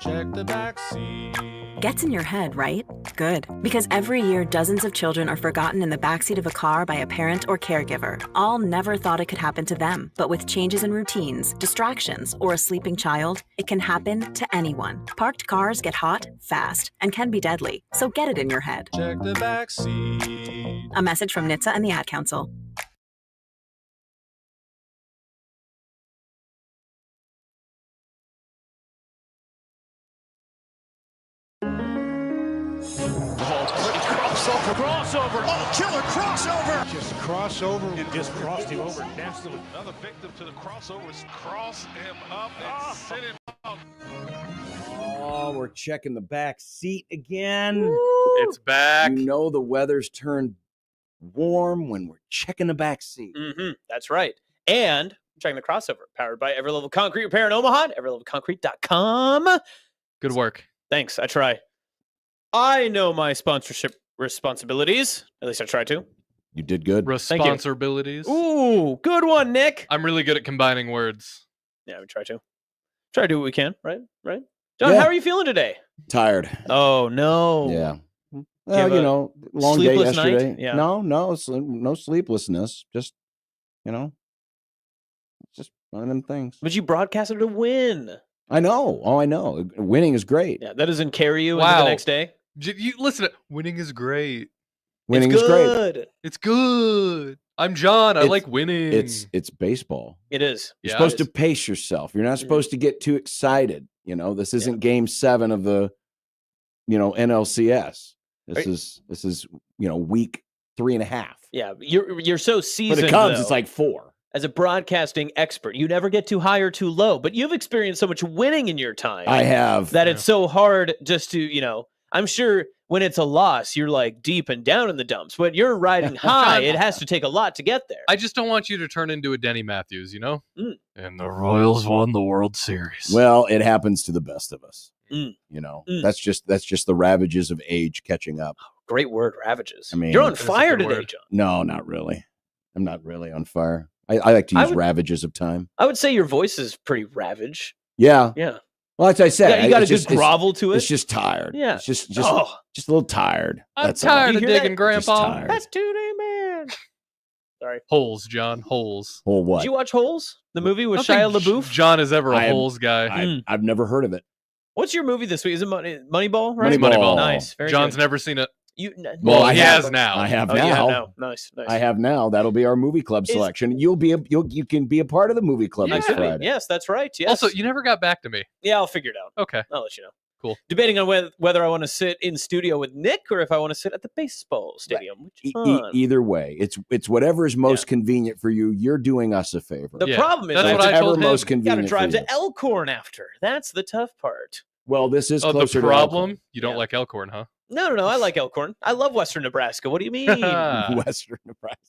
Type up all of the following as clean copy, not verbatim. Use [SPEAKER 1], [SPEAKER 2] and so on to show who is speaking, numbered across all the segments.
[SPEAKER 1] Check the back seat.
[SPEAKER 2] Gets in your head, right? Good. Because every year, dozens of children are forgotten in the backseat of a car by a parent or caregiver. All never thought it could happen to them. But with changes in routines, distractions, or a sleeping child, it can happen to anyone. Parked cars get hot, fast, and can be deadly. So get it in your head.
[SPEAKER 1] Check the back seat.
[SPEAKER 2] A message from NHTSA and the Ad Council.
[SPEAKER 3] Crossover. Oh, killer crossover.
[SPEAKER 4] Just crossover and just crossed him over. Nastily.
[SPEAKER 1] Another victim to the crossovers. Cross him up and sit him out.
[SPEAKER 5] Oh, we're checking the back seat again.
[SPEAKER 6] Woo! It's back.
[SPEAKER 5] You know the weather's turned warm when we're checking the back seat.
[SPEAKER 6] Mm-hmm. That's right. And checking the crossover, powered by Every Level Concrete Repair in Omaha, everylevelconcrete.com.
[SPEAKER 7] Good work.
[SPEAKER 6] Thanks. I try. I know my sponsorship responsibilities. At least I try to.
[SPEAKER 5] You did good.
[SPEAKER 7] Responsibilities.
[SPEAKER 6] Ooh, good one, Nick.
[SPEAKER 7] I'm really good at combining words.
[SPEAKER 6] Yeah, we try to. Try to do what we can, right? Right? John,
[SPEAKER 5] Yeah.
[SPEAKER 6] how are you feeling today?
[SPEAKER 5] Tired.
[SPEAKER 6] Oh, no.
[SPEAKER 5] Yeah.
[SPEAKER 6] have
[SPEAKER 5] Well, long day
[SPEAKER 6] sleepless
[SPEAKER 5] yesterday.
[SPEAKER 6] night? Yeah.
[SPEAKER 5] No sleeplessness. Just, just one of them things.
[SPEAKER 6] But you broadcasted a win.
[SPEAKER 5] I know. Oh, I know. Winning is great.
[SPEAKER 6] Yeah, that doesn't carry you into
[SPEAKER 7] Wow.
[SPEAKER 6] the next day.
[SPEAKER 7] You listen. Winning is great.
[SPEAKER 5] Winning
[SPEAKER 6] It's
[SPEAKER 5] is great.
[SPEAKER 6] good.
[SPEAKER 7] It's good. I'm John. I like winning.
[SPEAKER 5] It's baseball.
[SPEAKER 6] It is.
[SPEAKER 5] You're
[SPEAKER 7] Yeah,
[SPEAKER 5] supposed
[SPEAKER 6] it
[SPEAKER 5] to pace yourself. You're not supposed to get too excited. This isn't game 7 of the, NLCS. This is week 3.5.
[SPEAKER 6] Yeah, you're so seasoned.
[SPEAKER 5] When it comes,
[SPEAKER 6] though.
[SPEAKER 5] it's like 4.
[SPEAKER 6] As a broadcasting expert, you never get too high or too low, but you've experienced so much winning in your time.
[SPEAKER 5] I have.
[SPEAKER 6] That it's so hard just to, I'm sure when it's a loss, you're like deep and down in the dumps. When you're riding high, it has to take a lot to get there.
[SPEAKER 7] I just don't want you to turn into a Denny Matthews,
[SPEAKER 1] And the Royals won the World Series.
[SPEAKER 5] Well, it happens to the best of us.
[SPEAKER 6] Mm.
[SPEAKER 5] That's just the ravages of age catching up.
[SPEAKER 6] Great word, ravages.
[SPEAKER 5] I mean,
[SPEAKER 6] you're on
[SPEAKER 7] That is a
[SPEAKER 6] fire
[SPEAKER 7] good
[SPEAKER 6] today,
[SPEAKER 7] word.
[SPEAKER 6] John.
[SPEAKER 5] No, not really. I'm not really on fire. I like to use ravages of time.
[SPEAKER 6] I would say your voice is pretty ravage.
[SPEAKER 5] Yeah.
[SPEAKER 6] Yeah.
[SPEAKER 5] Well, as I said,
[SPEAKER 6] Yeah, you got a
[SPEAKER 5] it's
[SPEAKER 6] good
[SPEAKER 5] just-
[SPEAKER 6] grovel to it.
[SPEAKER 5] It's just tired.
[SPEAKER 6] Yeah.
[SPEAKER 5] It's just a little tired.
[SPEAKER 7] I'm
[SPEAKER 5] That's all.
[SPEAKER 7] tired
[SPEAKER 6] You
[SPEAKER 7] of
[SPEAKER 6] hear that?
[SPEAKER 7] digging,
[SPEAKER 5] Just
[SPEAKER 7] Grandpa.
[SPEAKER 5] tired.
[SPEAKER 6] That's 2D man. Sorry.
[SPEAKER 7] Holes, John. Holes.
[SPEAKER 5] Or what?
[SPEAKER 6] Did you watch Holes? The movie with
[SPEAKER 7] I
[SPEAKER 6] Shia
[SPEAKER 7] don't think
[SPEAKER 6] LaBeouf?
[SPEAKER 7] John is ever a
[SPEAKER 5] I am-
[SPEAKER 7] holes guy.
[SPEAKER 5] I've never heard of it.
[SPEAKER 6] What's your movie this week? Is it Moneyball? Right?
[SPEAKER 5] Moneyball.
[SPEAKER 6] Nice. Very
[SPEAKER 7] John's
[SPEAKER 6] good.
[SPEAKER 7] never seen it.
[SPEAKER 5] Well, I
[SPEAKER 7] he
[SPEAKER 5] have-
[SPEAKER 7] has now.
[SPEAKER 5] I have
[SPEAKER 6] Oh, you have
[SPEAKER 5] now.
[SPEAKER 6] now. Nice.
[SPEAKER 5] I have now. That'll be our movie club
[SPEAKER 6] Is-
[SPEAKER 5] selection. You can be a part of the movie club next
[SPEAKER 6] Could be.
[SPEAKER 5] Friday.
[SPEAKER 6] Yes, that's right. Yes.
[SPEAKER 7] Also, you never got back to me.
[SPEAKER 6] yeah, I'll figure it out.
[SPEAKER 7] Okay.
[SPEAKER 6] I'll let you know.
[SPEAKER 7] Cool.
[SPEAKER 6] Debating on whether I want to sit in studio with Nick or if I want to sit at the baseball stadium. Which fun.
[SPEAKER 5] Either way, it's whatever is most convenient for you. You're doing us a favor.
[SPEAKER 6] The
[SPEAKER 7] Yeah,
[SPEAKER 6] problem is
[SPEAKER 7] that's
[SPEAKER 6] I
[SPEAKER 7] what I
[SPEAKER 5] Whatever
[SPEAKER 7] told him.
[SPEAKER 5] most
[SPEAKER 6] got to
[SPEAKER 5] convenient
[SPEAKER 6] drive
[SPEAKER 5] for
[SPEAKER 6] to
[SPEAKER 5] you.
[SPEAKER 6] Elkhorn after. That's the tough part.
[SPEAKER 5] Well, this is
[SPEAKER 7] Oh,
[SPEAKER 5] closer
[SPEAKER 7] the
[SPEAKER 5] to
[SPEAKER 7] problem? You don't
[SPEAKER 6] Yeah.
[SPEAKER 7] like Elkhorn, huh?
[SPEAKER 6] No. I like Elkhorn. I love Western Nebraska. What do you mean?
[SPEAKER 5] Western Nebraska.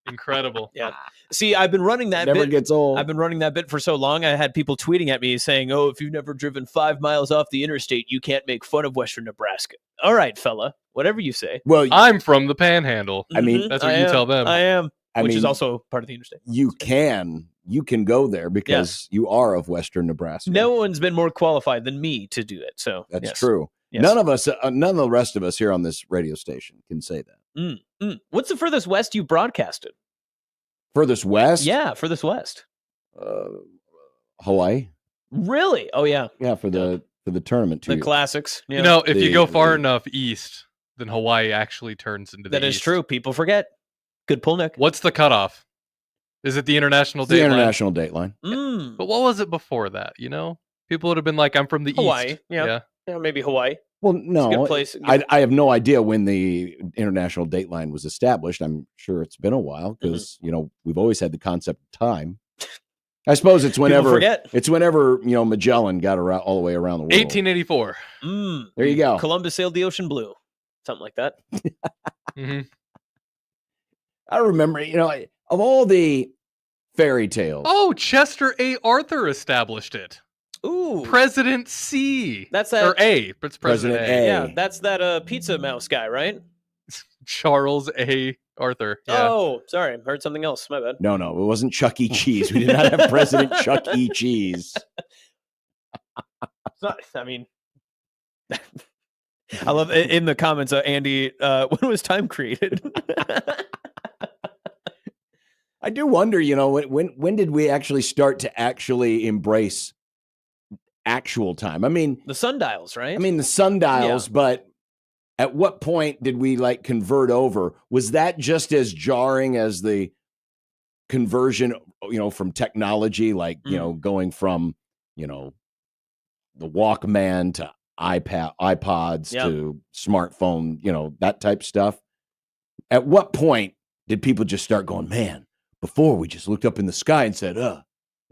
[SPEAKER 7] Incredible.
[SPEAKER 6] Yeah. See, I've been running that
[SPEAKER 5] Never
[SPEAKER 6] bit.
[SPEAKER 5] gets old.
[SPEAKER 6] I've been running that bit for so long. I had people tweeting at me saying, "Oh, if you've never driven 5 miles off the interstate, you can't make fun of Western Nebraska." All right, fella. Whatever you say.
[SPEAKER 5] Well,
[SPEAKER 7] I'm from the Panhandle.
[SPEAKER 5] I mean,
[SPEAKER 6] Mhm,
[SPEAKER 7] That's what
[SPEAKER 6] I
[SPEAKER 7] you
[SPEAKER 6] am.
[SPEAKER 7] tell them.
[SPEAKER 6] I am.
[SPEAKER 5] I
[SPEAKER 6] Which is
[SPEAKER 5] mean,
[SPEAKER 6] also part of the interstate.
[SPEAKER 5] you can go there because you are of Western Nebraska.
[SPEAKER 6] No one's been more qualified than me to do it. So
[SPEAKER 5] That's
[SPEAKER 6] yes.
[SPEAKER 5] true.
[SPEAKER 6] Yes.
[SPEAKER 5] None of the rest of us here on this radio station can say that.
[SPEAKER 6] What's the furthest west you broadcasted?
[SPEAKER 5] Furthest west?
[SPEAKER 6] Yeah, furthest west.
[SPEAKER 5] Hawaii.
[SPEAKER 6] Really? Oh yeah.
[SPEAKER 5] Yeah, for the tournament too.
[SPEAKER 6] The classics. Yeah.
[SPEAKER 7] You know, if you go far
[SPEAKER 5] the-
[SPEAKER 7] enough east, then Hawaii actually turns into the
[SPEAKER 6] that is
[SPEAKER 7] east.
[SPEAKER 6] true. People forget. Good pull, Nick.
[SPEAKER 7] What's the cutoff? Is it the international
[SPEAKER 5] It's the
[SPEAKER 7] dateline?
[SPEAKER 5] international dateline.
[SPEAKER 6] Mm.
[SPEAKER 7] But what was it before that? People would have been like, I'm from the
[SPEAKER 6] Hawaii,
[SPEAKER 7] east.
[SPEAKER 6] yeah. Yeah, maybe Hawaii.
[SPEAKER 5] Well,
[SPEAKER 6] It's a
[SPEAKER 5] no,
[SPEAKER 6] good place.
[SPEAKER 5] I have no idea when the international dateline was established. I'm sure it's been a while because we've always had the concept of time. I suppose it's whenever
[SPEAKER 6] forget.
[SPEAKER 5] Magellan got around all the way around the world.
[SPEAKER 7] 1884.
[SPEAKER 5] There you go.
[SPEAKER 6] Columbus sailed the ocean blue. Something like that.
[SPEAKER 7] hmm
[SPEAKER 5] I remember, of all the fairy tales.
[SPEAKER 7] Oh, Chester A. Arthur established it.
[SPEAKER 6] Ooh.
[SPEAKER 7] President C.
[SPEAKER 6] That's that.
[SPEAKER 7] Or A. It's President
[SPEAKER 5] President
[SPEAKER 7] A.
[SPEAKER 5] A.
[SPEAKER 6] Yeah, that's that pizza mouse guy, right?
[SPEAKER 7] Charles A. Arthur. Yeah.
[SPEAKER 6] Oh, sorry. Heard something else. My bad.
[SPEAKER 5] No, it wasn't Chuck E. Cheese. We did not have President Chuck E. Cheese.
[SPEAKER 6] It's not. I mean, I love in the comments, Andy. When was time created?
[SPEAKER 5] I do wonder, when did we actually start to actually embrace actual time? I mean,
[SPEAKER 6] the sundials, right?
[SPEAKER 5] I mean, the sundials, but at what point did we convert over? Was that just as jarring as the conversion, from technology, going from, the Walkman to iPods to smartphone, that type stuff? At what point did people just start going, man, before we just looked up in the sky and said,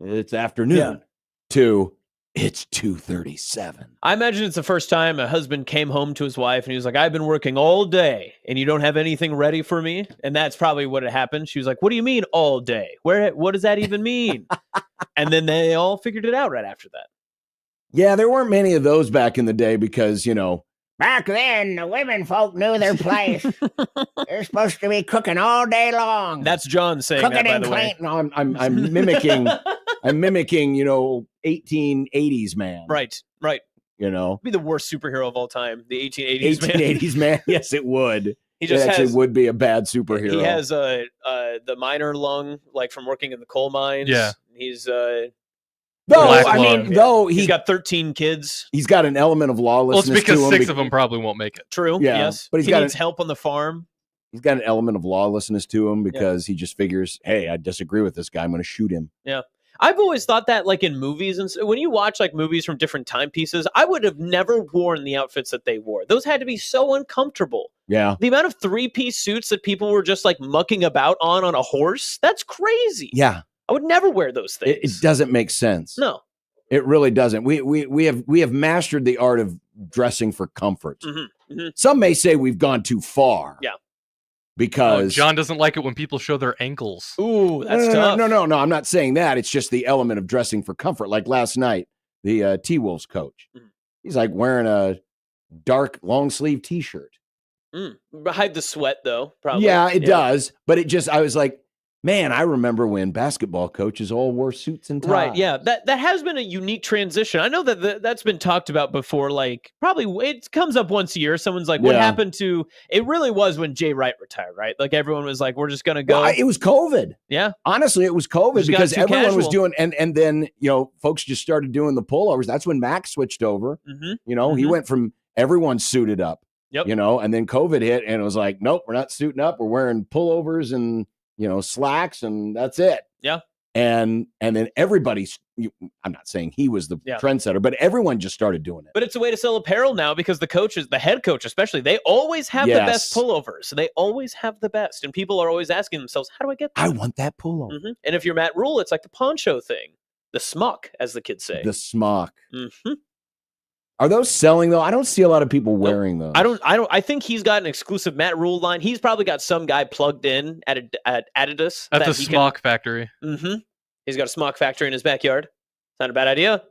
[SPEAKER 5] it's afternoon, to it's 2:37.
[SPEAKER 6] I imagine it's the first time a husband came home to his wife and he was like, I've been working all day and you don't have anything ready for me. And that's probably what had happened. She was like, what do you mean all day? What does that even mean? And then they all figured it out right after that.
[SPEAKER 5] Yeah, there weren't many of those back in the day because,
[SPEAKER 8] back then, the women folk knew their place. They're supposed to be cooking all day long.
[SPEAKER 6] That's John saying
[SPEAKER 8] cooking
[SPEAKER 6] that, by the way.
[SPEAKER 5] No, I'm mimicking, 1880s man.
[SPEAKER 6] Right.
[SPEAKER 5] It'd
[SPEAKER 6] be the worst superhero of all time. The 1880s man.
[SPEAKER 5] 1880s man. Yes, it would.
[SPEAKER 6] He just
[SPEAKER 5] would be a bad superhero.
[SPEAKER 6] He has the minor lung, from working in the coal mines.
[SPEAKER 7] Yeah.
[SPEAKER 6] He's he's got 13 kids.
[SPEAKER 5] He's got an element of lawlessness.
[SPEAKER 7] Well, it's because
[SPEAKER 5] to him
[SPEAKER 7] 6 of them probably won't make it.
[SPEAKER 6] True.
[SPEAKER 5] Yeah,
[SPEAKER 6] yes,
[SPEAKER 5] but
[SPEAKER 6] he needs help on the farm.
[SPEAKER 5] He's got an element of lawlessness to him because he just figures, hey, I disagree with this guy. I'm going to shoot him.
[SPEAKER 6] Yeah. I've always thought that, in movies, and when you watch movies from different timepieces, I would have never worn the outfits that they wore. Those had to be so uncomfortable.
[SPEAKER 5] Yeah.
[SPEAKER 6] The amount of 3-piece suits that people were just mucking about on a horse—that's crazy.
[SPEAKER 5] Yeah.
[SPEAKER 6] I would never wear those things.
[SPEAKER 5] It doesn't make sense.
[SPEAKER 6] No.
[SPEAKER 5] It really doesn't. We have mastered the art of dressing for comfort.
[SPEAKER 6] Mm-hmm. Mm-hmm.
[SPEAKER 5] Some may say we've gone too far.
[SPEAKER 6] Yeah.
[SPEAKER 5] Because
[SPEAKER 7] John doesn't like it when people show their ankles.
[SPEAKER 6] Ooh, that's tough.
[SPEAKER 5] No. I'm not saying that. It's just the element of dressing for comfort. Like last night, the T-Wolves coach, he's wearing a dark long sleeve T-shirt.
[SPEAKER 6] Hide the sweat, though. Probably.
[SPEAKER 5] Yeah, it does. But I was like, man, I remember when basketball coaches all wore suits and ties.
[SPEAKER 6] Right, yeah. That has been a unique transition. I know that that's been talked about before. Probably it comes up once a year. Someone's like, what happened to... It really was when Jay Wright retired, right? Everyone was like, we're just going to go.
[SPEAKER 5] Well, it was COVID.
[SPEAKER 6] Yeah.
[SPEAKER 5] Honestly, it was COVID because everyone was
[SPEAKER 6] casual.
[SPEAKER 5] doing... And then, folks just started doing the pullovers. That's when Max switched over.
[SPEAKER 6] Mm-hmm.
[SPEAKER 5] He went from everyone suited up.
[SPEAKER 6] Yep.
[SPEAKER 5] And then COVID hit and it was like, nope, we're not suiting up. We're wearing pullovers and... slacks, and that's it.
[SPEAKER 6] Yeah.
[SPEAKER 5] And then everybody's, I'm not saying he was the trendsetter, but everyone just started doing it.
[SPEAKER 6] But it's a way to sell apparel now because the head coach especially, they always have the best pullovers. So they always have the best. And people are always asking themselves, how do I get that?
[SPEAKER 5] I want that pullover.
[SPEAKER 6] Mm-hmm. And if you're Matt Rule, it's like the poncho thing. The smock, as the kids say.
[SPEAKER 5] The smock.
[SPEAKER 6] Mm-hmm.
[SPEAKER 5] Are those selling though? I don't see a lot of people wearing those.
[SPEAKER 6] I think he's got an exclusive Matt Rule line. He's probably got some guy plugged in at Adidas.
[SPEAKER 7] At the smock factory.
[SPEAKER 6] Mm-hmm. He's got a smock factory in his backyard. Not a bad idea.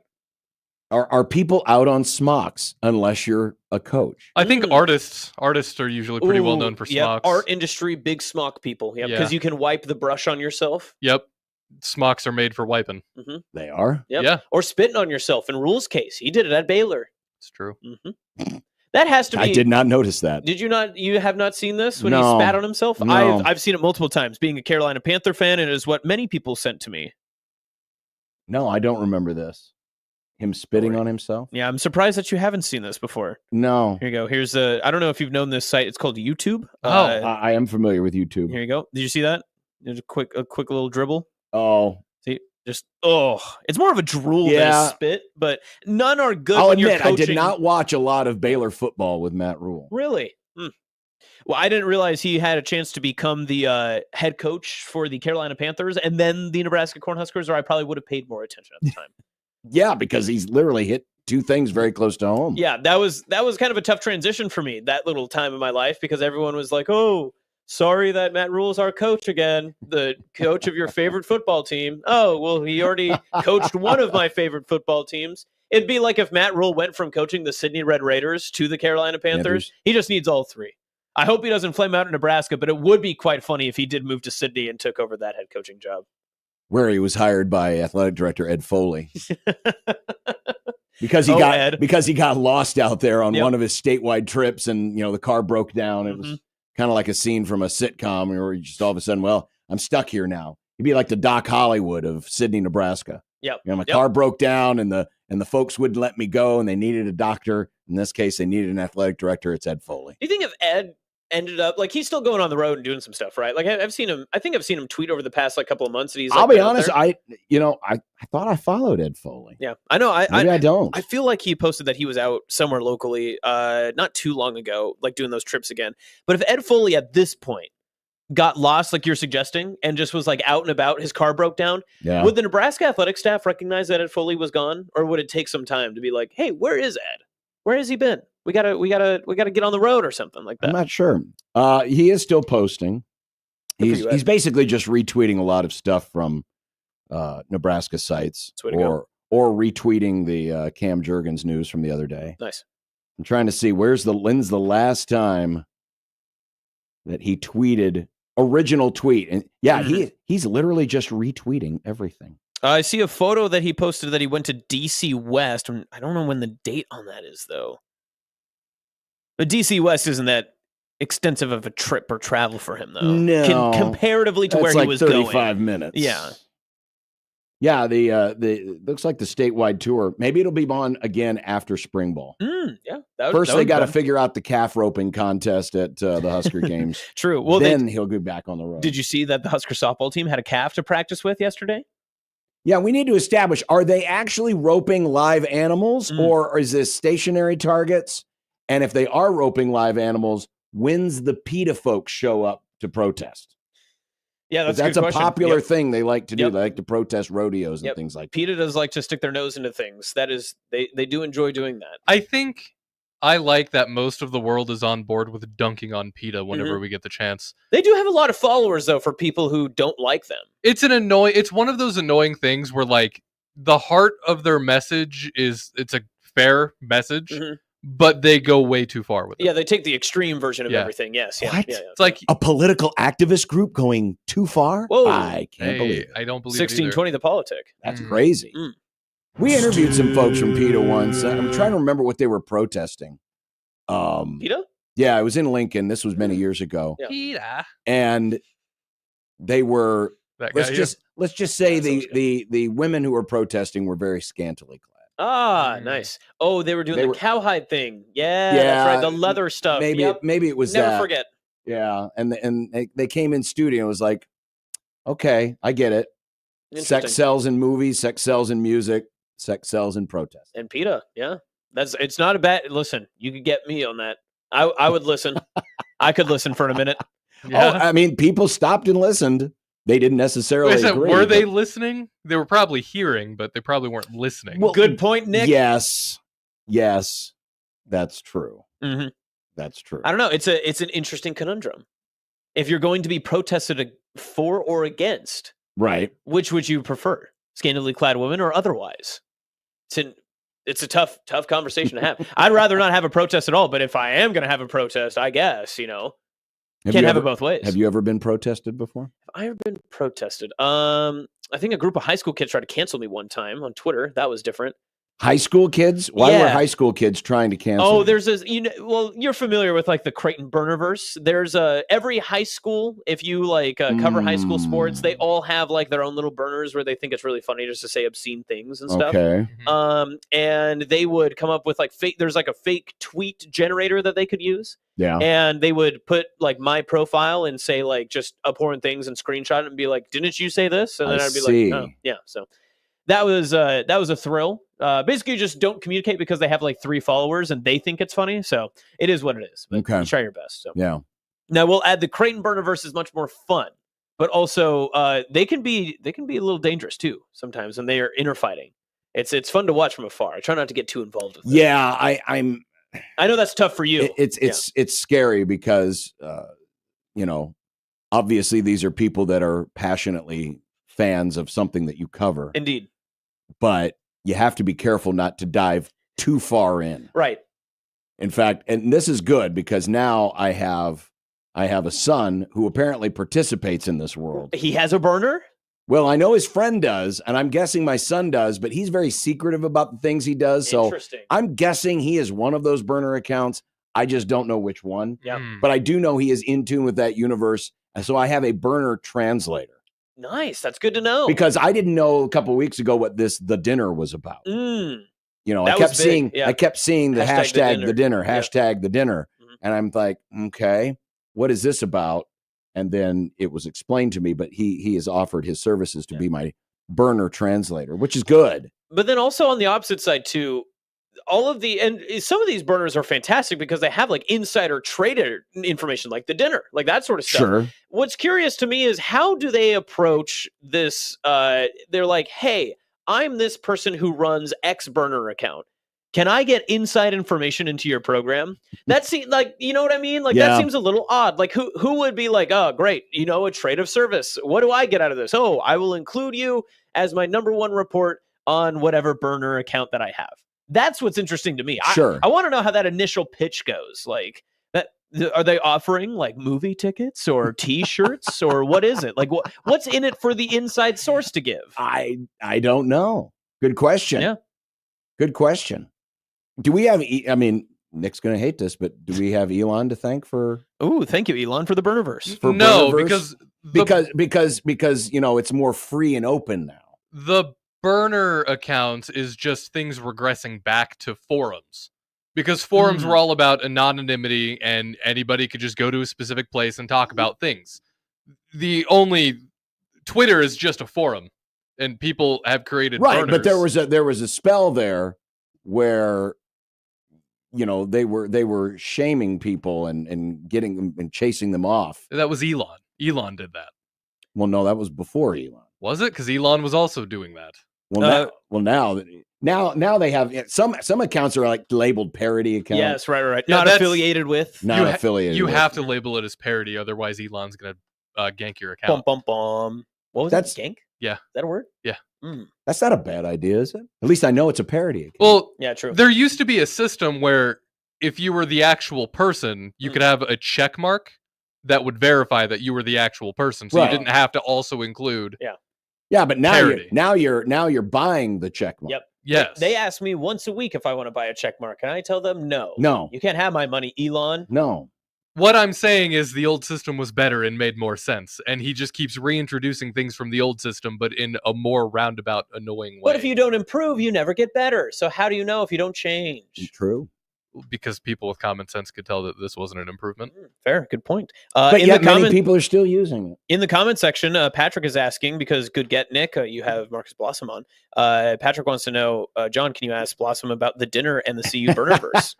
[SPEAKER 5] Are people out on smocks unless you're a coach?
[SPEAKER 7] I think artists are usually pretty well known for smocks.
[SPEAKER 6] Art industry, big smock people. Yeah, because you can wipe the brush on yourself.
[SPEAKER 7] Yep. Smocks are made for wiping.
[SPEAKER 6] Mm-hmm.
[SPEAKER 5] They are?
[SPEAKER 6] Yep.
[SPEAKER 7] Yeah.
[SPEAKER 6] Or spitting on yourself. In Rule's case, he did it at Baylor.
[SPEAKER 7] It's true.
[SPEAKER 6] Mm-hmm. That has to be...
[SPEAKER 5] I did not notice that.
[SPEAKER 6] Did you not? You have not seen this when
[SPEAKER 5] No.
[SPEAKER 6] he spat on himself?
[SPEAKER 5] No.
[SPEAKER 6] I've seen it multiple times. Being a Carolina Panther fan, and it is what many people sent to me.
[SPEAKER 5] No, I don't remember this. Him spitting on himself?
[SPEAKER 6] Yeah, I'm surprised that you haven't seen this before.
[SPEAKER 5] No.
[SPEAKER 6] Here you go. Here's I don't know if you've known this site. It's called YouTube.
[SPEAKER 5] I am familiar with YouTube.
[SPEAKER 6] Here you go. Did you see that? There's a quick little dribble.
[SPEAKER 5] Oh.
[SPEAKER 6] See, it's more of a drool than a spit, but none are good.
[SPEAKER 5] I'll
[SPEAKER 6] when
[SPEAKER 5] admit,
[SPEAKER 6] you're coaching.
[SPEAKER 5] I did not watch a lot of Baylor football with Matt Rule.
[SPEAKER 6] Really? Well, I didn't realize he had a chance to become the head coach for the Carolina Panthers and then the Nebraska Cornhuskers, or I probably would have paid more attention at the time.
[SPEAKER 5] Yeah, because he's literally hit two things very close to home.
[SPEAKER 6] Yeah, that was kind of a tough transition for me, that little time in my life, because everyone was like, oh, sorry that Matt Rule's our coach again, the coach of your favorite football team. Oh, well, he already coached one of my favorite football teams. It'd be like if Matt Rule went from coaching the Sydney Red Raiders to the Carolina Panthers. He just needs all three. I hope he doesn't flame out in Nebraska, but it would be quite funny if he did move to Sydney and took over that head coaching job.
[SPEAKER 5] Where he was hired by athletic director Ed Foley. because he
[SPEAKER 6] Ed.
[SPEAKER 5] because he got lost out there on
[SPEAKER 6] Yep.
[SPEAKER 5] one of his statewide trips, and the car broke down. It was kind of like a scene from a sitcom where you just all of a sudden, well, I'm stuck here now. He'd be like the Doc Hollywood of Sydney, Nebraska.
[SPEAKER 6] Yep.
[SPEAKER 5] My car broke down, and the folks wouldn't let me go, and they needed a doctor. In this case, they needed an athletic director. It's Ed Foley.
[SPEAKER 6] Do you think if Ed ended up like he's still going on the road and doing some stuff, right? Like I've seen him. I think I've seen him tweet over the past couple of months that he's.
[SPEAKER 5] I'll
[SPEAKER 6] be
[SPEAKER 5] honest. I thought I followed Ed Foley.
[SPEAKER 6] Yeah, I know.
[SPEAKER 5] Maybe I don't.
[SPEAKER 6] I feel like he posted that he was out somewhere locally, not too long ago, like doing those trips again. But if Ed Foley at this point got lost, like you're suggesting, and just was like out and about, his car broke down.
[SPEAKER 5] Yeah.
[SPEAKER 6] Would the Nebraska athletic staff recognize that Ed Foley was gone, or would it take some time to be like, hey, where is Ed? Where has he been? We gotta get on the road or something like that.
[SPEAKER 5] I'm not sure. He is still posting. He's basically just retweeting a lot of stuff from Nebraska sites, or retweeting the Cam Jurgens news from the other day.
[SPEAKER 6] Nice.
[SPEAKER 5] I'm trying to see when's the last time that he tweeted original tweet, and he's literally just retweeting everything.
[SPEAKER 6] I see a photo that he posted that he went to DC West. I don't know when the date on that is, though. But DC West isn't that extensive of a trip or travel for him, though.
[SPEAKER 5] No.
[SPEAKER 6] Comparatively to where he was
[SPEAKER 5] 35
[SPEAKER 6] going.
[SPEAKER 5] minutes.
[SPEAKER 6] Yeah.
[SPEAKER 5] Yeah, the looks like the statewide tour. Maybe it'll be on again after spring ball.
[SPEAKER 6] Yeah.
[SPEAKER 5] First, they got to figure out the calf roping contest at the Husker games.
[SPEAKER 6] True. Well,
[SPEAKER 5] then he'll go back on the road.
[SPEAKER 6] Did you see that the Husker softball team had a calf to practice with yesterday?
[SPEAKER 5] Yeah, we need to establish, are they actually roping live animals or is this stationary targets? And if they are roping live animals, when's the PETA folks show up to protest?
[SPEAKER 6] Yeah,
[SPEAKER 5] that's a popular thing they like to do.
[SPEAKER 6] Yep.
[SPEAKER 5] They like to protest rodeos and things like that.
[SPEAKER 6] PETA does like to stick their nose into things. That is, they do enjoy doing that.
[SPEAKER 7] I think I like that most of the world is on board with dunking on PETA whenever we get the chance.
[SPEAKER 6] They do have a lot of followers, though, for people who don't like them.
[SPEAKER 7] It's one of those annoying things where, like, the heart of their message it's a fair message, but they go way too far with it.
[SPEAKER 6] Yeah, they take the extreme version of everything. Yes. Yeah,
[SPEAKER 5] What?
[SPEAKER 6] yeah.
[SPEAKER 7] It's like
[SPEAKER 5] A political activist group going too far?
[SPEAKER 6] Whoa.
[SPEAKER 5] I can't believe it.
[SPEAKER 7] I don't believe it either.
[SPEAKER 6] 1620 the politic.
[SPEAKER 5] That's crazy. We interviewed some folks from PETA once. I'm trying to remember what they were protesting.
[SPEAKER 6] PETA?
[SPEAKER 5] Yeah, it was in Lincoln. This was many years ago.
[SPEAKER 6] Yeah.
[SPEAKER 7] PETA.
[SPEAKER 5] And they were
[SPEAKER 7] That guy
[SPEAKER 5] let's just say the women who were protesting were very scantily clad.
[SPEAKER 6] Ah, nice. Oh, they were doing the cowhide thing. Yeah, that's right. The leather stuff.
[SPEAKER 5] Maybe it was
[SPEAKER 6] Never
[SPEAKER 5] that.
[SPEAKER 6] forget.
[SPEAKER 5] Yeah, and they came in studio and was like, okay, I get it. Sex sells in movies, sex sells in music, sex sells in protest.
[SPEAKER 6] And PETA, yeah. It's not a bad listen, you could get me on that. I would listen. I could listen for a minute.
[SPEAKER 7] Yeah.
[SPEAKER 5] Oh, I mean, people stopped and listened. They didn't necessarily agree.
[SPEAKER 7] Were they listening? They were probably hearing, but they probably weren't listening.
[SPEAKER 5] Well,
[SPEAKER 6] good point, Nick.
[SPEAKER 5] Yes, that's true.
[SPEAKER 6] Mm-hmm.
[SPEAKER 5] That's true.
[SPEAKER 6] I don't know. It's an interesting conundrum. If you're going to be protested for or against,
[SPEAKER 5] right?
[SPEAKER 6] Which would you prefer, scantily clad women or otherwise? It's a tough conversation to have. I'd rather not have a protest at all. But if I am going to have a protest, I guess can't have it both ways.
[SPEAKER 5] Have you ever been protested before?
[SPEAKER 6] Have I ever been protested? I think a group of high school kids tried to cancel me one time on Twitter. That was different.
[SPEAKER 5] High school kids? Why were high school kids trying to cancel?
[SPEAKER 6] Oh, there's this. You're familiar with like the Creighton Burnerverse. There's every high school. If you cover high school sports, they all have like their own little burners where they think it's really funny just to say obscene things and stuff.
[SPEAKER 5] Okay.
[SPEAKER 6] And they would come up with like fake. There's like a fake tweet generator that they could use.
[SPEAKER 5] Yeah.
[SPEAKER 6] And they would put like my profile and say like just abhorrent things and screenshot it and be like, "Didn't you say this?" And then I'd be like, "Oh, yeah." So that was a thrill. Basically, just don't communicate because they have like 3 followers and they think it's funny. So it is what it is. But
[SPEAKER 5] okay.
[SPEAKER 6] You try your best. So
[SPEAKER 5] yeah.
[SPEAKER 6] Now we'll add the Creighton Burnerverse is much more fun, but also they can be a little dangerous too sometimes when they are inner fighting. It's fun to watch from afar. I try not to get too involved with it.
[SPEAKER 5] Yeah,
[SPEAKER 6] I know that's tough for you.
[SPEAKER 5] It's scary because obviously these are people that are passionately fans of something that you cover.
[SPEAKER 6] Indeed.
[SPEAKER 5] But you have to be careful not to dive too far in.
[SPEAKER 6] Right.
[SPEAKER 5] In fact, and this is good because now I have a son who apparently participates in this world.
[SPEAKER 6] He has a burner?
[SPEAKER 5] Well, I know his friend does, and I'm guessing my son does, but he's very secretive about the things he does. So
[SPEAKER 6] Interesting.
[SPEAKER 5] I'm guessing he is one of those burner accounts. I just don't know which one.
[SPEAKER 6] Yeah.
[SPEAKER 5] But I do know he is in tune with that universe. And so I have a burner translator.
[SPEAKER 6] Nice. That's good to know.
[SPEAKER 5] Because I didn't know a couple of weeks ago what the dinner was about.
[SPEAKER 6] Mm.
[SPEAKER 5] You know,
[SPEAKER 6] That
[SPEAKER 5] I kept
[SPEAKER 6] was big,
[SPEAKER 5] seeing
[SPEAKER 6] yeah.
[SPEAKER 5] I kept seeing the hashtag the dinner, hashtag the dinner.
[SPEAKER 6] Mhm.
[SPEAKER 5] And I'm like, okay, what is this about? And then it was explained to me, but he has offered his services to be my burner translator, which is good.
[SPEAKER 6] But then also on the opposite side too, and some of these burners are fantastic because they have like insider trader information, like the dinner, like that sort of stuff.
[SPEAKER 5] Sure.
[SPEAKER 6] What's curious to me is how do they approach this? They're like, hey, I'm this person who runs X burner account. Can I get inside information into your program? That seems like, you know what I mean? Like that seems a little odd. Like who would be like, oh, great, a trade of service. What do I get out of this? Oh, I will include you as my number one report on whatever burner account that I have. That's what's interesting to me.
[SPEAKER 5] Sure.
[SPEAKER 6] I want to know how that initial pitch goes. Like that, are they offering like movie tickets or T-shirts or what is it? Like what's in it for the inside source to give?
[SPEAKER 5] I don't know. Good question.
[SPEAKER 6] Yeah.
[SPEAKER 5] Good question. Do we have, Nick's going to hate this, but do we have Elon to thank for?
[SPEAKER 6] Oh, thank you, Elon, for the Burnerverse.
[SPEAKER 5] For
[SPEAKER 7] no,
[SPEAKER 5] Burnerverse? because it's more free and open now.
[SPEAKER 7] The burner account is just things regressing back to forums. Because forums were all about anonymity and anybody could just go to a specific place and talk about things. Twitter is just a forum and people have created burners.
[SPEAKER 5] But there was a spell there where they were shaming people and getting them and chasing them off.
[SPEAKER 7] That was Elon. Elon did that.
[SPEAKER 5] Well, no, that was before Elon.
[SPEAKER 7] Was it? Because Elon was also doing that.
[SPEAKER 5] Now they have some accounts are like labeled parody accounts.
[SPEAKER 6] Yes, right.
[SPEAKER 7] Yeah,
[SPEAKER 6] not affiliated with.
[SPEAKER 5] Not affiliated.
[SPEAKER 7] You have to label it as parody, otherwise Elon's gonna gank your account.
[SPEAKER 6] Bum, bum, bum. What was that? Gank?
[SPEAKER 7] Yeah.
[SPEAKER 6] Is that a word?
[SPEAKER 7] Yeah.
[SPEAKER 5] That's not a bad idea, is it? At least I know it's a parody account.
[SPEAKER 7] Well,
[SPEAKER 6] yeah, true.
[SPEAKER 7] There used to be a system where if you were the actual person, you could have a check mark that would verify that you were the actual person, so you didn't have to also include.
[SPEAKER 5] Yeah, but now you're buying the check mark.
[SPEAKER 6] Yep.
[SPEAKER 7] Yes.
[SPEAKER 6] They ask me once a week if I want to buy a check mark, and I tell them no.
[SPEAKER 5] No.
[SPEAKER 6] You can't have my money, Elon.
[SPEAKER 5] No.
[SPEAKER 7] What I'm saying is the old system was better and made more sense, and he just keeps reintroducing things from the old system, but in a more roundabout, annoying way.
[SPEAKER 6] But if you don't improve, you never get better. So how do you know if you don't change?
[SPEAKER 5] True.
[SPEAKER 7] Because people with common sense could tell that this wasn't an improvement.
[SPEAKER 6] Fair, good point.
[SPEAKER 5] But yet many people are still using it.
[SPEAKER 6] In the comment section, Patrick is asking, because good get, Nick, you have Marcus Blossom on. Patrick wants to know, John, can you ask Blossom about the dinner and the CU Burnerverse?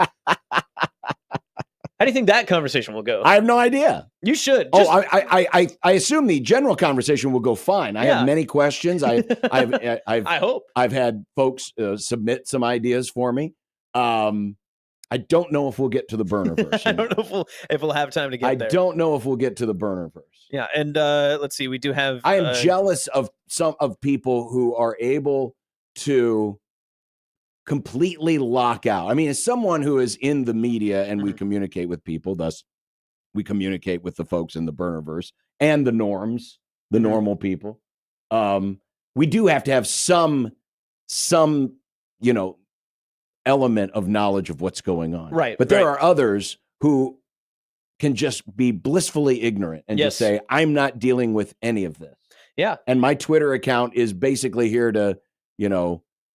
[SPEAKER 6] How do you think that conversation will go?
[SPEAKER 5] I have no idea.
[SPEAKER 6] You should.
[SPEAKER 5] I assume the general conversation will go fine. I have many questions. I
[SPEAKER 6] hope
[SPEAKER 5] I've had folks submit some ideas for me. I don't know if we'll get to the Burnerverse.
[SPEAKER 6] I don't know if we'll have time to get there.
[SPEAKER 5] I don't know if we'll get to the Burnerverse.
[SPEAKER 6] Yeah, and let's see. We do have.
[SPEAKER 5] I am jealous of some of people who are able to completely lock out. I mean, as someone who is in the media and we communicate with people, thus we communicate with the folks in the Burnerverse and the norms, the normal people. We do have to have some element of knowledge of what's going on.
[SPEAKER 6] Right.
[SPEAKER 5] But there are others who can just be blissfully ignorant and just say, I'm not dealing with any of this.
[SPEAKER 6] Yeah.
[SPEAKER 5] And my Twitter account is basically here to,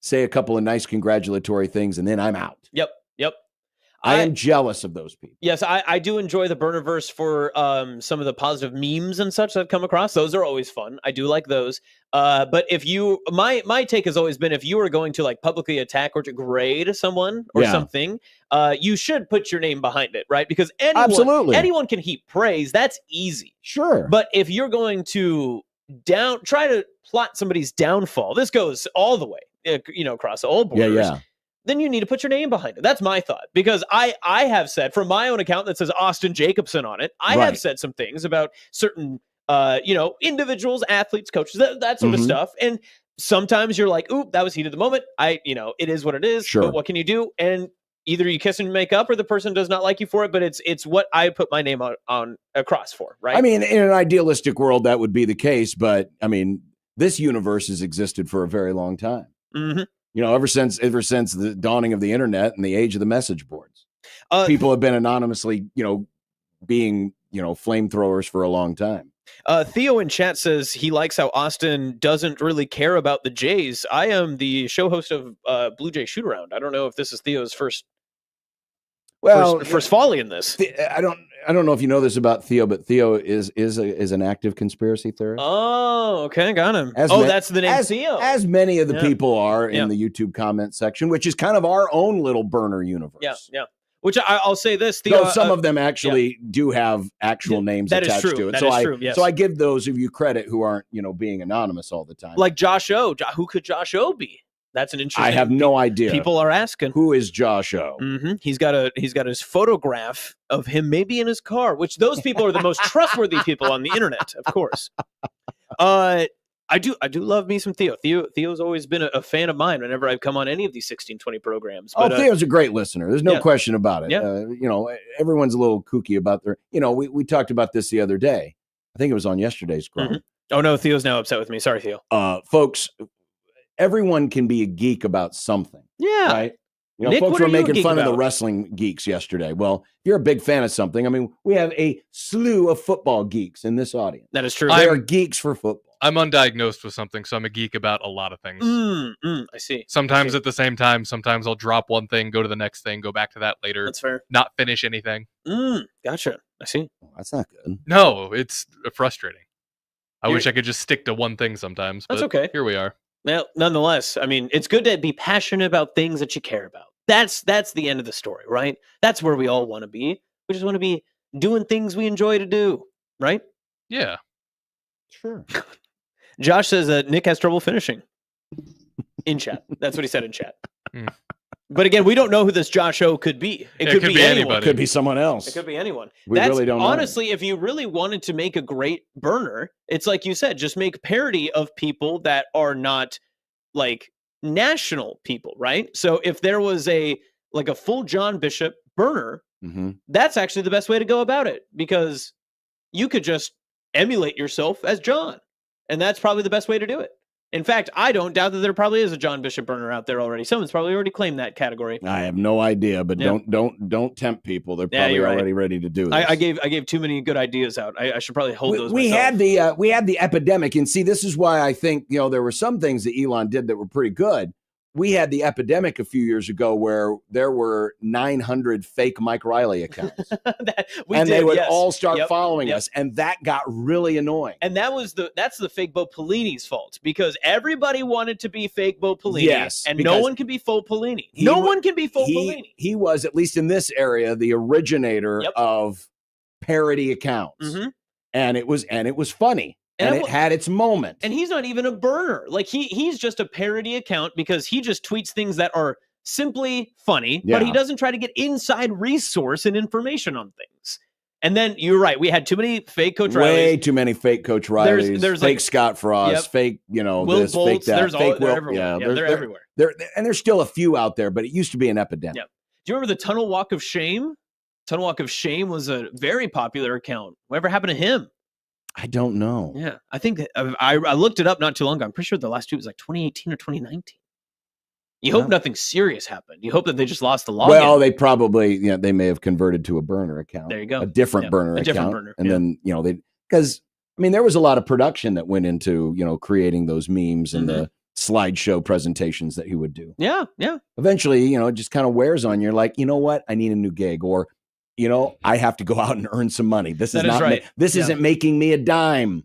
[SPEAKER 5] say a couple of nice congratulatory things and then I'm out.
[SPEAKER 6] Yep.
[SPEAKER 5] I am jealous of those people.
[SPEAKER 6] Yes, I do enjoy the Burnerverse for some of the positive memes and such that I've come across. Those are always fun. I do like those. But if my take has always been, if you are going to like publicly attack or degrade someone or something, you should put your name behind it, right? Because anyone can heap praise. That's easy.
[SPEAKER 5] Sure.
[SPEAKER 6] But if you're going to try to plot somebody's downfall, this goes all the way, across all borders.
[SPEAKER 5] Yeah.
[SPEAKER 6] Then you need to put your name behind it. That's my thought. Because I have said, from my own account that says Austin Jacobson on it, I have said some things about certain, individuals, athletes, coaches, that sort of stuff. And sometimes you're like, ooh, that was heat of the moment. It is what it is.
[SPEAKER 5] Sure.
[SPEAKER 6] But what can you do? And either you kiss and make up or the person does not like you for it, but it's what I put my name on across for, right?
[SPEAKER 5] I mean, in an idealistic world, that would be the case. But I mean, this universe has existed for a very long time.
[SPEAKER 6] Mhm.
[SPEAKER 5] You know, ever since the dawning of the internet and the age of the message boards, people have been anonymously, being, flamethrowers for a long time.
[SPEAKER 6] Theo in chat says he likes how Austin doesn't really care about the Jays. I am the show host of Blue Jay Shoot Around. I don't know if this is Theo's first folly in this.
[SPEAKER 5] I don't know if you know this about Theo, but Theo is an active conspiracy theorist.
[SPEAKER 6] Oh, okay, got him. That's the name Theo.
[SPEAKER 5] As many of the people are in the YouTube comment section, which is kind of our own little burner universe.
[SPEAKER 6] Yeah. Which I'll say this, Theo.
[SPEAKER 5] Though some of them actually do have actual names attached to it. So I give those of you credit who aren't, being anonymous all the time.
[SPEAKER 6] Like Josh O. Who could Josh O be? That's an interesting.
[SPEAKER 5] I have no idea.
[SPEAKER 6] People are asking,
[SPEAKER 5] who is Josh O?
[SPEAKER 6] Mm-hmm. He's got his photograph of him maybe in his car, which those people are the most trustworthy people on the internet, of course. I do love me some Theo. Theo's always been a fan of mine whenever I've come on any of these 1620 programs. But,
[SPEAKER 5] Theo's a great listener. There's no question about it.
[SPEAKER 6] Yeah.
[SPEAKER 5] Everyone's a little kooky about their. We talked about this the other day. I think it was on yesterday's Chrome.
[SPEAKER 6] Mm-hmm. Oh no, Theo's now upset with me. Sorry, Theo.
[SPEAKER 5] Folks. Everyone can be a geek about something.
[SPEAKER 6] Yeah.
[SPEAKER 5] Right?
[SPEAKER 6] Nick,
[SPEAKER 5] folks were making fun
[SPEAKER 6] about?
[SPEAKER 5] of the wrestling geeks yesterday. Well, if you're a big fan of something, I mean, we have a slew of football geeks in this audience.
[SPEAKER 6] That is true.
[SPEAKER 5] They are geeks for football.
[SPEAKER 7] I'm undiagnosed with something, so I'm a geek about a lot of things.
[SPEAKER 6] I see.
[SPEAKER 7] Sometimes at the same time. Sometimes I'll drop one thing, go to the next thing, go back to that later.
[SPEAKER 6] That's fair.
[SPEAKER 7] Not finish anything.
[SPEAKER 6] Gotcha. I see.
[SPEAKER 5] That's not good.
[SPEAKER 7] No, it's frustrating. I wish I could just stick to one thing sometimes. But
[SPEAKER 6] that's okay.
[SPEAKER 7] Here we are.
[SPEAKER 6] Well, nonetheless, I mean, it's good to be passionate about things that you care about. That's the end of the story, right? That's where we all want to be. We just want to be doing things we enjoy to do, right?
[SPEAKER 7] Yeah.
[SPEAKER 5] Sure.
[SPEAKER 6] Josh says that Nick has trouble finishing in chat. That's what he said in chat. But again, we don't know who this Josh O could be. It could be anyone.
[SPEAKER 7] anybody.
[SPEAKER 5] It could be someone else.
[SPEAKER 6] It could be anyone.
[SPEAKER 5] We really don't know.
[SPEAKER 6] Honestly, if you really wanted to make a great burner, it's like you said, just make parody of people that are not like national people, right? So if there was a full John Bishop burner, that's actually the best way to go about it, because you could just emulate yourself as John, and that's probably the best way to do it. In fact, I don't doubt that there probably is a John Bishop burner out there already. Someone's probably already claimed that category.
[SPEAKER 5] I have no idea, but don't tempt people. They're probably already ready to do this.
[SPEAKER 6] I gave too many good ideas out. I should probably hold those.
[SPEAKER 5] We
[SPEAKER 6] myself.
[SPEAKER 5] had the epidemic, and see, this is why I think there were some things that Elon did that were pretty good. We had the epidemic a few years ago where there were 900 fake Mike Riley accounts. They would all start following us, and that got really annoying.
[SPEAKER 6] And that's the fake Bo Pelini's fault, because everybody wanted to be fake Bo Pelini, and no one can be full Pelini. No one can be full Pelini.
[SPEAKER 5] He was, at least in this area, the originator of parody accounts, and it was funny. And it had its moment.
[SPEAKER 6] And he's not even a burner. Like he's just a parody account, because he just tweets things that are simply funny, but he doesn't try to get inside resource and information on things. And then you're right. We had too many fake Coach Rileys.
[SPEAKER 5] Way too many fake Coach Rileys. There's fake Scott Frost, fake,
[SPEAKER 6] Will
[SPEAKER 5] this,
[SPEAKER 6] Bolts,
[SPEAKER 5] fake that. Fake
[SPEAKER 6] they're
[SPEAKER 5] Will.
[SPEAKER 6] everywhere.
[SPEAKER 5] Yeah,
[SPEAKER 6] they're everywhere.
[SPEAKER 5] And there's still a few out there, but it used to be an epidemic.
[SPEAKER 6] Yeah. Do you remember the Tunnel Walk of Shame? Tunnel Walk of Shame was a very popular account. Whatever happened to him?
[SPEAKER 5] I don't know.
[SPEAKER 6] Yeah, I think I looked it up not too long ago. I'm pretty sure the last tweet was like 2018 or 2019. You hope nothing serious happened. You hope that they just lost the login.
[SPEAKER 5] Well, they probably, they may have converted to a burner account.
[SPEAKER 6] There you go.
[SPEAKER 5] A different burner account.
[SPEAKER 6] Different burner.
[SPEAKER 5] And then, because, there was a lot of production that went into, creating those memes and the slideshow presentations that he would do.
[SPEAKER 6] Yeah.
[SPEAKER 5] Eventually, it just kind of wears on you. You're like, you know what? I need a new gig, or I have to go out and earn some money. This is not right. This isn't making me a dime.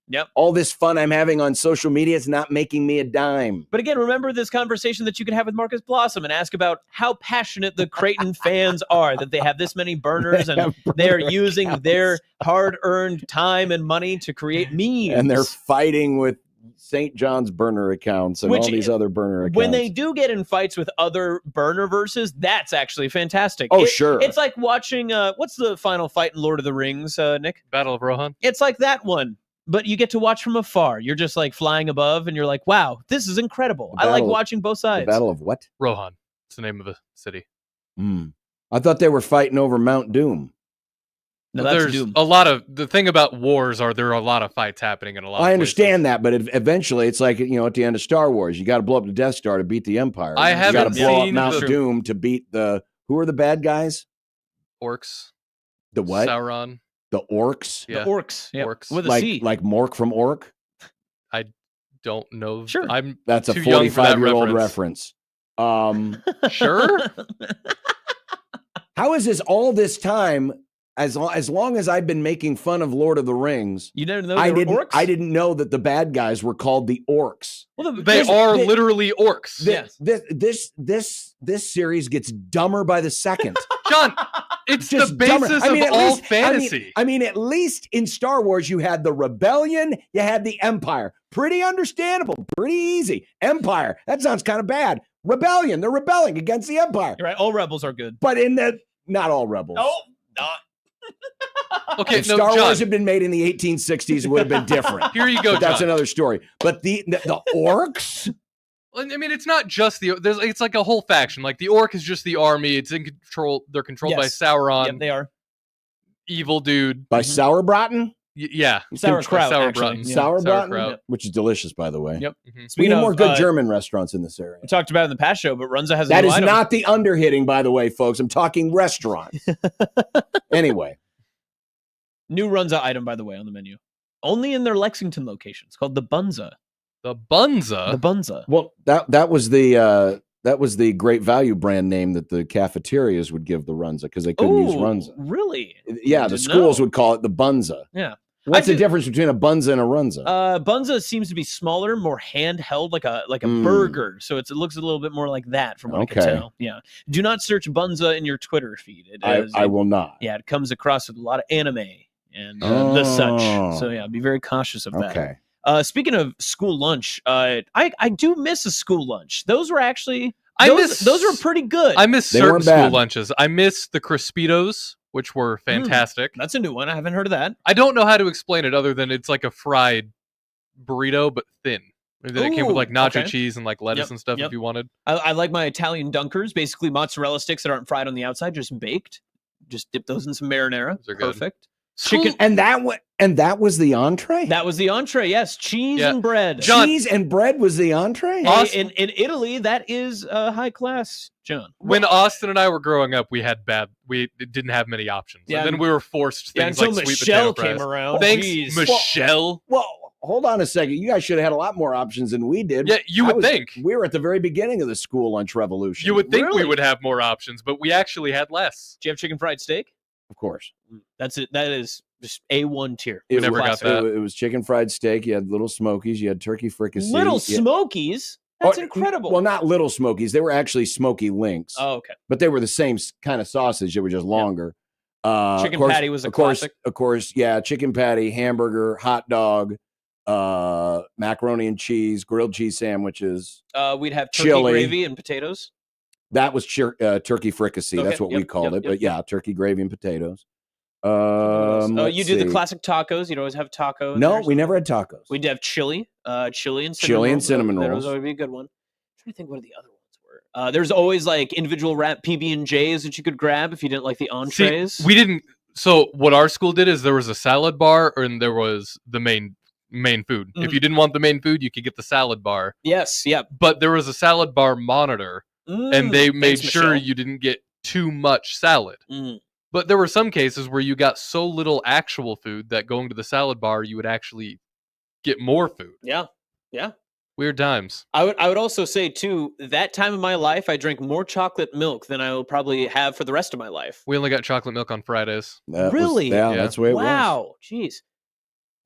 [SPEAKER 6] Yep.
[SPEAKER 5] All this fun I'm having on social media is not making me a dime.
[SPEAKER 6] But again, remember this conversation that you can have with Marcus Blossom and ask about how passionate the Creighton fans are that they have this many burners and they're using their hard-earned time and money to create memes.
[SPEAKER 5] And they're fighting with St. John's burner accounts and all these other burner accounts.
[SPEAKER 6] When they do get in fights with other burner verses, that's actually fantastic.
[SPEAKER 5] Sure.
[SPEAKER 6] It's like watching, what's the final fight in Lord of the Rings, Nick?
[SPEAKER 7] Battle of Rohan.
[SPEAKER 6] It's like that one, but you get to watch from afar. You're just like flying above and you're like, wow, this is incredible. I like watching both sides.
[SPEAKER 5] The Battle of what?
[SPEAKER 7] Rohan. It's the name of the city.
[SPEAKER 5] I thought they were fighting over Mount Doom.
[SPEAKER 6] No, that's
[SPEAKER 7] There's
[SPEAKER 6] doom.
[SPEAKER 7] a lot of the thing about wars there are a lot of fights happening in a lot.
[SPEAKER 5] I
[SPEAKER 7] of
[SPEAKER 5] understand
[SPEAKER 7] places.
[SPEAKER 5] that, but eventually it's like, at the end of Star Wars, you got to blow up the Death Star to beat the Empire.
[SPEAKER 7] I
[SPEAKER 5] You got to
[SPEAKER 7] haven't
[SPEAKER 5] blow up
[SPEAKER 7] seen
[SPEAKER 5] Mount
[SPEAKER 7] the-
[SPEAKER 5] Doom to beat who are the bad guys?
[SPEAKER 7] Orcs,
[SPEAKER 5] The what?
[SPEAKER 7] Sauron.
[SPEAKER 5] The orcs?
[SPEAKER 7] Yeah.
[SPEAKER 6] The orcs. Yep.
[SPEAKER 7] Orcs.
[SPEAKER 6] With a
[SPEAKER 5] Like
[SPEAKER 6] C.
[SPEAKER 5] like Mork from Orc?
[SPEAKER 7] Don't know.
[SPEAKER 6] Sure.
[SPEAKER 7] I'm
[SPEAKER 5] That's a
[SPEAKER 7] too young for that
[SPEAKER 5] 45-year-old reference.
[SPEAKER 7] Sure.
[SPEAKER 5] How is this all this time, as long as I've been making fun of Lord of the Rings,
[SPEAKER 6] You didn't know
[SPEAKER 5] I
[SPEAKER 6] they were
[SPEAKER 5] didn't
[SPEAKER 6] orcs?
[SPEAKER 5] know that the bad guys were called the orcs.
[SPEAKER 6] Well,
[SPEAKER 7] They are literally orcs.
[SPEAKER 6] Yes.
[SPEAKER 5] This series gets dumber by the second.
[SPEAKER 7] John, it's the
[SPEAKER 5] Just dumber.
[SPEAKER 7] basis
[SPEAKER 5] I mean,
[SPEAKER 7] of
[SPEAKER 5] at
[SPEAKER 7] all
[SPEAKER 5] least-
[SPEAKER 7] fantasy.
[SPEAKER 5] I mean, at least in Star Wars, you had the rebellion, you had the Empire. Pretty understandable, pretty easy. Empire, that sounds kind of bad. Rebellion, they're rebelling against the Empire.
[SPEAKER 6] You're right. All rebels are good.
[SPEAKER 5] But not all rebels.
[SPEAKER 6] Not.
[SPEAKER 7] Okay,
[SPEAKER 5] If
[SPEAKER 7] no,
[SPEAKER 5] Star
[SPEAKER 7] John.
[SPEAKER 5] Wars had been made in the 1860s, it would have been different.
[SPEAKER 7] Here you go,
[SPEAKER 5] But that's
[SPEAKER 7] John.
[SPEAKER 5] another story. But the orcs?
[SPEAKER 7] I mean, it's not just it's like a whole faction. Like the orc is just the army. It's in control. They're controlled by
[SPEAKER 6] Yes.
[SPEAKER 7] Sauron.
[SPEAKER 6] Yep, they are.
[SPEAKER 7] Evil dude.
[SPEAKER 5] By Sauerbraten?
[SPEAKER 7] Yeah.
[SPEAKER 6] Sauerkraut,
[SPEAKER 7] Sauerbraten.
[SPEAKER 6] actually. Yeah.
[SPEAKER 5] Sauerbraten?
[SPEAKER 7] Sauerkraut.
[SPEAKER 5] Which is delicious, by the way.
[SPEAKER 6] Yep.
[SPEAKER 7] Mhm.
[SPEAKER 5] We
[SPEAKER 6] Speaking
[SPEAKER 5] need
[SPEAKER 6] of,
[SPEAKER 5] more good German restaurants in this area.
[SPEAKER 6] We talked about it in the past show, but Runza has a
[SPEAKER 5] That
[SPEAKER 6] new
[SPEAKER 5] is
[SPEAKER 6] item.
[SPEAKER 5] not the underhitting, by the way, folks. I'm talking restaurants. Anyway.
[SPEAKER 6] New Runza item, by the way, on the menu. Only in their Lexington location. It's called the Bunza.
[SPEAKER 7] The Bunza.
[SPEAKER 6] The Bunza.
[SPEAKER 5] Well, that was the great value brand name that the cafeterias would give the Runza because they couldn't use Runza.
[SPEAKER 6] Really?
[SPEAKER 5] Yeah, the
[SPEAKER 6] Didn't
[SPEAKER 5] schools
[SPEAKER 6] know.
[SPEAKER 5] would call it the Bunza.
[SPEAKER 6] Yeah.
[SPEAKER 5] What's
[SPEAKER 6] I
[SPEAKER 5] the
[SPEAKER 6] do-
[SPEAKER 5] difference between a Bunza and a Runza?
[SPEAKER 6] Bunza seems to be smaller, more handheld, like a
[SPEAKER 5] Mm.
[SPEAKER 6] burger. So it looks a little bit more like that, from what I can
[SPEAKER 5] Okay.
[SPEAKER 6] tell. Yeah. Do not search Bunza in your Twitter feed. It
[SPEAKER 5] I
[SPEAKER 6] is-
[SPEAKER 5] will not.
[SPEAKER 6] Yeah, it comes across with a lot of anime and the such. So yeah, be very cautious of that.
[SPEAKER 5] Okay.
[SPEAKER 6] Speaking of school lunch, I do miss a school lunch. Those were actually
[SPEAKER 7] miss-
[SPEAKER 6] those were pretty good.
[SPEAKER 7] I miss
[SPEAKER 5] They
[SPEAKER 7] certain
[SPEAKER 5] weren't
[SPEAKER 7] school
[SPEAKER 5] bad.
[SPEAKER 7] lunches. I miss the Crispitos, which were fantastic.
[SPEAKER 6] That's a new one. I haven't heard of that.
[SPEAKER 7] I don't know how to explain it other than it's like a fried burrito, but thin. And then it came with
[SPEAKER 6] Ooh,
[SPEAKER 7] like nacho
[SPEAKER 6] okay.
[SPEAKER 7] cheese and like lettuce
[SPEAKER 6] Yep,
[SPEAKER 7] and stuff
[SPEAKER 6] yep.
[SPEAKER 7] if you wanted.
[SPEAKER 6] I like my Italian dunkers, basically mozzarella sticks that aren't fried on the outside, just baked. Just dip those in some marinara.
[SPEAKER 7] Those are good.
[SPEAKER 6] Perfect.
[SPEAKER 7] School-
[SPEAKER 6] Chicken.
[SPEAKER 5] And that was the entree?
[SPEAKER 6] That was the entree. Yes, cheese
[SPEAKER 7] Yeah.
[SPEAKER 6] and bread.
[SPEAKER 7] John-
[SPEAKER 5] Cheese and bread was the entree?
[SPEAKER 6] Hey,
[SPEAKER 7] Austin-
[SPEAKER 6] in Italy, that is high class, John.
[SPEAKER 7] When Austin and I were growing up, we didn't have many options.
[SPEAKER 6] Yeah,
[SPEAKER 7] and then we were forced
[SPEAKER 6] Yeah,
[SPEAKER 7] things
[SPEAKER 6] until
[SPEAKER 7] like sweet
[SPEAKER 6] Michelle
[SPEAKER 7] potato
[SPEAKER 6] came
[SPEAKER 7] fries.
[SPEAKER 6] around.
[SPEAKER 7] Thanks,
[SPEAKER 6] Jeez.
[SPEAKER 7] Michelle.
[SPEAKER 5] Well, hold on a second. You guys should have had a lot more options than we did.
[SPEAKER 7] Yeah, you would think.
[SPEAKER 5] We were at the very beginning of the school lunch revolution.
[SPEAKER 7] You would think
[SPEAKER 6] Really?
[SPEAKER 7] we would have more options, but we actually had less.
[SPEAKER 6] Do you have chicken fried steak?
[SPEAKER 5] Of course.
[SPEAKER 6] That's it. That is just A1 tier.
[SPEAKER 5] It
[SPEAKER 7] never
[SPEAKER 5] was,
[SPEAKER 7] got that.
[SPEAKER 5] It was chicken fried steak. You had little smokies. You had turkey fricassee.
[SPEAKER 6] Little
[SPEAKER 5] you-
[SPEAKER 6] Smokies. That's
[SPEAKER 5] Oh,
[SPEAKER 6] incredible.
[SPEAKER 5] Well, not little smokies. They were actually smoky links.
[SPEAKER 6] Oh, okay.
[SPEAKER 5] But they were the same kind of sausage. They were just longer.
[SPEAKER 6] Chicken
[SPEAKER 5] of course-
[SPEAKER 6] patty was a
[SPEAKER 5] of course,
[SPEAKER 6] classic.
[SPEAKER 5] Of course, yeah. Chicken patty, hamburger, hot dog, macaroni and cheese, grilled cheese sandwiches.
[SPEAKER 6] We'd have turkey
[SPEAKER 5] Chili.
[SPEAKER 6] gravy and potatoes.
[SPEAKER 5] That was turkey fricassee.
[SPEAKER 6] Okay,
[SPEAKER 5] That's what we
[SPEAKER 6] yep,
[SPEAKER 5] called
[SPEAKER 6] yep,
[SPEAKER 5] it.
[SPEAKER 6] yep,
[SPEAKER 5] But yeah, turkey gravy and potatoes.
[SPEAKER 6] Oh,
[SPEAKER 5] Let's
[SPEAKER 6] you do the
[SPEAKER 5] see.
[SPEAKER 6] classic tacos. You'd always have taco. in
[SPEAKER 5] No,
[SPEAKER 6] there,
[SPEAKER 5] we
[SPEAKER 6] so-
[SPEAKER 5] never had tacos.
[SPEAKER 6] We'd have chili and cinnamon
[SPEAKER 5] Chili and
[SPEAKER 6] rolls.
[SPEAKER 5] cinnamon
[SPEAKER 6] That
[SPEAKER 5] rolls.
[SPEAKER 6] was always be a good one. I'm trying to think what the other ones were. There's always like individual wrap PB&Js that you could grab if you didn't like the entrees.
[SPEAKER 7] See, we didn't. So what our school did is there was a salad bar and there was the main food. If
[SPEAKER 6] Mhm.
[SPEAKER 7] you didn't want the main food, you could get the salad bar.
[SPEAKER 6] Yes, yep.
[SPEAKER 7] But there was a salad bar monitor, and they made
[SPEAKER 6] Thanks,
[SPEAKER 7] sure
[SPEAKER 6] Michelle.
[SPEAKER 7] you didn't get too much salad.
[SPEAKER 6] Mm.
[SPEAKER 7] But there were some cases where you got so little actual food that going to the salad bar, you would actually get more food.
[SPEAKER 6] Yeah, yeah.
[SPEAKER 7] Weird times.
[SPEAKER 6] I would also say too, that time of my life, I drank more chocolate milk than I will probably have for the rest of my life.
[SPEAKER 7] We only got chocolate milk on Fridays.
[SPEAKER 5] That was-
[SPEAKER 6] Really?
[SPEAKER 5] yeah,
[SPEAKER 7] Yeah.
[SPEAKER 5] that's the way it was.
[SPEAKER 6] Wow, jeez.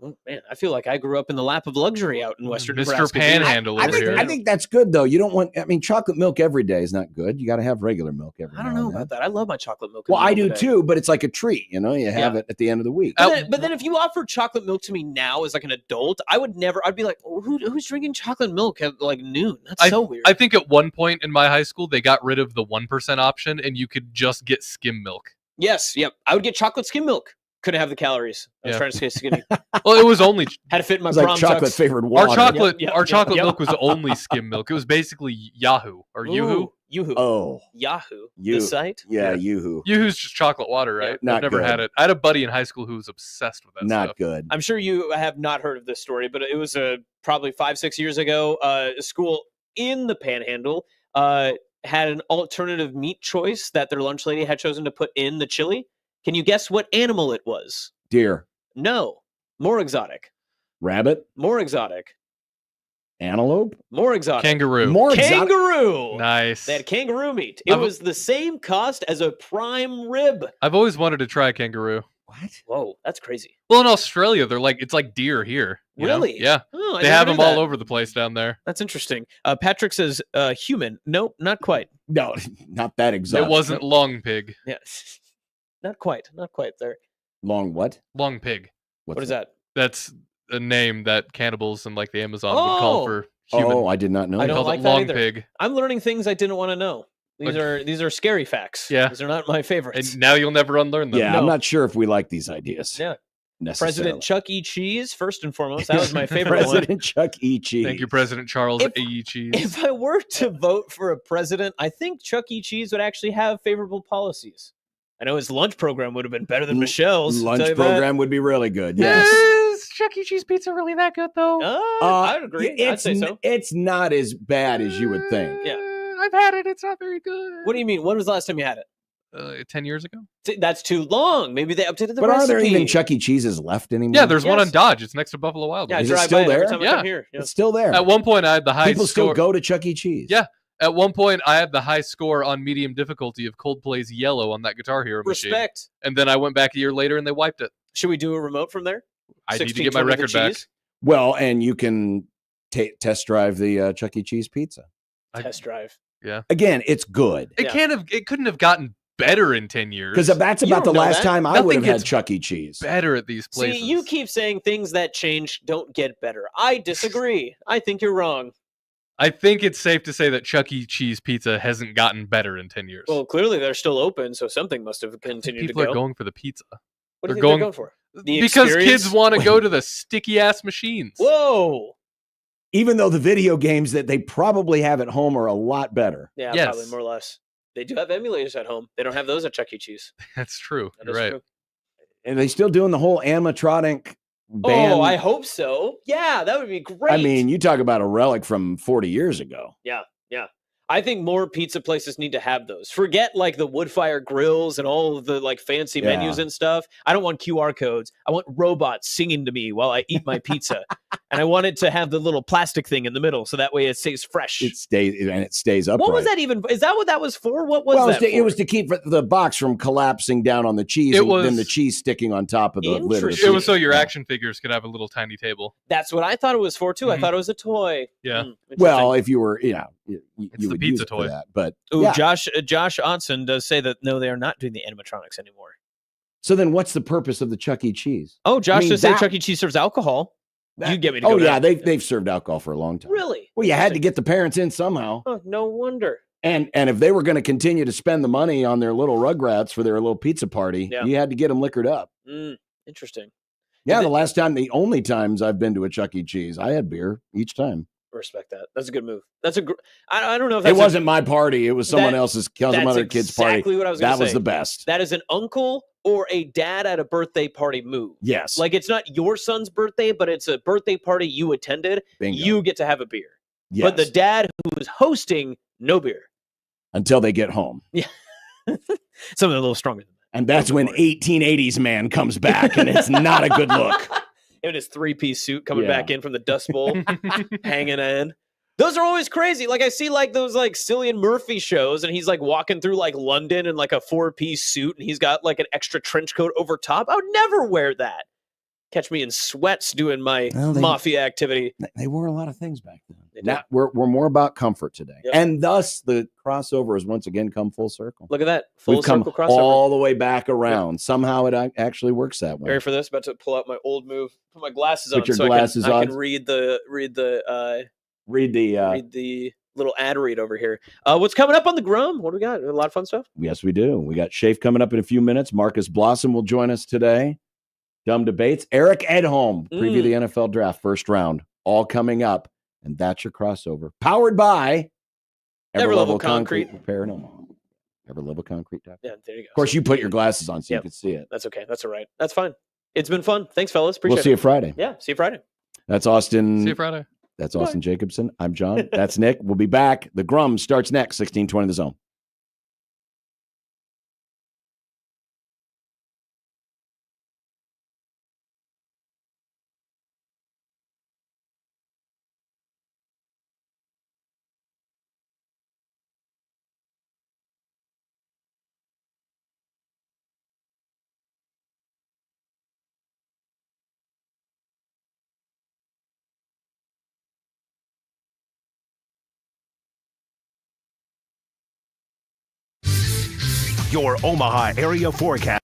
[SPEAKER 6] Oh, man, I feel like I grew up in the lap of luxury out in Western
[SPEAKER 7] Mr.
[SPEAKER 6] Nebraska. dude.
[SPEAKER 7] Panhandle
[SPEAKER 5] I
[SPEAKER 7] over
[SPEAKER 5] think,
[SPEAKER 7] here.
[SPEAKER 5] I think that's good though. You don't want. I mean, chocolate milk every day is not good. You got to have regular milk every.
[SPEAKER 6] I don't
[SPEAKER 5] now
[SPEAKER 6] know
[SPEAKER 5] and
[SPEAKER 6] about
[SPEAKER 5] then.
[SPEAKER 6] that. I love my chocolate milk.
[SPEAKER 5] Well, I do
[SPEAKER 6] too.
[SPEAKER 5] too, but it's like a treat. You know, you have
[SPEAKER 6] Yeah.
[SPEAKER 5] it at the end of the week.
[SPEAKER 6] But then if you offer chocolate milk to me now as like an adult, I would never. I'd be like, oh, who's drinking chocolate milk at like noon? That's so weird.
[SPEAKER 7] I think at one point in my high school, they got rid of the 1% option and you could just get skim milk.
[SPEAKER 6] Yes, yep. I would get chocolate skim milk. Couldn't have the calories. I was
[SPEAKER 7] Yeah.
[SPEAKER 6] trying to stay skinny.
[SPEAKER 7] Well, it was only
[SPEAKER 6] Had to fit in my
[SPEAKER 5] It's like
[SPEAKER 6] prom
[SPEAKER 5] chocolate
[SPEAKER 6] tux.
[SPEAKER 5] flavored
[SPEAKER 7] our
[SPEAKER 5] water.
[SPEAKER 7] chocolate.
[SPEAKER 6] Yep,
[SPEAKER 7] our
[SPEAKER 6] yep,
[SPEAKER 7] chocolate
[SPEAKER 6] yep.
[SPEAKER 7] milk was only skim milk. It was basically Yahoo or Yoo-hoo.
[SPEAKER 6] Ooh, Yoo-hoo.
[SPEAKER 5] Oh,
[SPEAKER 6] Yahoo.
[SPEAKER 5] You-
[SPEAKER 6] The site.
[SPEAKER 5] yeah,
[SPEAKER 7] Yeah.
[SPEAKER 5] Yoo-hoo.
[SPEAKER 7] Yoo-hoo's just chocolate water, right?
[SPEAKER 5] Not
[SPEAKER 7] I've never
[SPEAKER 5] good.
[SPEAKER 7] had it. I had a buddy in high school who was obsessed with that
[SPEAKER 5] Not
[SPEAKER 7] stuff.
[SPEAKER 5] good.
[SPEAKER 6] I'm sure you have not heard of this story, but it was probably 5-6 years ago. A school in the Panhandle had an alternative meat choice that their lunch lady had chosen to put in the chili. Can you guess what animal it was?
[SPEAKER 5] Deer,
[SPEAKER 6] No. More exotic.
[SPEAKER 5] rabbit,
[SPEAKER 6] More exotic.
[SPEAKER 5] antelope,
[SPEAKER 6] More exotic.
[SPEAKER 7] Kangaroo.
[SPEAKER 5] more exotic.
[SPEAKER 6] Kangaroo.
[SPEAKER 7] Nice.
[SPEAKER 6] They had kangaroo meat. It was the same cost as a prime rib.
[SPEAKER 7] I've always wanted to try kangaroo.
[SPEAKER 5] What?
[SPEAKER 6] Whoa, that's crazy.
[SPEAKER 7] Well, in Australia, they're like it's like deer here. you know?
[SPEAKER 6] Really?
[SPEAKER 7] Yeah.
[SPEAKER 6] Oh, I
[SPEAKER 7] They
[SPEAKER 6] never
[SPEAKER 7] have
[SPEAKER 6] knew
[SPEAKER 7] them all
[SPEAKER 6] that.
[SPEAKER 7] over the place down there.
[SPEAKER 6] That's interesting. Patrick says human. Nope, not quite.
[SPEAKER 5] No, not that exotic.
[SPEAKER 7] It wasn't long pig.
[SPEAKER 6] Yeah. Not quite. Not quite there.
[SPEAKER 5] Long what?
[SPEAKER 7] Long pig.
[SPEAKER 6] What is that?
[SPEAKER 7] That's a name that cannibals in like the Amazon would call
[SPEAKER 6] Oh.
[SPEAKER 7] for human.
[SPEAKER 5] Oh, I did not know.
[SPEAKER 6] I
[SPEAKER 7] They
[SPEAKER 6] don't
[SPEAKER 5] that.
[SPEAKER 7] called
[SPEAKER 6] like
[SPEAKER 7] it
[SPEAKER 6] that
[SPEAKER 7] long
[SPEAKER 6] either.
[SPEAKER 7] pig.
[SPEAKER 6] I'm learning things I didn't want to know. These are scary facts.
[SPEAKER 7] Yeah.
[SPEAKER 6] These are not my favorites.
[SPEAKER 7] And now you'll never unlearn them.
[SPEAKER 5] Yeah,
[SPEAKER 6] No.
[SPEAKER 5] I'm not sure if we like these ideas.
[SPEAKER 6] Yeah.
[SPEAKER 5] necessarily.
[SPEAKER 6] President Chuck E. Cheese, first and foremost. That was my favorite one.
[SPEAKER 5] President Chuck E. Cheese.
[SPEAKER 7] Thank you, President Charles
[SPEAKER 6] If-
[SPEAKER 7] A. Cheese.
[SPEAKER 6] If I were to vote for a president, I think Chuck E. Cheese would actually have favorable policies. I know his lunch program would have been better than Michelle's. I'll
[SPEAKER 5] Lunch
[SPEAKER 6] tell you that.
[SPEAKER 5] program would be really good. Yes.
[SPEAKER 7] Is Chuck E. Cheese pizza really that good, though?
[SPEAKER 6] I would agree. I'd
[SPEAKER 5] It's
[SPEAKER 6] say so.
[SPEAKER 5] It's not as bad as you would think.
[SPEAKER 6] Yeah.
[SPEAKER 7] I've had it. It's not very good.
[SPEAKER 6] What do you mean? When was the last time you had it?
[SPEAKER 7] 10 years ago?
[SPEAKER 6] That's too long. Maybe they updated the
[SPEAKER 5] But
[SPEAKER 6] recipe.
[SPEAKER 5] are there even Chuck E. Cheese's left anymore?
[SPEAKER 7] Yeah, there's one
[SPEAKER 6] Yes.
[SPEAKER 7] on Dodge. It's next to Buffalo Wild
[SPEAKER 6] Yeah, I
[SPEAKER 7] Wings.
[SPEAKER 5] Is it
[SPEAKER 6] drive
[SPEAKER 5] still
[SPEAKER 6] by it every
[SPEAKER 5] there?
[SPEAKER 6] time I
[SPEAKER 7] Yeah.
[SPEAKER 6] come here. Yeah.
[SPEAKER 5] It's still there.
[SPEAKER 7] At one point, I had the high
[SPEAKER 5] People
[SPEAKER 7] score.
[SPEAKER 5] still go to Chuck E. Cheese.
[SPEAKER 7] Yeah. At one point, I had the high score on medium difficulty of Coldplay's Yellow on that Guitar Hero machine.
[SPEAKER 6] Respect.
[SPEAKER 7] And then I went back a year later and they wiped it.
[SPEAKER 6] Should we do a remote from there?
[SPEAKER 7] I need to
[SPEAKER 6] 16,
[SPEAKER 7] get my
[SPEAKER 6] 20 the
[SPEAKER 7] record back.
[SPEAKER 6] cheese?
[SPEAKER 5] Well, and you can test drive the Chuck E. Cheese pizza.
[SPEAKER 6] Test drive.
[SPEAKER 5] Again, it's good.
[SPEAKER 7] It
[SPEAKER 6] Yeah.
[SPEAKER 7] It couldn't have gotten better in 10 years.
[SPEAKER 5] Because that's
[SPEAKER 6] You
[SPEAKER 5] about the
[SPEAKER 6] don't know
[SPEAKER 5] last
[SPEAKER 6] that.
[SPEAKER 5] time I
[SPEAKER 7] Nothing
[SPEAKER 5] would have had
[SPEAKER 7] gets
[SPEAKER 5] Chuck E. Cheese.
[SPEAKER 7] better at these places.
[SPEAKER 6] See, you keep saying things that change don't get better. I disagree. I think you're wrong.
[SPEAKER 7] I think it's safe to say that Chuck E. Cheese pizza hasn't gotten better in 10 years.
[SPEAKER 6] Well, clearly they're still open, so something must have continued
[SPEAKER 7] People
[SPEAKER 6] to go.
[SPEAKER 7] are going for the pizza.
[SPEAKER 6] What do you
[SPEAKER 7] they're
[SPEAKER 6] think they're going for? The
[SPEAKER 7] because
[SPEAKER 6] experience?
[SPEAKER 7] kids want to go to the sticky ass machines.
[SPEAKER 6] Whoa.
[SPEAKER 5] Even though the video games that they probably have at home are a lot better.
[SPEAKER 6] Yeah,
[SPEAKER 7] Yes.
[SPEAKER 6] probably more or less. They do have emulators at home. They don't have those at Chuck E. Cheese.
[SPEAKER 7] That's true.
[SPEAKER 6] That
[SPEAKER 7] You're
[SPEAKER 6] is
[SPEAKER 7] right.
[SPEAKER 6] true.
[SPEAKER 5] And they still doing the whole animatronic band.
[SPEAKER 6] Oh, I hope so. Yeah, that would be great.
[SPEAKER 5] I mean, you talk about a relic from 40 years ago.
[SPEAKER 6] yeah. I think more pizza places need to have those. Forget like the wood fire grills and all of the like fancy
[SPEAKER 5] Yeah.
[SPEAKER 6] menus and stuff. I don't want QR codes. I want robots singing to me while I eat my pizza. And I want it to have the little plastic thing in the middle so that way it stays fresh.
[SPEAKER 5] It stays upright.
[SPEAKER 6] What was that even? Is that what that was for? What was
[SPEAKER 5] Well,
[SPEAKER 6] that
[SPEAKER 5] it was
[SPEAKER 6] for?
[SPEAKER 5] to keep the box from collapsing down on the cheese
[SPEAKER 7] It
[SPEAKER 5] and then
[SPEAKER 7] was-
[SPEAKER 5] the cheese sticking on top of the lid. of the
[SPEAKER 6] Interesting.
[SPEAKER 7] It was so
[SPEAKER 5] cheese.
[SPEAKER 7] your
[SPEAKER 5] Yeah.
[SPEAKER 7] action figures could have a little tiny table.
[SPEAKER 6] That's what I thought it was for too. I
[SPEAKER 7] Mhm.
[SPEAKER 6] thought it was a toy.
[SPEAKER 7] Yeah.
[SPEAKER 5] Well, if you were, you
[SPEAKER 7] It's the
[SPEAKER 5] would
[SPEAKER 7] pizza
[SPEAKER 5] use it for
[SPEAKER 7] toy.
[SPEAKER 5] that. But
[SPEAKER 6] Ooh,
[SPEAKER 5] yeah.
[SPEAKER 6] Josh Onson does say that no, they are not doing the animatronics anymore.
[SPEAKER 5] So then, what's the purpose of the Chuck E. Cheese?
[SPEAKER 6] Oh, Josh
[SPEAKER 5] mean,
[SPEAKER 6] does say
[SPEAKER 5] that-
[SPEAKER 6] Chuck E. Cheese serves alcohol. You get me to go
[SPEAKER 5] Oh
[SPEAKER 6] to
[SPEAKER 5] yeah,
[SPEAKER 6] that.
[SPEAKER 5] they've served alcohol for a long time.
[SPEAKER 6] Really?
[SPEAKER 5] Well, you had to get the parents in somehow.
[SPEAKER 6] Oh, no wonder.
[SPEAKER 5] And if they were going to continue to spend the money on their little Rugrats for their little pizza party,
[SPEAKER 6] Yeah.
[SPEAKER 5] you had to get them liquored up.
[SPEAKER 6] Interesting.
[SPEAKER 5] Yeah,
[SPEAKER 6] Did
[SPEAKER 5] the only times I've been to a Chuck E. Cheese, I had beer each time.
[SPEAKER 6] Respect that. That's a good move. That's I don't know if
[SPEAKER 5] It
[SPEAKER 6] that's
[SPEAKER 5] wasn't my party; it was someone
[SPEAKER 6] That-
[SPEAKER 5] else's, some
[SPEAKER 6] that's
[SPEAKER 5] other kid's party.
[SPEAKER 6] exactly what I was going
[SPEAKER 5] That
[SPEAKER 6] to say.
[SPEAKER 5] was the best.
[SPEAKER 6] That is an uncle or a dad at a birthday party move.
[SPEAKER 5] Yes,
[SPEAKER 6] Like it's not your son's birthday, but it's a birthday party you attended.
[SPEAKER 5] bingo.
[SPEAKER 6] You get to have a beer.
[SPEAKER 5] Yes.
[SPEAKER 6] But the dad who was hosting, no beer.
[SPEAKER 5] until they get home,
[SPEAKER 6] Something a little stronger than that.
[SPEAKER 5] and that's when 1880s man comes back, and it's not a good look.
[SPEAKER 6] In his 3-piece suit coming
[SPEAKER 5] Yeah.
[SPEAKER 6] back in from the Dust Bowl, hanging in. Those are always crazy. Like I see like those like Cillian Murphy shows and he's like walking through like London in like a 4-piece suit and he's got like an extra trench coat over top. I would never wear that. Catch me in sweats doing my
[SPEAKER 5] Well, they-
[SPEAKER 6] mafia activity.
[SPEAKER 5] They wore a lot of things back then.
[SPEAKER 6] They did.
[SPEAKER 5] Now we're more about comfort today,
[SPEAKER 6] Yep.
[SPEAKER 5] and thus the crossover has once again come full circle.
[SPEAKER 6] Look at that. Full
[SPEAKER 5] We've come
[SPEAKER 6] circle crossover.
[SPEAKER 5] all the way back around. Somehow it actually works that way.
[SPEAKER 6] Ready for this? About to pull out my old move. Put my glasses
[SPEAKER 5] Put
[SPEAKER 6] on
[SPEAKER 5] your
[SPEAKER 6] so
[SPEAKER 5] glasses
[SPEAKER 6] I
[SPEAKER 5] on.
[SPEAKER 6] can read the
[SPEAKER 5] Read the.
[SPEAKER 6] read the little ad read over here. What's coming up on the Grum? What do we got? A lot of fun stuff.
[SPEAKER 5] Yes, we do. We got Shafe coming up in a few minutes. Marcus Blossom will join us today. Dumb Debates. Eric Edholm, preview the NFL draft first round. All coming up. And that's your crossover. Powered by
[SPEAKER 6] Everlevel Concrete.
[SPEAKER 5] Repair in Omaha. Everlevel Concrete.
[SPEAKER 6] Yeah, there you go.
[SPEAKER 5] Of course, you put your glasses on so you
[SPEAKER 6] Yep.
[SPEAKER 5] can see it.
[SPEAKER 6] That's okay. That's all right. That's fine. It's been fun. Thanks, fellas. Appreciate
[SPEAKER 5] We'll see
[SPEAKER 6] it.
[SPEAKER 5] you Friday.
[SPEAKER 6] Yeah, see you Friday.
[SPEAKER 5] That's Austin.
[SPEAKER 7] See you Friday.
[SPEAKER 5] That's Austin Jacobson. I'm John. That's Nick. We'll be back. The Grum starts next, 1620 The Zone.
[SPEAKER 3] Your Omaha area forecast.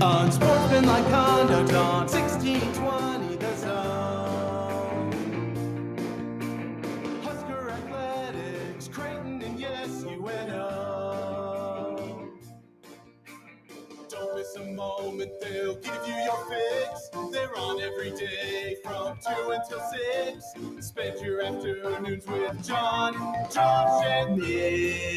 [SPEAKER 9] Unsportsmanlike conduct on 1620 The Zone. Husker Athletics, Creighton, and yes, UNO. Don't miss a moment, they'll give you your fix. They're on every day from 2 until 6. Spend your afternoons with John, Josh, and Nick.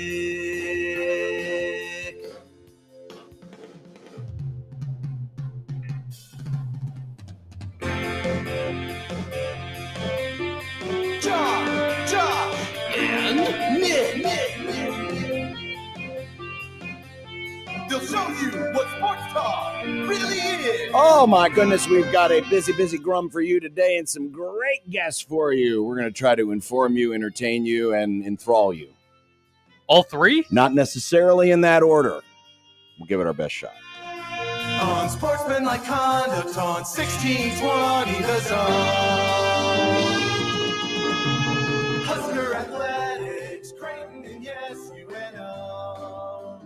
[SPEAKER 9] John, Josh, and Nick. They'll show you what sports talk really is.
[SPEAKER 5] Oh my goodness, we've got a busy Grum for you today and some great guests for you. We're going to try to inform you, entertain you, and enthrall you.
[SPEAKER 7] All three?
[SPEAKER 5] Not necessarily in that order. We'll give it our best shot.
[SPEAKER 9] Unsportsmanlike conduct on 1620 The Zone. Husker Athletics, Creighton, and yes, UNO.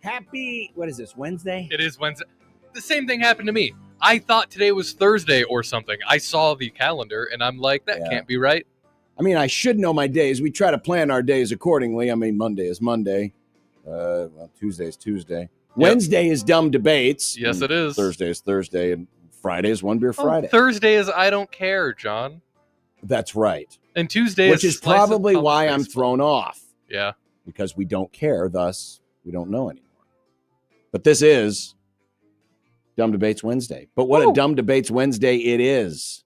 [SPEAKER 5] Happy, what is this, Wednesday?
[SPEAKER 7] It is Wednesday. The same thing happened to me. I thought today was Thursday or something. I saw the calendar and I'm like, that can't be right.
[SPEAKER 5] I mean, I should know my days. We try to plan our days accordingly. I mean, Monday is Monday. Tuesday is Tuesday. Wednesday is dumb debates.
[SPEAKER 7] Yes, it is.
[SPEAKER 5] Thursday is Thursday. And Friday is One Beer Friday.
[SPEAKER 7] Thursday is I don't care, John.
[SPEAKER 5] That's right.
[SPEAKER 7] And Tuesday
[SPEAKER 5] Which
[SPEAKER 7] is
[SPEAKER 5] is probably why I'm
[SPEAKER 7] baseball.
[SPEAKER 5] thrown off.
[SPEAKER 7] Yeah.
[SPEAKER 5] Because we don't care, thus we don't know anymore. But this is Dumb Debates Wednesday. But what a Dumb Debates Wednesday it is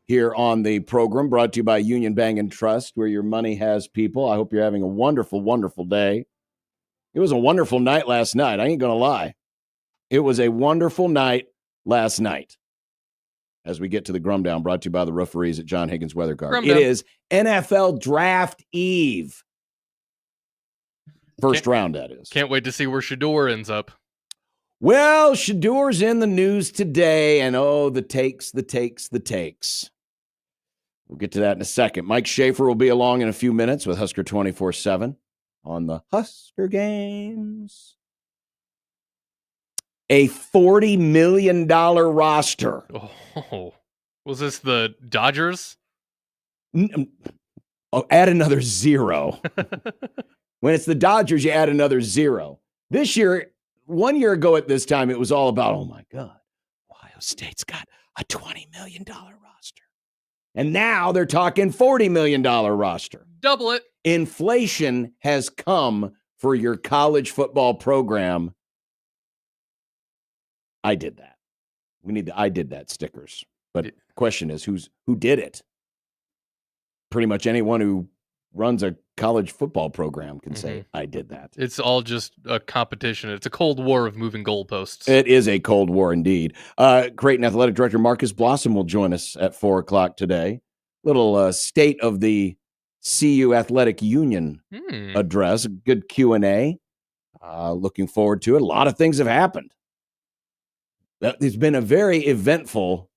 [SPEAKER 5] here on the program, brought to you by Union Bank and Trust, where your money has people. I hope you're having a wonderful, wonderful day. It was a wonderful night last night. I ain't going to lie. It was a wonderful night last night. As we get to the Grum Down, brought to you by the referees at John Higgins Weather Guard. It is NFL Draft Eve. First round, that is.
[SPEAKER 7] Can't wait to see where Shador ends up.
[SPEAKER 5] Well, Shador's in the news today, and the takes. We'll get to that in a second. Mike Schaefer will be along in a few minutes with Husker 24/7 on the Husker Games. A $40 million roster.
[SPEAKER 7] Oh, was this the Dodgers?
[SPEAKER 5] Add another zero. When it's the Dodgers, you add another zero. This year, 1 year ago at this time, it was all about, oh my God, Ohio State's got a $20 million roster. And now they're talking $40 million roster.
[SPEAKER 7] Double it.
[SPEAKER 5] Inflation has come for your college football program. I did that. We need the I did that stickers. But the question is, who did it? Pretty much anyone who runs a college football program can say, I did that.
[SPEAKER 7] It's all just a competition. It's a cold war of moving goalposts.
[SPEAKER 5] It is a cold war indeed. Creighton Athletic Director Marcus Blossom will join us at 4 o'clock today. Little state of the CU Athletic Union address, a good Q&A. Looking forward to it. A lot of things have happened. It's been a very eventful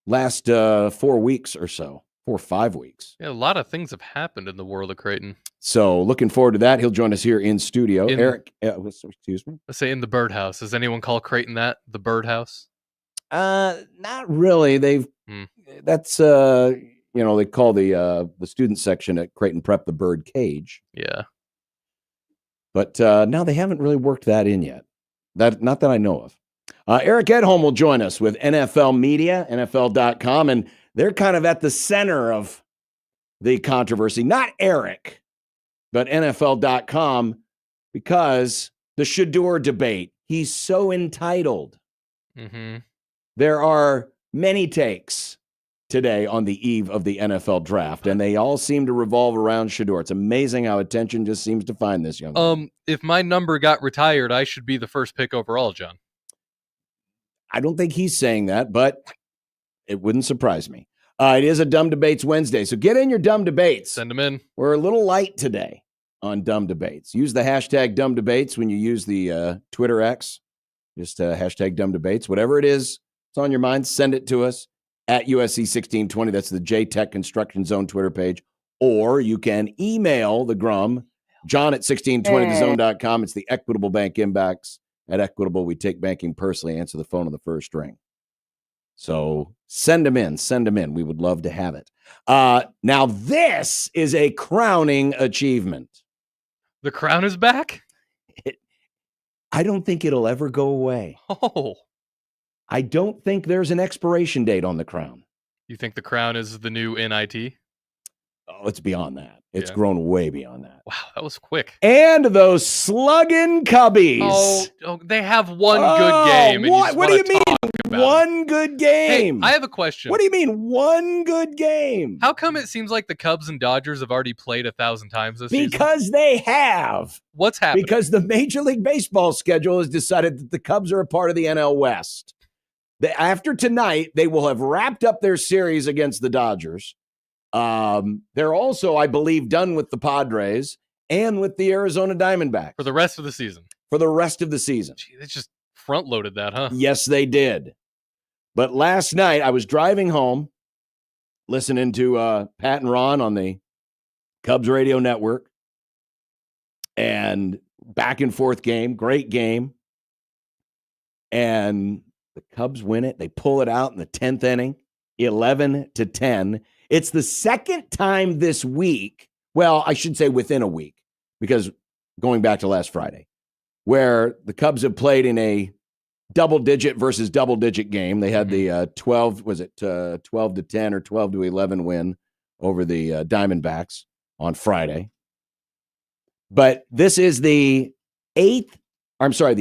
[SPEAKER 5] last 4 weeks or so. 4 or 5 weeks.
[SPEAKER 7] Yeah, a lot of things have happened in the world of Creighton.
[SPEAKER 5] So looking forward to that. He'll join us here in studio. Eric, excuse me.
[SPEAKER 7] Let's say in the birdhouse. Does anyone call Creighton that? The birdhouse?
[SPEAKER 5] Not really. That's they call the student section at Creighton Prep the bird cage.
[SPEAKER 7] Yeah.
[SPEAKER 5] But now they haven't really worked that in yet. Not that I know of. Eric Edholm will join us with NFL Media, NFL.com, and they're kind of at the center of the controversy. Not Eric, but NFL.com, because the Shador debate. He's so entitled.
[SPEAKER 7] Mm-hmm.
[SPEAKER 5] There are many takes today on the eve of the NFL draft, and they all seem to revolve around Shador. It's amazing how attention just seems to find this young man.
[SPEAKER 7] If my number got retired, I should be the first pick overall, John.
[SPEAKER 5] I don't think he's saying that, but it wouldn't surprise me. It is a Dumb Debates Wednesday, so get in your dumb debates.
[SPEAKER 7] Send them in.
[SPEAKER 5] We're a little light today on dumb debates. Use the hashtag dumb debates when you use the Twitter X. Just hashtag dumb debates. Whatever it is, it's on your mind, send it to us at USC 1620. That's the JTech Construction Zone Twitter page. Or you can email the Grum John at 1620thezone.com. It's the Equitable Bank Inbox. At Equitable, we take banking personally. Answer the phone on the first ring. So send them in. Send them in. We would love to have it. Now, this is a crowning achievement.
[SPEAKER 7] The crown is back?
[SPEAKER 5] I don't think it'll ever go away.
[SPEAKER 7] Oh.
[SPEAKER 5] I don't think there's an expiration date on the crown.
[SPEAKER 7] You think the crown is the new NIT?
[SPEAKER 5] Oh, it's beyond that. It's grown way beyond that.
[SPEAKER 7] Wow, that was quick.
[SPEAKER 5] And those slugging Cubbies.
[SPEAKER 7] Oh, they have one good game. And
[SPEAKER 5] What do you mean one good game?
[SPEAKER 7] Hey, I have a question.
[SPEAKER 5] What do you mean one good game?
[SPEAKER 7] How come it seems like the Cubs and Dodgers have already played 1,000 times this season?
[SPEAKER 5] Because they have.
[SPEAKER 7] What's happening?
[SPEAKER 5] Because the Major League Baseball schedule has decided that the Cubs are a part of the NL West. After tonight, they will have wrapped up their series against the Dodgers. They're also, I believe, done with the Padres and with the Arizona Diamondbacks.
[SPEAKER 7] For the rest of the season.
[SPEAKER 5] For the rest of the season.
[SPEAKER 7] Gee, they just front-loaded that, huh?
[SPEAKER 5] Yes, they did. But last night, I was driving home, listening to Pat and Ron on the Cubs radio network. And back and forth game, great game. And the Cubs win it. They pull it out in the 10th inning, 11-10. It's the second time this week, well, I should say within a week, because going back to last Friday, where the Cubs have played in a double-digit versus double-digit game. They had the 12 to 10 or 12 to 11 win over the Diamondbacks on Friday. But this is the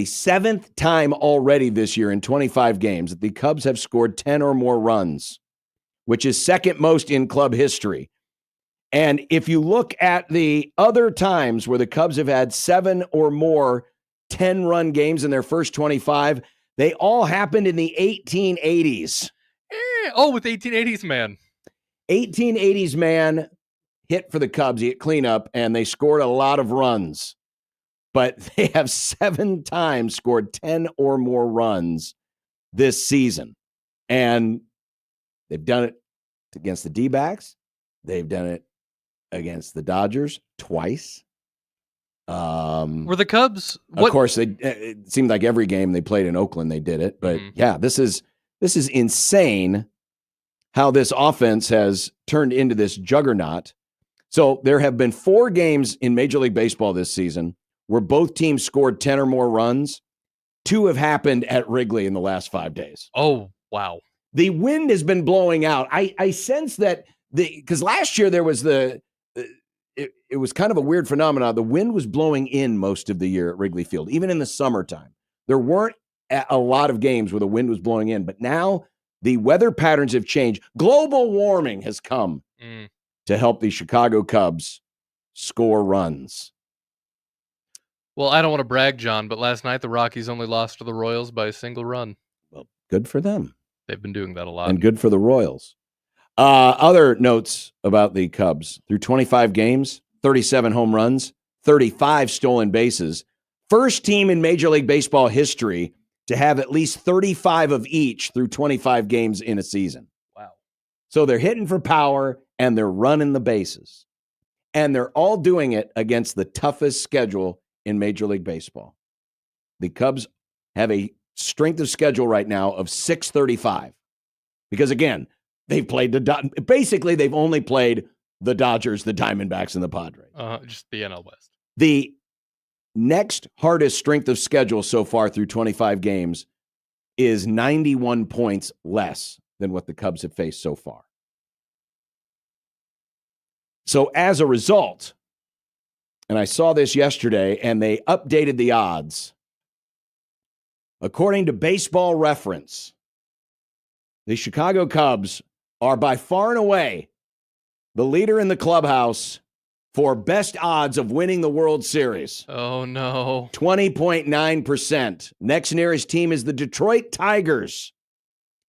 [SPEAKER 5] seventh time already this year in 25 games that the Cubs have scored 10 or more runs, which is second most in club history. And if you look at the other times where the Cubs have had 7 or more 10-run games in their first 25, they all happened in the 1880s.
[SPEAKER 7] With 1880s man.
[SPEAKER 5] 1880s man hit for the Cubs. He hit cleanup, and they scored a lot of runs. But they have 7 times scored 10 or more runs this season. And they've done it against the D-backs. They've done it against the Dodgers twice.
[SPEAKER 7] Were the Cubs?
[SPEAKER 5] Of course, it seemed like every game they played in Oakland, they did it. But yeah, this is insane how this offense has turned into this juggernaut. So there have been 4 games in Major League Baseball this season where both teams scored 10 or more runs. 2 have happened at Wrigley in the last 5 days.
[SPEAKER 7] Oh, wow.
[SPEAKER 5] The wind has been blowing out. I sense that because last year there was it was kind of a weird phenomenon. The wind was blowing in most of the year at Wrigley Field, even in the summertime. There weren't a lot of games where the wind was blowing in, but now the weather patterns have changed. Global warming has come to help the Chicago Cubs score runs.
[SPEAKER 7] Well, I don't want to brag, John, but last night the Rockies only lost to the Royals by a single run.
[SPEAKER 5] Well, good for them.
[SPEAKER 7] They've been doing that a lot.
[SPEAKER 5] And good for the Royals. Other notes about the Cubs. Through 25 games, 37 home runs, 35 stolen bases. First team in Major League Baseball history to have at least 35 of each through 25 games in a season.
[SPEAKER 7] Wow.
[SPEAKER 5] So they're hitting for power and they're running the bases. And they're all doing it against the toughest schedule in Major League Baseball. The Cubs have a strength of schedule right now of 635. Because again, they've played basically they've only played the Dodgers, the Diamondbacks, and the Padres.
[SPEAKER 7] Just the NL West.
[SPEAKER 5] The next hardest strength of schedule so far through 25 games is 91 points less than what the Cubs have faced so far. So as a result, and I saw this yesterday, and they updated the odds. According to Baseball Reference, the Chicago Cubs are by far and away the leader in the clubhouse for best odds of winning the World Series.
[SPEAKER 7] Oh, no.
[SPEAKER 5] 20.9%. Next nearest team is the Detroit Tigers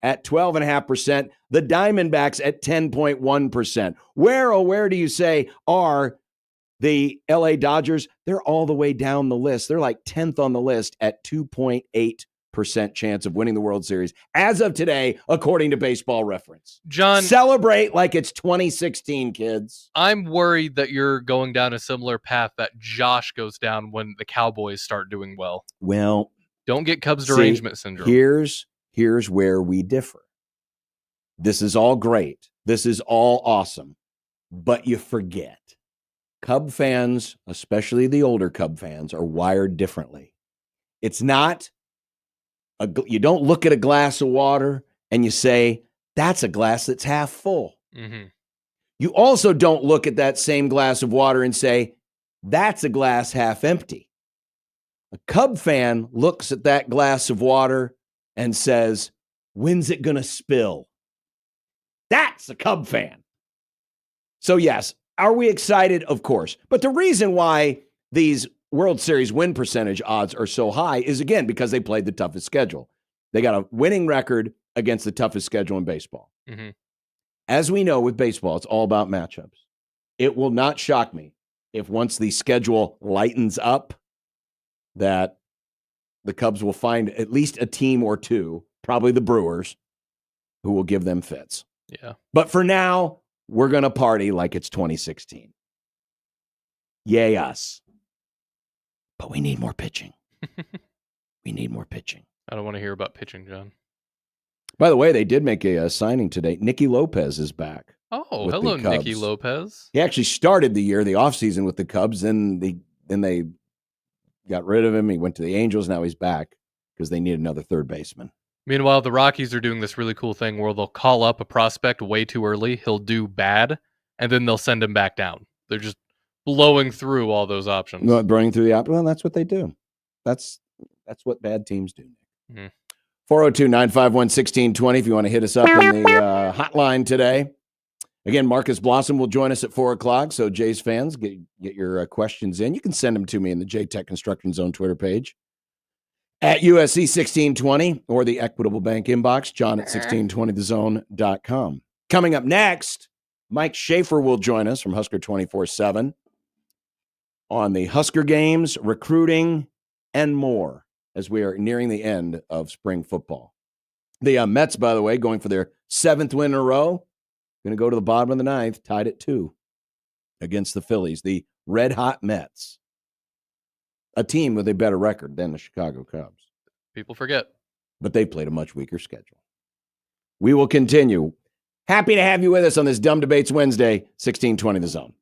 [SPEAKER 5] at 12.5%. The Diamondbacks at 10.1%. Where do you say are the LA Dodgers? They're all the way down the list. They're like 10th on the list at 2.8%. chance of winning the World Series as of today, according to Baseball Reference.
[SPEAKER 7] John,
[SPEAKER 5] celebrate like it's 2016, kids.
[SPEAKER 7] I'm worried that you're going down a similar path that Josh goes down when the Cowboys start doing well.
[SPEAKER 5] Well,
[SPEAKER 7] don't get Cubs derangement syndrome.
[SPEAKER 5] Here's where we differ. This is all great. This is all awesome. But you forget. Cub fans, especially the older Cub fans, are wired differently. It's not, you don't look at a glass of water and you say, that's a glass that's half full.
[SPEAKER 7] Mm-hmm.
[SPEAKER 5] You also don't look at that same glass of water and say, that's a glass half empty. A Cub fan looks at that glass of water and says, when's it going to spill? That's a Cub fan. So yes, are we excited? Of course. But the reason why these World Series win percentage odds are so high is, again, because they played the toughest schedule. They got a winning record against the toughest schedule in baseball.
[SPEAKER 7] Mm-hmm.
[SPEAKER 5] As we know with baseball, it's all about matchups. It will not shock me if once the schedule lightens up that the Cubs will find at least a team or two, probably the Brewers, who will give them fits.
[SPEAKER 7] Yeah.
[SPEAKER 5] But for now, we're going to party like it's 2016. Yay us. But we need more pitching. We need more pitching.
[SPEAKER 7] I don't want to hear about pitching, John.
[SPEAKER 5] By the way, they did make a signing today. Nicky Lopez is back.
[SPEAKER 7] Oh, hello, Nicky Lopez.
[SPEAKER 5] He actually started the year, the offseason with the Cubs. Then they got rid of him. He went to the Angels. Now he's back because they need another third baseman.
[SPEAKER 7] Meanwhile, the Rockies are doing this really cool thing where they'll call up a prospect way too early. He'll do bad, and then they'll send him back down. They're just blowing through all those options.
[SPEAKER 5] No, blowing through the option. Well, that's what they do. That's what bad teams do. 402-951-1620 if you want to hit us up in the hotline today. Again, Marcus Blossom will join us at 4 o'clock. So Jays fans, get your questions in. You can send them to me in the J-Tech Construction Zone Twitter page at USC 1620 or the Equitable Bank inbox, John at 1620thezone.com. Coming up next, Mike Schaefer will join us from Husker 24/7 on the Husker games, recruiting, and more as we are nearing the end of spring football. The Mets, by the way, going for their 7th win in a row, going to go to the bottom of the 9th, tied at 2 against the Phillies, the red-hot Mets, a team with a better record than the Chicago Cubs.
[SPEAKER 7] People forget.
[SPEAKER 5] But they played a much weaker schedule. We will continue. Happy to have you with us on this Dumb Debates Wednesday, 1620 The Zone.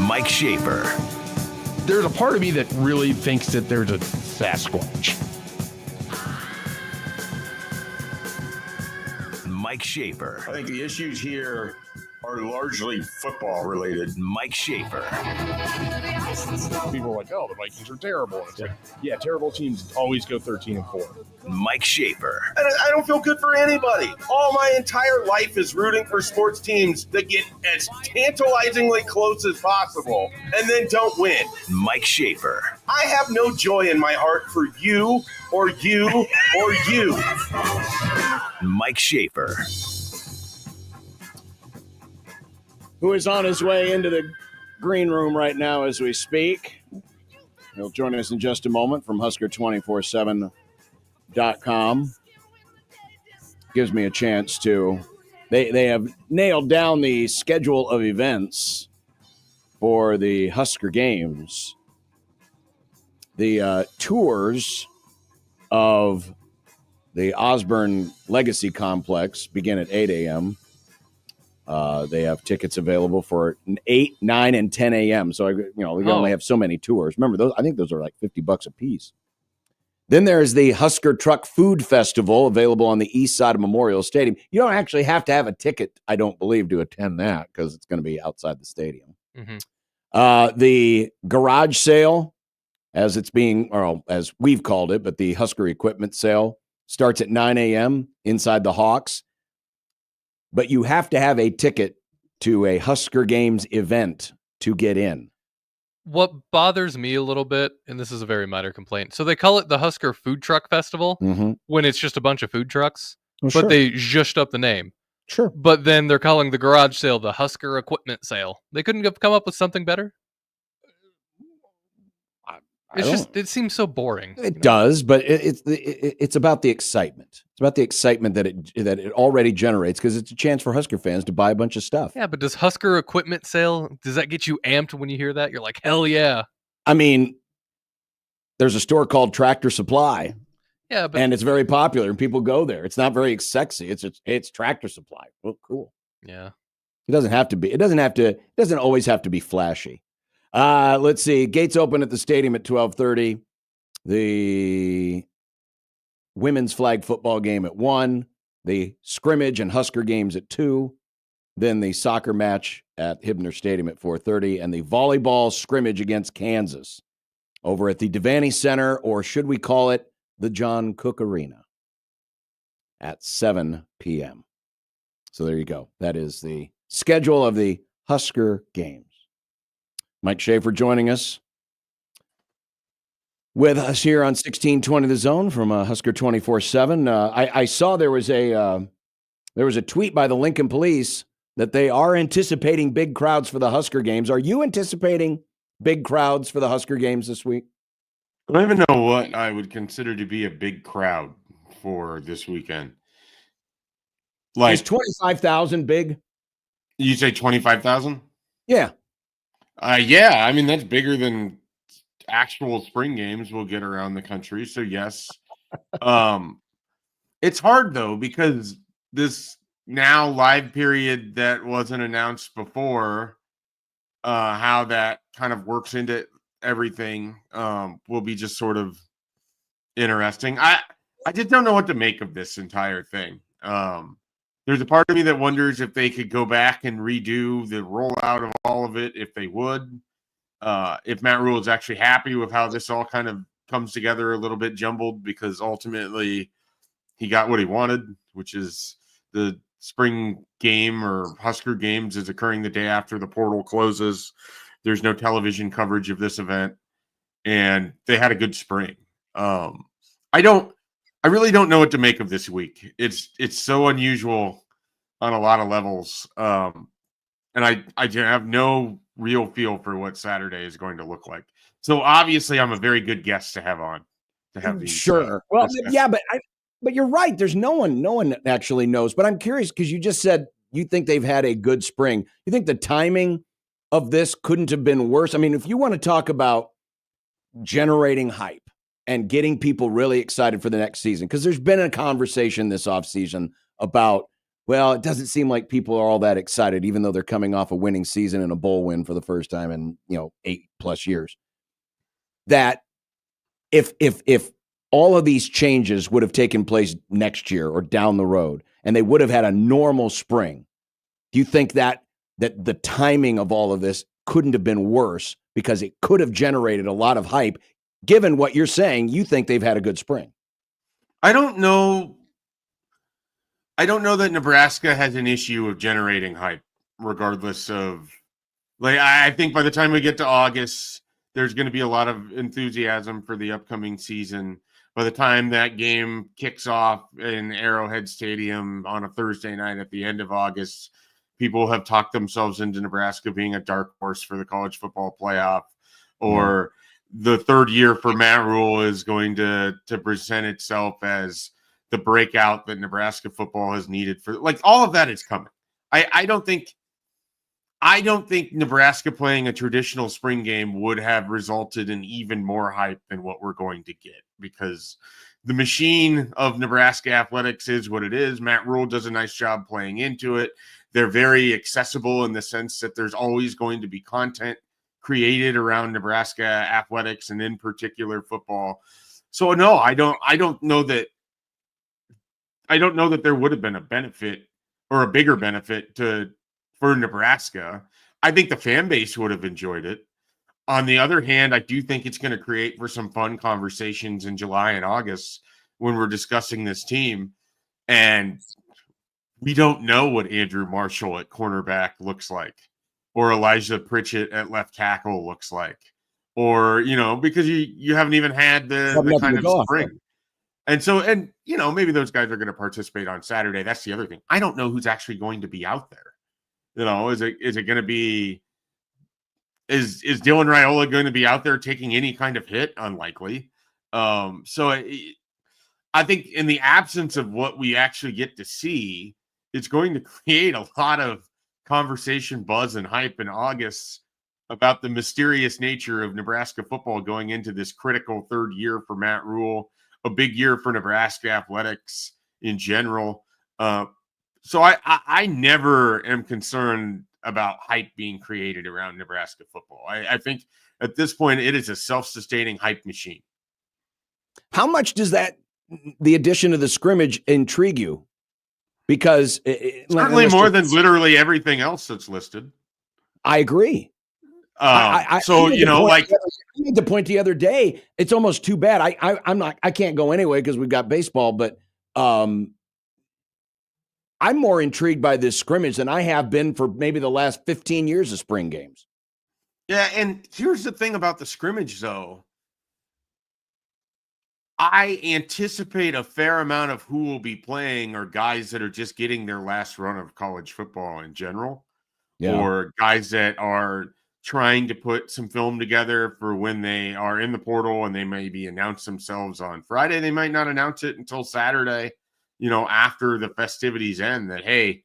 [SPEAKER 3] Mike Schaefer.
[SPEAKER 4] There's a part of me that really thinks that there's a Sasquatch.
[SPEAKER 3] Mike Schaefer.
[SPEAKER 10] I think the issues here are largely football related.
[SPEAKER 3] Mike Schaefer.
[SPEAKER 4] People are like, oh, the Vikings are terrible. And it's like, yeah, terrible teams always go 13-4.
[SPEAKER 3] Mike Schaefer.
[SPEAKER 10] I don't feel good for anybody. All my entire life is rooting for sports teams that get as tantalizingly close as possible and then don't win.
[SPEAKER 3] Mike Schaefer.
[SPEAKER 10] I have no joy in my heart for you or you or you.
[SPEAKER 3] Mike Schaefer.
[SPEAKER 5] Who is on his way into the green room right now as we speak. He'll join us in just a moment from Husker247.com. Gives me a chance to... They have nailed down the schedule of events for the Husker games. The tours of the Osborne Legacy Complex begin at 8 a.m., they have tickets available for 8, 9, and 10 a.m. So, we only have so many tours. Remember, those? I think those are like $50 a piece. Then there's the Husker Truck Food Festival available on the east side of Memorial Stadium. You don't actually have to have a ticket, I don't believe, to attend that because it's going to be outside the stadium.
[SPEAKER 7] Mm-hmm.
[SPEAKER 5] The garage sale, as we've called it, but the Husker equipment sale starts at 9 a.m. inside the Hawks. But you have to have a ticket to a Husker Games event to get in.
[SPEAKER 7] What bothers me a little bit, and this is a very minor complaint, so they call it the Husker Food Truck Festival when it's just a bunch of food trucks, but they zhushed up the name.
[SPEAKER 5] Sure.
[SPEAKER 7] But then they're calling the garage sale the Husker Equipment Sale. They couldn't have come up with something better? It seems so boring.
[SPEAKER 5] It does, but it's about the excitement. It's about the excitement that it already generates because it's a chance for Husker fans to buy a bunch of stuff.
[SPEAKER 7] Yeah, but does Husker Equipment Sale, does that get you amped when you hear that? You're like, hell yeah.
[SPEAKER 5] I mean, there's a store called Tractor Supply.
[SPEAKER 7] Yeah, but
[SPEAKER 5] and it's very popular and people go there. It's not very sexy. It's Tractor Supply. Well, cool.
[SPEAKER 7] Yeah.
[SPEAKER 5] It doesn't have to be. It doesn't always have to be flashy. Let's see. Gates open at the stadium at 12:30. The women's flag football game at 1. The scrimmage and Husker games at 2. Then the soccer match at Hibner Stadium at 4:30. And the volleyball scrimmage against Kansas over at the Devaney Center, or should we call it the John Cook Arena, at 7 p.m. So there you go. That is the schedule of the Husker games. Mike Schaefer joining us with us here on 1620 The Zone from Husker 24/7. I saw there was a tweet by the Lincoln Police that they are anticipating big crowds for the Husker games. Are you anticipating big crowds for the Husker games this week?
[SPEAKER 11] I don't even know what I would consider to be a big crowd for this weekend. Like,
[SPEAKER 5] is 25,000 big?
[SPEAKER 11] You say 25,000?
[SPEAKER 5] Yeah.
[SPEAKER 11] Yeah, I mean, that's bigger than actual spring games we'll get around the country. So, yes. It's hard, though, because this now live period that wasn't announced before, how that kind of works into everything will be just sort of interesting. I just don't know what to make of this entire thing. There's a part of me that wonders if they could go back and redo the rollout of all of it, if they would. If Matt Rule is actually happy with how this all kind of comes together a little bit jumbled, because ultimately he got what he wanted, which is the spring game or Husker games is occurring the day after the portal closes. There's no television coverage of this event, and they had a good spring. I really don't know what to make of this week. It's so unusual on a lot of levels. And I have no real feel for what Saturday is going to look like. So obviously I'm a very good guest to have on to have these.
[SPEAKER 5] Sure. Well, yeah, but you're right. There's no one actually knows, but I'm curious because you just said you think they've had a good spring. You think the timing of this couldn't have been worse? I mean, if you want to talk about generating hype and getting people really excited for the next season, because there's been a conversation this offseason about well, it doesn't seem like people are all that excited, even though they're coming off a winning season and a bowl win for the first time in 8+ years. That if all of these changes would have taken place next year or down the road, and they would have had a normal spring, do you think that the timing of all of this couldn't have been worse because it could have generated a lot of hype, given what you're saying? You think they've had a good spring.
[SPEAKER 11] I don't know that Nebraska has an issue of generating hype, regardless of, like, I think by the time we get to August, there's going to be a lot of enthusiasm for the upcoming season. By the time that game kicks off in Arrowhead Stadium on a Thursday night at the end of August, people have talked themselves into Nebraska being a dark horse for the college football playoff, or the third year for Matt Rule is going to present itself as the breakout that Nebraska football has needed for, like, all of that is coming. I don't think Nebraska playing a traditional spring game would have resulted in even more hype than what we're going to get, because the machine of Nebraska athletics is what it is. Matt Rule does a nice job playing into it. They're very accessible in the sense that there's always going to be content created around Nebraska athletics and in particular football. So no, I don't know that there would have been a benefit or a bigger benefit for Nebraska. I think the fan base would have enjoyed it. On the other hand, I do think it's going to create for some fun conversations in July and August when we're discussing this team. And we don't know what Andrew Marshall at cornerback looks like, or Elijah Pritchett at left tackle looks like, or, because you haven't even had the kind of spring. And so, maybe those guys are going to participate on Saturday. That's the other thing. I don't know who's actually going to be out there. Is it going to be, is Dylan Raiola going to be out there taking any kind of hit? Unlikely. I think in the absence of what we actually get to see, it's going to create a lot of conversation, buzz, and hype in August about the mysterious nature of Nebraska football going into this critical third year for Matt Rule, a big year for Nebraska athletics in general. So I never am concerned about hype being created around Nebraska football. I think at this point it is a self-sustaining hype machine.
[SPEAKER 5] How much does the addition of the scrimmage intrigue you? Because
[SPEAKER 11] certainly more than literally everything else that's listed.
[SPEAKER 5] I agree.
[SPEAKER 11] I
[SPEAKER 5] made the point the other day. It's almost too bad. I can't go anyway because we've got baseball, but I'm more intrigued by this scrimmage than I have been for maybe the last 15 years of spring games.
[SPEAKER 11] Yeah, and here's the thing about the scrimmage, though. I anticipate a fair amount of who will be playing are guys that are just getting their last run of college football in general, or guys that are trying to put some film together for when they are in the portal and they maybe announce themselves on Friday. They might not announce it until Saturday, after the festivities end, that, hey,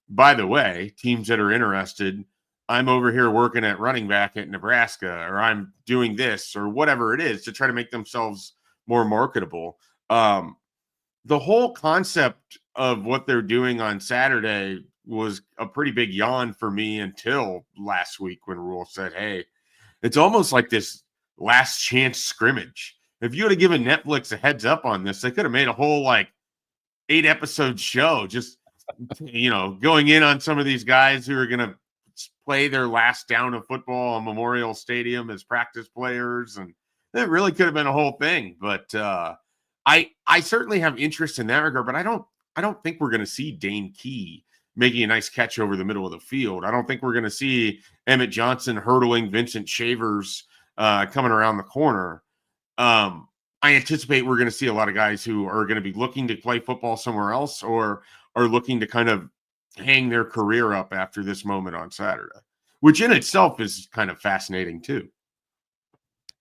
[SPEAKER 11] by the way, teams that are interested, I'm over here working at running back at Nebraska, or I'm doing this, or whatever it is, to try to make themselves more marketable. The whole concept of what they're doing on Saturday was a pretty big yawn for me until last week when Rule said, hey, it's almost like this last chance scrimmage. If you would have given Netflix a heads up on this, they could have made a whole 8-episode show just, going in on some of these guys who are going to play their last down of football on Memorial Stadium as practice players. And it really could have been a whole thing. But I certainly have interest in that regard, but I don't think we're going to see Dane Key making a nice catch over the middle of the field. I don't think we're going to see Emmett Johnson hurdling Vincent Shavers coming around the corner. I anticipate we're going to see a lot of guys who are going to be looking to play football somewhere else, or are looking to kind of hang their career up after this moment on Saturday, which in itself is kind of fascinating too.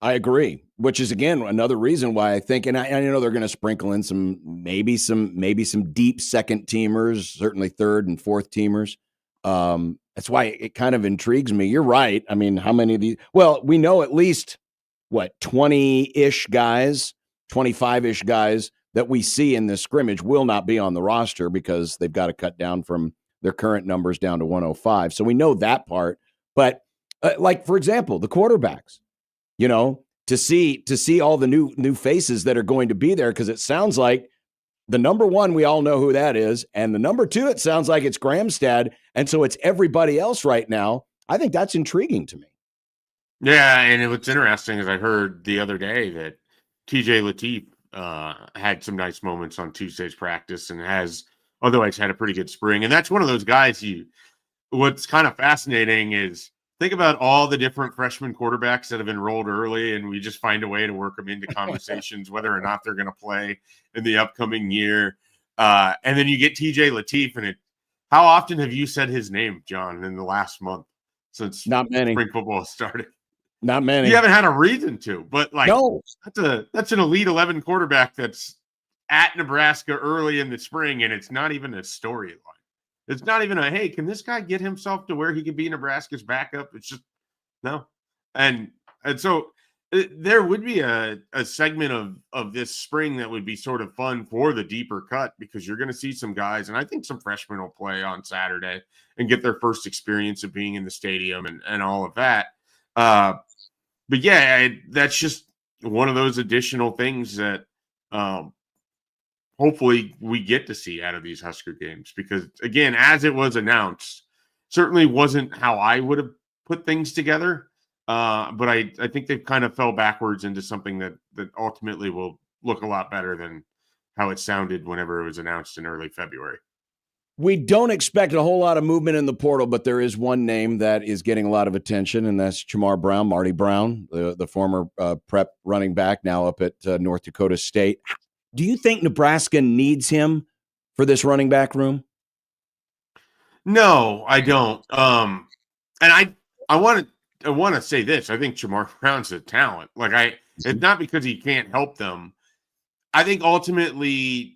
[SPEAKER 5] I agree, which is, again, another reason why I think, and I know they're going to sprinkle in maybe some deep second teamers, certainly third and fourth teamers. That's why it kind of intrigues me. You're right. I mean, how many of these? Well, we know at least 20-ish guys, 25-ish guys that we see in this scrimmage will not be on the roster because they've got to cut down from their current numbers down to 105. So we know that part. But like, for example, the quarterbacks, to see all the new faces that are going to be there, because it sounds like the number one, we all know who that is. And the number two, it sounds like it's Gramstad. And so it's everybody else right now. I think that's intriguing to me.
[SPEAKER 11] Yeah, and what's interesting is I heard the other day that TJ Lateef had some nice moments on Tuesday's practice and has otherwise had a pretty good spring. And that's one of those guys what's kind of fascinating is think about all the different freshman quarterbacks that have enrolled early, and we just find a way to work them into conversations, whether or not they're going to play in the upcoming year. And then you get TJ Lateef, and how often have you said his name, John, in the last month since
[SPEAKER 5] not many
[SPEAKER 11] spring football started?
[SPEAKER 5] Not many.
[SPEAKER 11] You haven't had a reason to, but
[SPEAKER 5] no.
[SPEAKER 11] That's an Elite 11 quarterback that's at Nebraska early in the spring, and it's not even a storyline. It's not even hey, can this guy get himself to where he can be Nebraska's backup? It's just no. And so there would be a segment of this spring that would be sort of fun for the deeper cut, because you're going to see some guys, and I think some freshmen will play on Saturday and get their first experience of being in the stadium and all of that. But yeah, that's just one of those additional things that hopefully we get to see out of these Husker games, because again, as it was announced, certainly wasn't how I would have put things together. But I think they've kind of fell backwards into something that ultimately will look a lot better than how it sounded whenever it was announced in early February.
[SPEAKER 5] We don't expect a whole lot of movement in the portal, but there is one name that is getting a lot of attention, and that's Marty Brown, the former prep running back, now up at North Dakota State. Do you think Nebraska needs him for this running back room?
[SPEAKER 11] No, I don't. And I want to say this. I think Jamar Brown's a talent. It's not because he can't help them. I think ultimately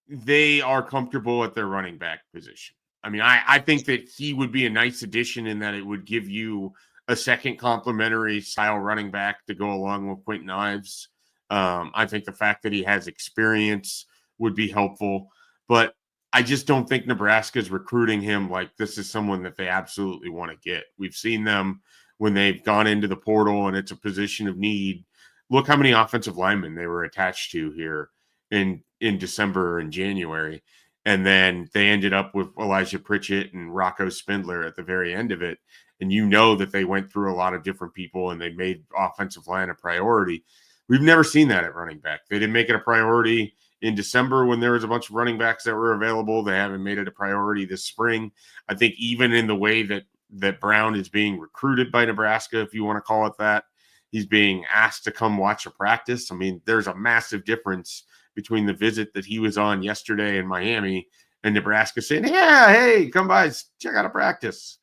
[SPEAKER 11] they are comfortable at their running back position. I mean, I think that he would be a nice addition in that it would give you a second complementary style running back to go along with Quentin Ives. I think the fact that he has experience would be helpful, but I just don't think Nebraska's recruiting him like this is someone that they absolutely want to get. We've seen them when they've gone into the portal and it's a position of need. Look how many offensive linemen they were attached to here in December and January. And then they ended up with Elijah Pritchett and Rocco Spindler at the very end of it. And you know that they went through a lot of different people and they made offensive line a priority. We've never seen that at running back. They didn't make it a priority in December when there was a bunch of running backs that were available. They haven't made it a priority this spring. I think even in the way that Brown is being recruited by Nebraska, if you want to call it that, he's being asked to come watch a practice. I mean, there's a massive difference between the visit that he was on yesterday in Miami and Nebraska saying, yeah, hey, come by, check out a practice.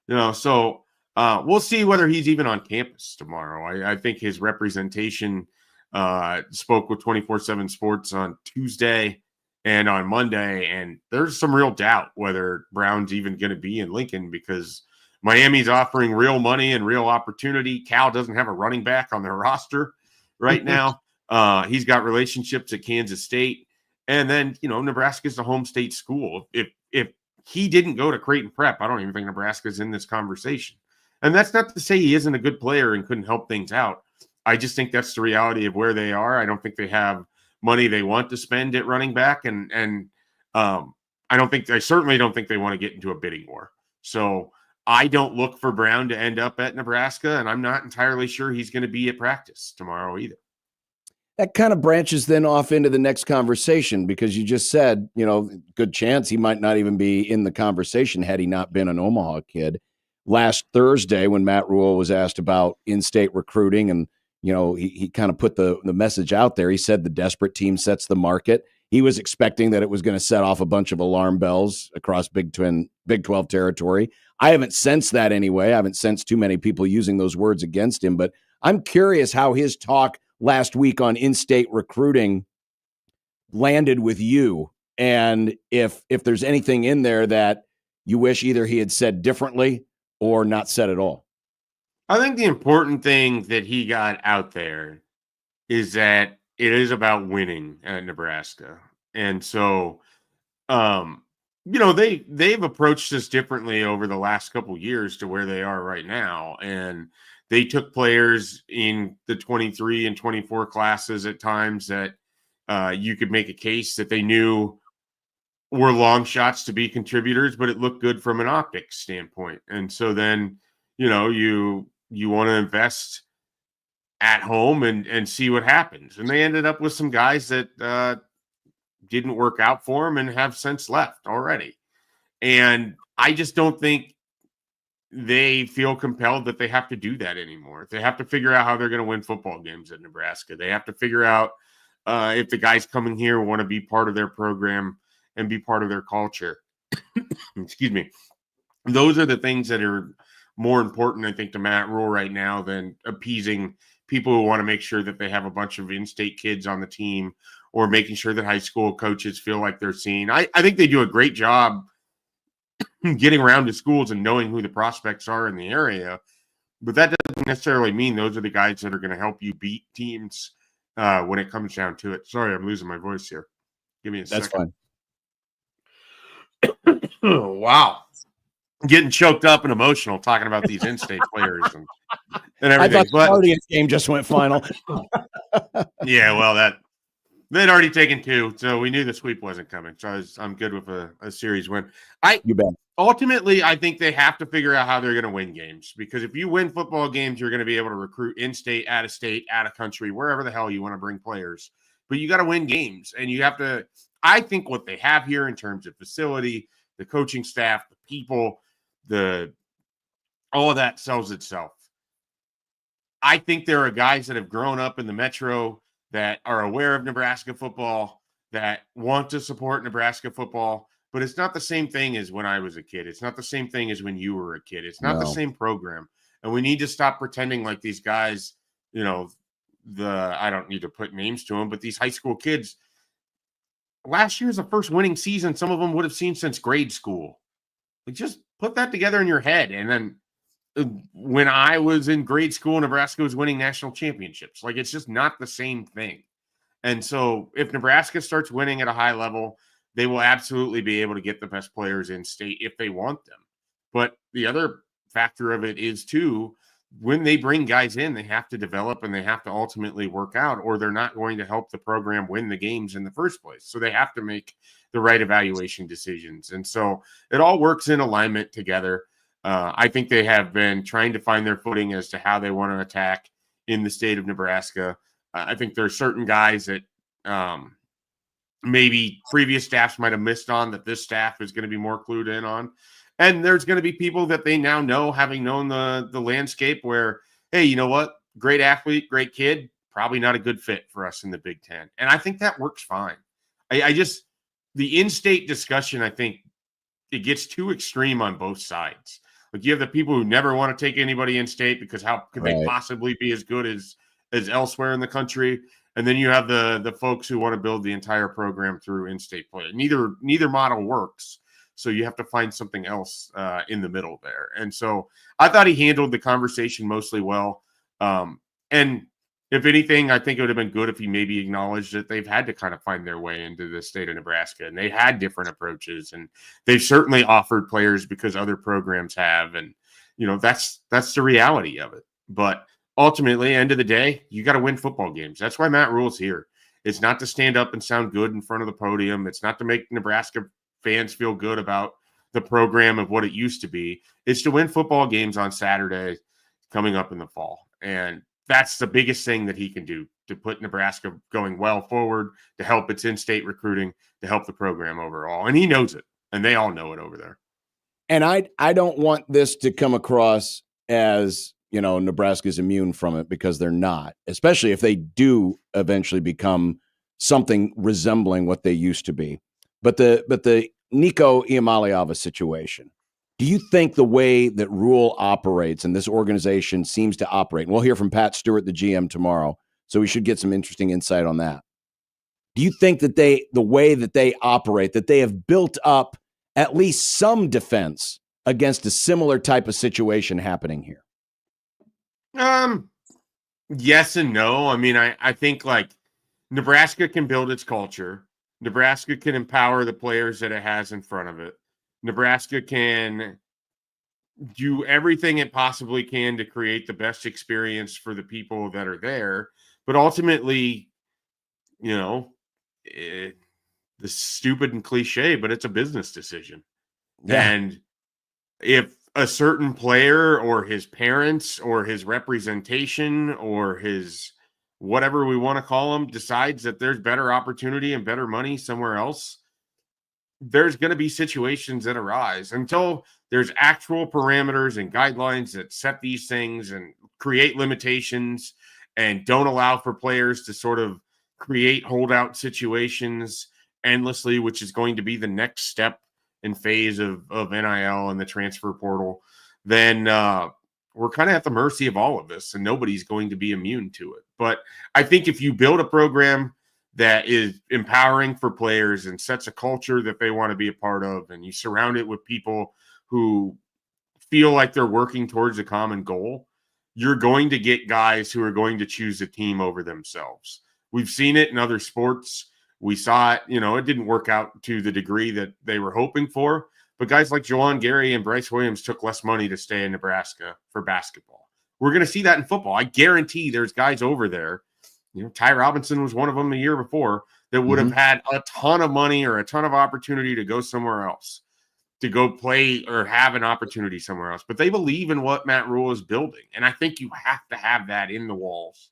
[SPEAKER 11] So we'll see whether he's even on campus tomorrow. I think his representation spoke with 24/7 Sports on Tuesday and on Monday, and there's some real doubt whether Brown's even going to be in Lincoln because Miami's offering real money and real opportunity. Cal doesn't have a running back on their roster right now. He's got relationships at Kansas State. And then, Nebraska's the home state school. If he didn't go to Creighton Prep, I don't even think Nebraska's in this conversation. And that's not to say he isn't a good player and couldn't help things out. I just think that's the reality of where they are. I don't think they have money they want to spend at running back. And I certainly don't think they want to get into a bidding war. So I don't look for Brown to end up at Nebraska, and I'm not entirely sure he's going to be at practice tomorrow either.
[SPEAKER 5] That kind of branches then off into the next conversation because you just said, good chance he might not even be in the conversation had he not been an Omaha kid. Last Thursday when Matt Rule was asked about in-state recruiting and, he kind of put the message out there. He said the desperate team sets the market. He was expecting that it was going to set off a bunch of alarm bells across Big 12 territory. I haven't sensed that anyway. I haven't sensed too many people using those words against him, but I'm curious how his talk last week on in-state recruiting landed with you. And if there's anything in there that you wish either he had said differently or not said at all.
[SPEAKER 11] I think the important thing that he got out there is that it is about winning at Nebraska. And so, they've approached this differently over the last couple years to where they are right now. And they took players in the 23 and 24 classes at times that you could make a case that they knew were long shots to be contributors, but it looked good from an optics standpoint. And so then, you want to invest at home and see what happens. And they ended up with some guys that didn't work out for them and have since left already. And I just don't think they feel compelled that they have to do that anymore. They have to figure out how they're going to win football games at Nebraska. They have to figure out if the guys coming here want to be part of their program and be part of their culture. Excuse me. Those are the things that are more important, I think, to Matt Rule right now than appeasing people who want to make sure that they have a bunch of in-state kids on the team or making sure that high school coaches feel like they're seen. I think they do a great job getting around to schools and knowing who the prospects are in the area. But that doesn't necessarily mean those are the guys that are going to help you beat teams when it comes down to it. Sorry, I'm losing my voice here. Give me a second.
[SPEAKER 5] That's fine.
[SPEAKER 11] Wow. Getting choked up and emotional talking about these in-state players and everything.
[SPEAKER 5] I thought the Guardians game just went final.
[SPEAKER 11] Yeah, well, they'd already taken 2, so we knew the sweep wasn't coming. So I'm good with a series win.
[SPEAKER 5] You bet.
[SPEAKER 11] Ultimately, I think they have to figure out how they're going to win games, because if you win football games, you're going to be able to recruit in-state, out of country, wherever the hell you want to bring players. But you got to win games, and you have to. I think what they have here in terms of facility, the coaching staff, the people, all of that sells itself. I think there are guys that have grown up in the Metro that are aware of Nebraska football, that want to support Nebraska football, but it's not the same thing as when I was a kid. It's not the same thing as when you were a kid. It's not the same program. And we need to stop pretending like these guys, I don't need to put names to them, but these high school kids, last year's the first winning season some of them would have seen since grade school. Like, just put that together in your head. And then when I was in grade school, Nebraska was winning national championships. Like, it's just not the same thing. And so if Nebraska starts winning at a high level, they will absolutely be able to get the best players in state if they want them. But the other factor of it is, too, when they bring guys in, they have to develop and they have to ultimately work out, or they're not going to help the program win the games in the first place. So they have to make the right evaluation decisions. And so it all works in alignment together. I think they have been trying to find their footing as to how they want to attack in the state of Nebraska. I think there are certain guys that maybe previous staffs might have missed on that this staff is going to be more clued in on. And there's going to be people that they now know, having known the landscape, where, hey, you know what? Great athlete, great kid, probably not a good fit for us in the Big Ten. And I think that works fine. The in-state discussion, I think it gets too extreme on both sides. Like, you have the people who never want to take anybody in-state because how could they possibly be as good as elsewhere in the country? And then you have the folks who want to build the entire program through in-state play. Neither model works. So you have to find something else in the middle there. And so I thought he handled the conversation mostly well. And if anything, I think it would have been good if he maybe acknowledged that they've had to kind of find their way into the state of Nebraska, and they had different approaches, and they've certainly offered players because other programs have. And, that's the reality of it. But ultimately, end of the day, you got to win football games. That's why Matt Rule's here. It's not to stand up and sound good in front of the podium. It's not to make Nebraska fans feel good about the program of what it used to be. It's to win football games on Saturday coming up in the fall. And that's the biggest thing that he can do to put Nebraska going well forward, to help its in-state recruiting, to help the program overall. And he knows it, and they all know it over there.
[SPEAKER 5] And I don't want this to come across as, Nebraska's immune from it, because they're not, especially if they do eventually become something resembling what they used to be. But the Nico Iamaleava situation, do you think the way that Rule operates and this organization seems to operate, and we'll hear from Pat Stewart, the GM, tomorrow, so we should get some interesting insight on that. Do you think that the way that they operate, that they have built up at least some defense against a similar type of situation happening here?
[SPEAKER 11] Yes and no. I mean, I think, like, Nebraska can build its culture. Nebraska can empower the players that it has in front of it. Nebraska can do everything it possibly can to create the best experience for the people that are there. But ultimately, you know, the stupid and cliche, but it's a business decision.
[SPEAKER 5] Yeah.
[SPEAKER 11] And if a certain player or his parents or his representation or his whatever we want to call him decides that there's better opportunity and better money somewhere else, there's going to be situations that arise until there's actual parameters and guidelines that set these things and create limitations and don't allow for players to sort of create holdout situations endlessly, which is going to be the next step and phase of NIL and the transfer portal. Then we're kind of at the mercy of all of this, and nobody's going to be immune to it. But I think if you build a program that is empowering for players and sets a culture that they want to be a part of, and you surround it with people who feel like they're working towards a common goal, you're going to get guys who are going to choose a team over themselves. We've seen it in other sports. We saw it, it didn't work out to the degree that they were hoping for, but guys like Juwan Gary and Bryce Williams took less money to stay in Nebraska for basketball. We're going to see that in football. I guarantee there's guys over there. Ty Robinson was one of them the year before that would have had a ton of money or a ton of opportunity to go somewhere else, to go play or have an opportunity somewhere else. But they believe in what Matt Rule is building. And I think you have to have that in the walls.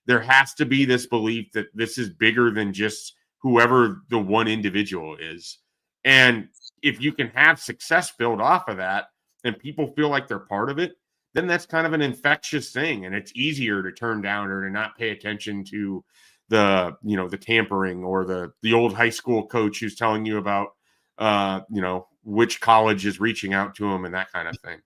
[SPEAKER 11] There has to be this belief that this is bigger than just whoever the one individual is. And if you can have success build off of that and people feel like they're part of it, then that's kind of an infectious thing. And it's easier to turn down or to not pay attention to the tampering or the old high school coach who's telling you about, which college is reaching out to him and that kind of thing.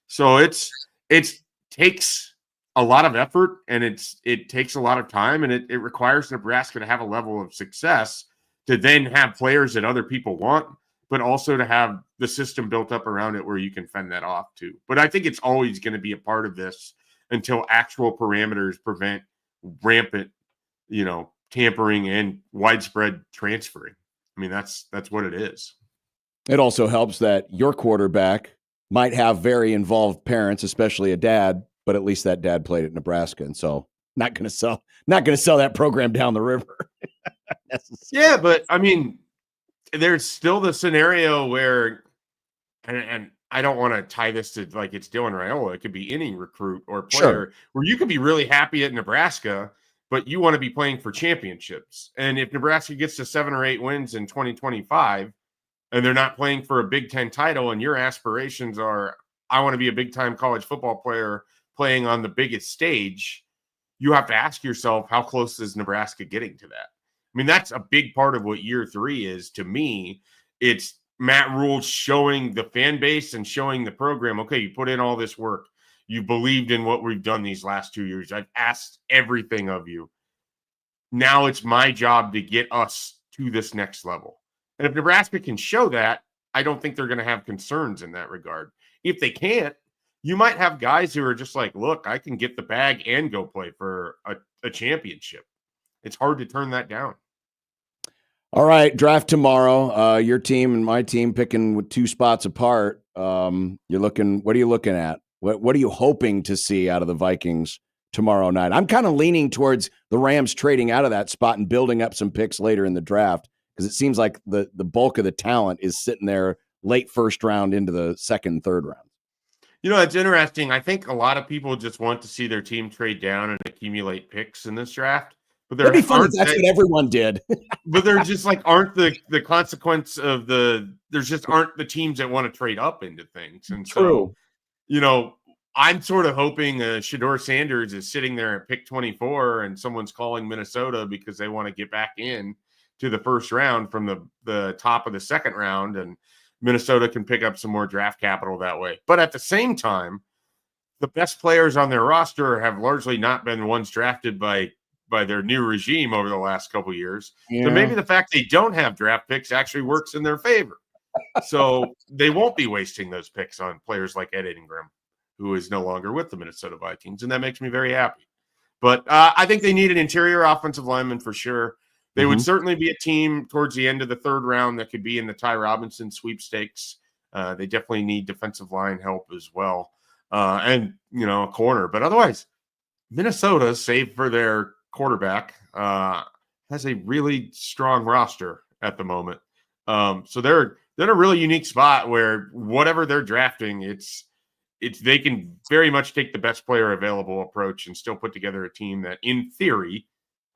[SPEAKER 11] So it takes a lot of effort and it takes a lot of time, and it requires Nebraska to have a level of success to then have players that other people want, but also to have the system built up around it where you can fend that off too. But I think it's always going to be a part of this until actual parameters prevent rampant, tampering and widespread transferring. I mean, that's what it is.
[SPEAKER 5] It also helps that your quarterback might have very involved parents, especially a dad, but at least that dad played at Nebraska. And so not going to sell that program down the river.
[SPEAKER 11] Yeah, but I mean, there's still the scenario where, and I don't want to tie this to like it's Dylan Raiola. It could be any recruit or player where you could be really happy at Nebraska, but you want to be playing for championships. And if Nebraska gets to 7 or 8 wins in 2025 and they're not playing for a Big Ten title and your aspirations are, I want to be a big-time college football player playing on the biggest stage, you have to ask yourself, how close is Nebraska getting to that? I mean, that's a big part of what year 3 is to me. It's Matt Rule showing the fan base and showing the program, okay, you put in all this work. You believed in what we've done these last 2 years. I've asked everything of you. Now it's my job to get us to this next level. And if Nebraska can show that, I don't think they're going to have concerns in that regard. If they can't, you might have guys who are just like, look, I can get the bag and go play for a championship. It's hard to turn that down.
[SPEAKER 5] All right, draft tomorrow. Your team and my team picking with 2 spots apart. What are you looking at? What are you hoping to see out of the Vikings tomorrow night? I'm kind of leaning towards the Rams trading out of that spot and building up some picks later in the draft, because it seems like the bulk of the talent is sitting there late first round into the second and third round.
[SPEAKER 11] It's interesting. I think a lot of people just want to see their team trade down and accumulate picks in this draft. But
[SPEAKER 5] it'd be fun if that's what everyone did.
[SPEAKER 11] But there just aren't the consequence of there's just aren't the teams that want to trade up into things. And
[SPEAKER 5] True.
[SPEAKER 11] So, I'm sort of hoping Shedeur Sanders is sitting there at pick 24 and someone's calling Minnesota because they want to get back in to the first round from the top of the second round, and Minnesota can pick up some more draft capital that way. But at the same time, the best players on their roster have largely not been the ones drafted by their new regime over the last couple of years. Yeah. So maybe the fact they don't have draft picks actually works in their favor. So they won't be wasting those picks on players like Ed Ingram, who is no longer with the Minnesota Vikings. And that makes me very happy. But I think they need an interior offensive lineman for sure. They would
[SPEAKER 5] Mhm.
[SPEAKER 11] certainly be a team towards the end of the third round that could be in the Ty Robinson sweepstakes. They definitely need defensive line help as well. And, a corner. But otherwise, Minnesota, save for their quarterback, has a really strong roster at the moment. So they're in a really unique spot where whatever they're drafting, it's they can very much take the best player available approach and still put together a team that, in theory,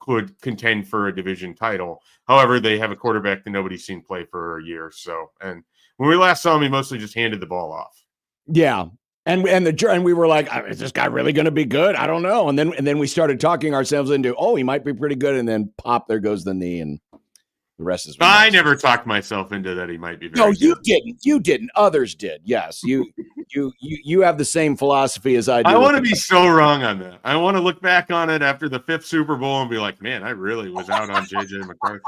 [SPEAKER 11] could contend for a division title. However, they have a quarterback that nobody's seen play for a year. So, and when we last saw him, he mostly just handed the ball off.
[SPEAKER 5] Yeah. And we were like, is this guy really going to be good? I don't know. And then we started talking ourselves into, he might be pretty good. And then pop, there goes the knee, and the rest is.
[SPEAKER 11] I never talked myself into that he might be very good.
[SPEAKER 5] You didn't. You didn't. Others did. Yes. You have the same philosophy as I do.
[SPEAKER 11] I want to be so wrong on that. I want to look back on it after the 5th Super Bowl and be like, man, I really was out on JJ McCarthy.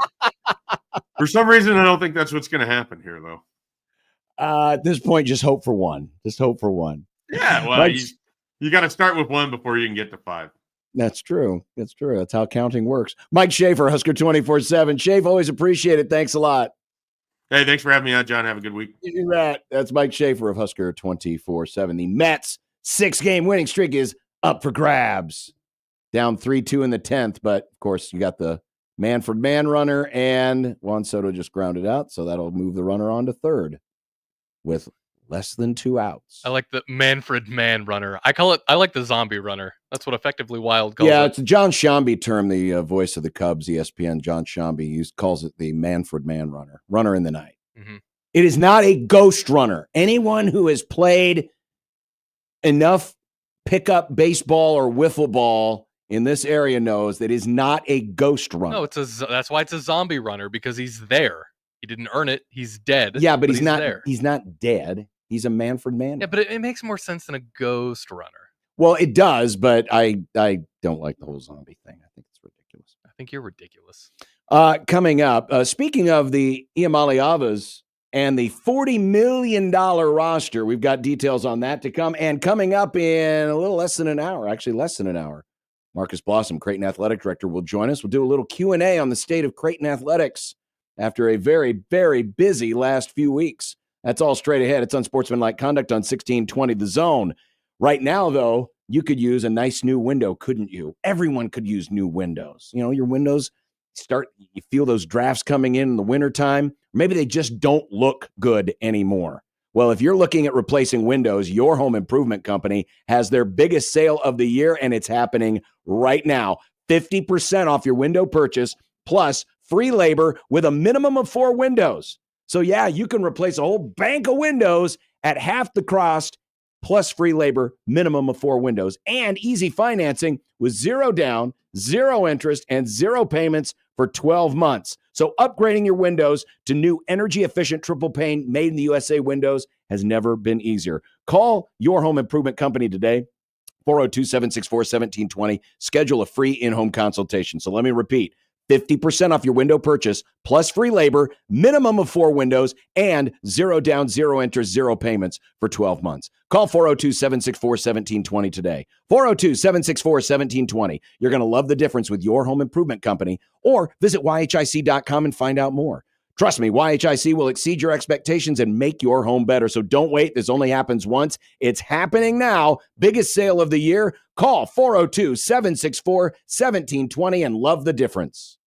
[SPEAKER 11] For some reason, I don't think that's what's going to happen here, though.
[SPEAKER 5] At this point, just hope for one. Just hope for one.
[SPEAKER 11] Yeah, well, you got to start with 1 before you can get to 5.
[SPEAKER 5] That's true. That's true. That's how counting works. Mike Schaefer, Husker 24/7. Schaefer, always appreciate it. Thanks a lot.
[SPEAKER 11] Hey, thanks for having me on, John. Have a good week.
[SPEAKER 5] That's Mike Schaefer of Husker 24/7. The Mets' 6-game winning streak is up for grabs. Down 3-2 in the 10th, but of course you got the Manfred man runner, and Juan Soto just grounded out, so that'll move the runner on to third with less than 2 outs.
[SPEAKER 7] I like the Manfred man runner. I like the zombie runner. That's what effectively Wild calls
[SPEAKER 5] Yeah,
[SPEAKER 7] it.
[SPEAKER 5] it's a John Shambi term, the voice of the Cubs, ESPN, John Shambi calls it the Manfred man runner in the night.
[SPEAKER 7] Mm-hmm.
[SPEAKER 5] It is not a ghost runner. Anyone who has played enough pickup baseball or wiffle ball in this area knows that is not a ghost runner.
[SPEAKER 7] No, that's why it's a zombie runner, because he's there. He didn't earn it. He's dead.
[SPEAKER 5] Yeah, but he's not
[SPEAKER 7] there.
[SPEAKER 5] He's not dead. He's a Manfred man.
[SPEAKER 7] Yeah, but it makes more sense than a ghost runner.
[SPEAKER 5] Well, it does, but I don't like the whole zombie thing. I think it's ridiculous.
[SPEAKER 7] I think you're ridiculous.
[SPEAKER 5] Coming up, speaking of the Iamaleavas and the $40 million roster, we've got details on that to come. And coming up in a little less than an hour, actually less than an hour, Marcus Blossom, Creighton Athletic Director, will join us. We'll do a little Q&A on the state of Creighton Athletics after a very, very busy last few weeks. That's all straight ahead. It's Unsportsmanlike Conduct on 1620 The Zone. Right now, though, you could use a nice new window, couldn't you? Everyone could use new windows. Your windows you feel those drafts coming in the wintertime. Maybe they just don't look good anymore. Well, if you're looking at replacing windows, your home improvement company has their biggest sale of the year, and it's happening right now. 50% off your window purchase, plus free labor with a minimum of 4 windows. So yeah, you can replace a whole bank of windows at half the cost, plus free labor, minimum of 4 windows, and easy financing with 0 down, 0 interest, and 0 payments for 12 months. So upgrading your windows to new energy-efficient triple pane made in the USA windows has never been easier. Call your home improvement company today, 402-764-1720. Schedule a free in-home consultation. So let me repeat. 50% off your window purchase, plus free labor, minimum of 4 windows, and 0 down, 0 interest, 0 payments for 12 months. Call 402-764-1720 today. 402-764-1720. You're going to love the difference with your home improvement company, or visit yhic.com and find out more. Trust me, YHIC will exceed your expectations and make your home better. So don't wait. This only happens once. It's happening now. Biggest sale of the year. Call 402-764-1720 and love the difference.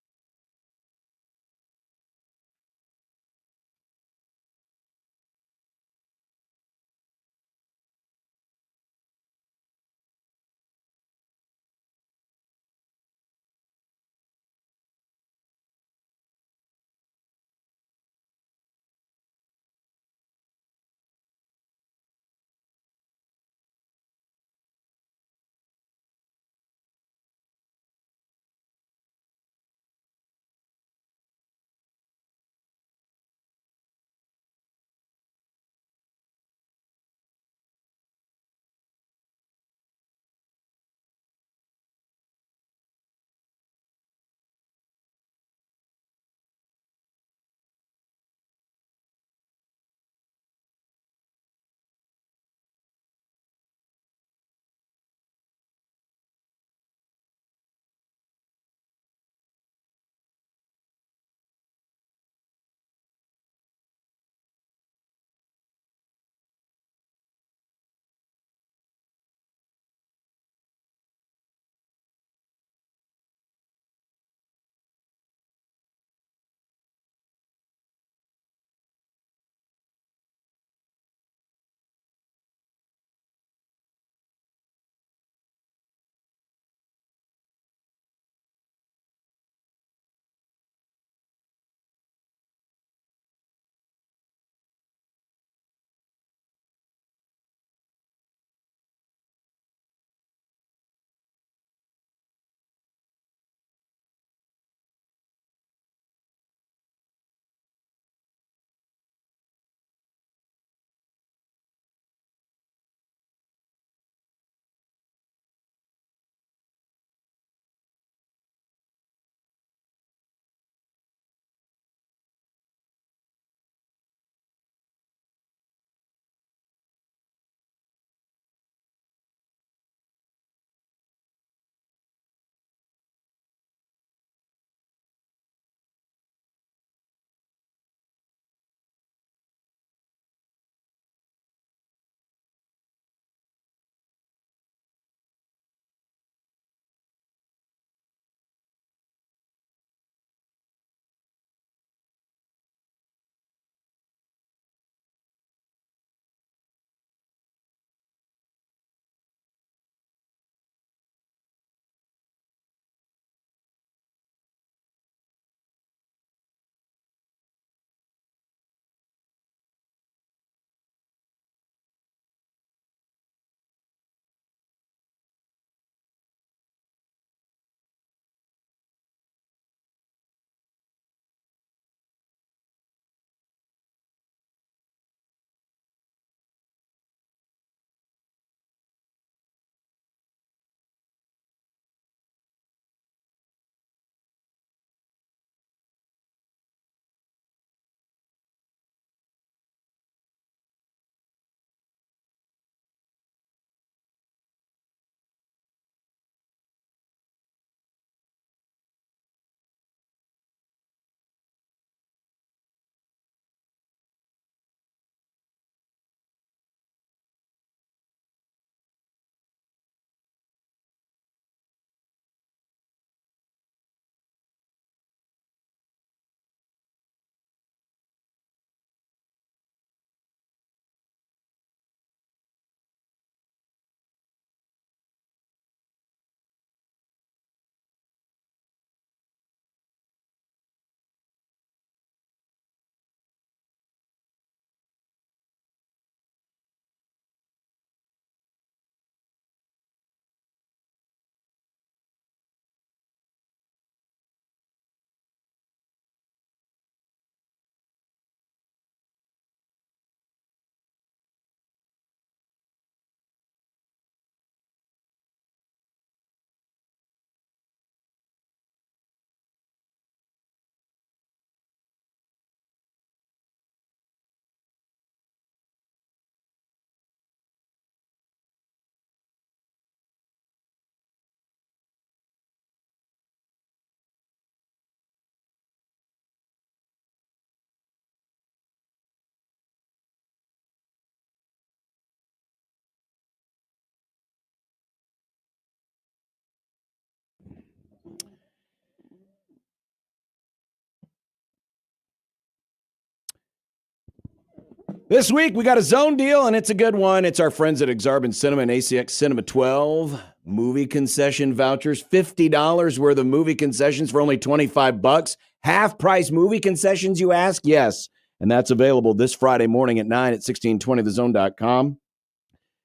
[SPEAKER 5] This week, we got a zone deal, and it's a good one. It's our friends at Exarban Cinema and ACX Cinema 12. Movie concession vouchers, $50 worth of movie concessions for only $25. Half-price movie concessions, you ask? Yes. And that's available this Friday morning at 9 at 1620thezone.com.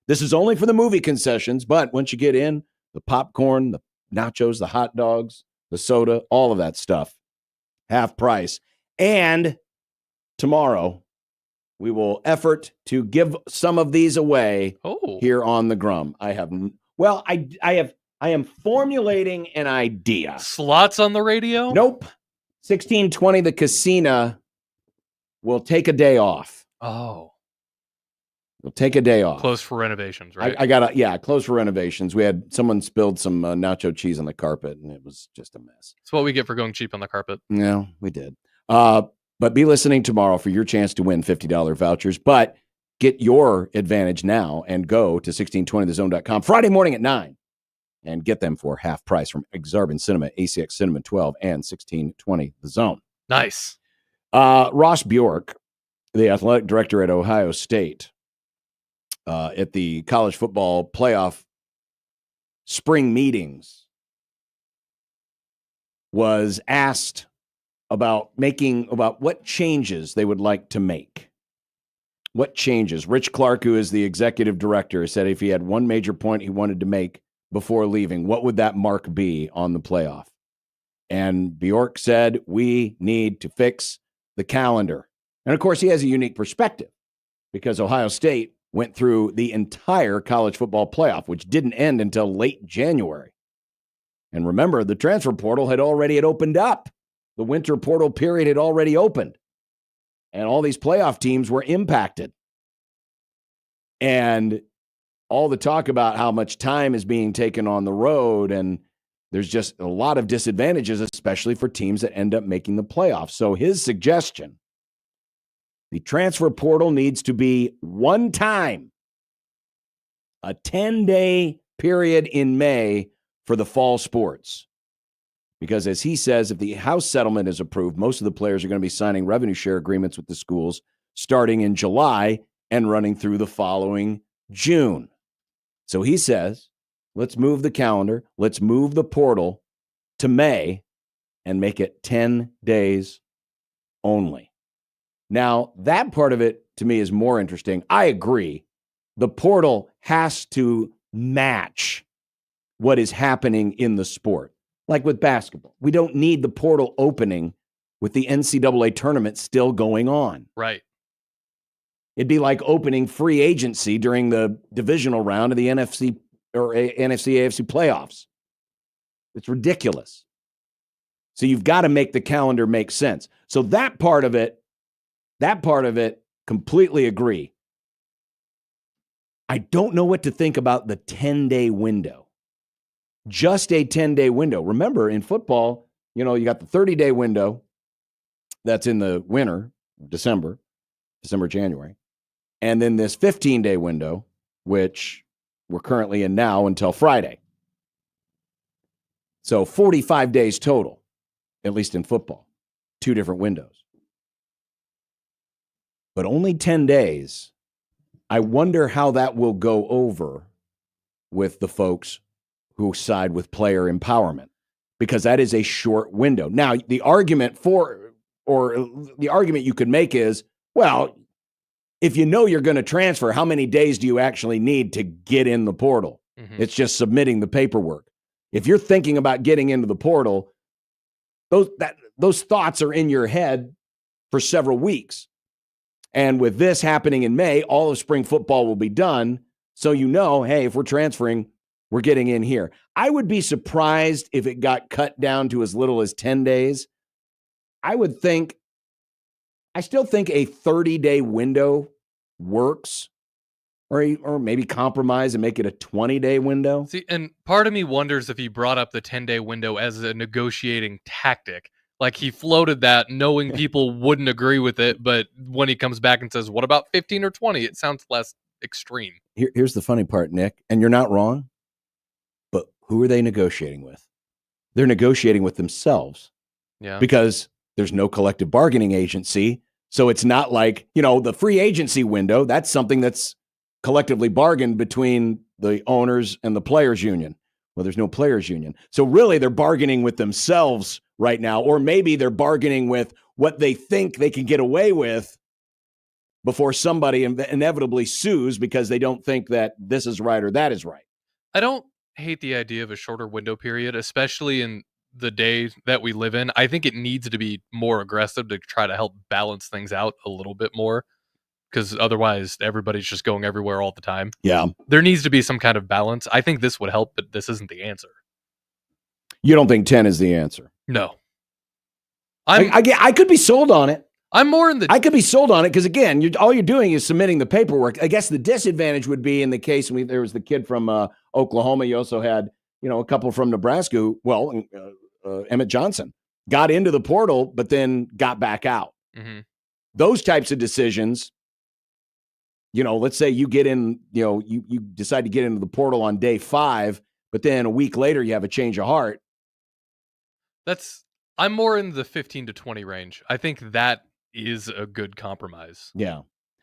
[SPEAKER 5] This is only for the movie concessions, but once you get in, the popcorn, the nachos, the hot dogs, the soda, all of that stuff, half price. And tomorrow, we will effort to give some of these away here on the Grum. I am formulating an idea.
[SPEAKER 7] Slots on the radio?
[SPEAKER 5] Nope. 1620 the Casino will take a day off.
[SPEAKER 7] Oh.
[SPEAKER 5] We'll take a day off.
[SPEAKER 7] Closed for renovations, right?
[SPEAKER 5] Closed for renovations. We had someone spilled some nacho cheese on the carpet, and it was just a mess.
[SPEAKER 7] That's what we get for going cheap on the carpet.
[SPEAKER 5] Yeah, we did. But be listening tomorrow for your chance to win $50 vouchers. But get your advantage now and go to 1620thezone.com Friday morning at 9 and get them for half price from Exarban Cinema, ACX Cinema 12, and 1620 The Zone.
[SPEAKER 7] Nice.
[SPEAKER 5] Ross Bjork, the athletic director at Ohio State, at the college football playoff spring meetings, was asked about what changes they would like to make. What changes? Rich Clark, who is the executive director, said if he had one major point he wanted to make before leaving, what would that mark be on the playoff? And Bjork said, we need to fix the calendar. And of course, he has a unique perspective because Ohio State went through the entire college football playoff, which didn't end until late January. And remember, the transfer portal had opened up. The winter portal period had already opened. And all these playoff teams were impacted. And all the talk about how much time is being taken on the road, and there's just a lot of disadvantages, especially for teams that end up making the playoffs. So his suggestion, the transfer portal needs to be one time, a 10-day period in May for the fall sports. Because as he says, if the House settlement is approved, most of the players are going to be signing revenue share agreements with the schools starting in July and running through the following June. So he says, let's move the calendar, let's move the portal to May and make it 10 days only. Now, that part of it to me is more interesting. I agree. The portal has to match what is happening in the sport. Like with basketball, we don't need the portal opening with the NCAA tournament still going on.
[SPEAKER 7] Right.
[SPEAKER 5] It'd be like opening free agency during the divisional round of the NFC AFC playoffs. It's ridiculous. So you've got to make the calendar make sense. So that part of it, completely agree. I don't know what to think about the 10-day window. Just a 10-day window. Remember, in football, you got the 30-day window that's in the winter, December, January. And then this 15-day window, which we're currently in now until Friday. So 45 days total, at least in football, 2 different windows. But only 10 days. I wonder how that will go over with the folks who side with player empowerment, because that is a short window. Now, the argument you could make is, well, if you know you're going to transfer, how many days do you actually need to get in the portal? Mm-hmm. It's just submitting the paperwork. If you're thinking about getting into the portal, those thoughts are in your head for several weeks. And with this happening in May, all of spring football will be done. So hey, if we're transferring, we're getting in here. I would be surprised if it got cut down to as little as 10 days. I still think a 30-day window works, or maybe compromise and make it a 20-day window.
[SPEAKER 7] See, and part of me wonders if he brought up the 10-day window as a negotiating tactic. Like he floated that knowing people wouldn't agree with it, but when he comes back and says, what about 15 or 20? It sounds less extreme.
[SPEAKER 5] Here's the funny part, Nick, and you're not wrong. But who are they negotiating with? They're negotiating with themselves.
[SPEAKER 7] Yeah.
[SPEAKER 5] Because there's no collective bargaining agency So it's not like, the free agency window, that's something that's collectively bargained between the owners and the players union. Well, there's no players union. So really they're bargaining with themselves right now, or maybe they're bargaining with what they think they can get away with before somebody inevitably sues because they don't think that this is right or that is right.
[SPEAKER 7] I don't hate the idea of a shorter window period, especially in the day that we live in. I think it needs to be more aggressive to try to help balance things out a little bit more, because otherwise everybody's just going everywhere all the time.
[SPEAKER 5] Yeah.
[SPEAKER 7] There needs to be some kind of balance. I think this would help, but this isn't the answer.
[SPEAKER 5] You don't think 10 is the answer?
[SPEAKER 7] No.
[SPEAKER 5] I could be sold on it.
[SPEAKER 7] I'm more in the...
[SPEAKER 5] I could be sold on it because, again, all you're doing is submitting the paperwork. I guess the disadvantage would be in the case there was the kid from Oklahoma. You also had, a couple from Nebraska who, Emmett Johnson, got into the portal, but then got back out.
[SPEAKER 7] Mm-hmm.
[SPEAKER 5] Those types of decisions, let's say you get in, you decide to get into the portal on day 5, but then a week later you have a change of heart.
[SPEAKER 7] I'm more in the 15 to 20 range. I think that is a good compromise.
[SPEAKER 5] Yeah.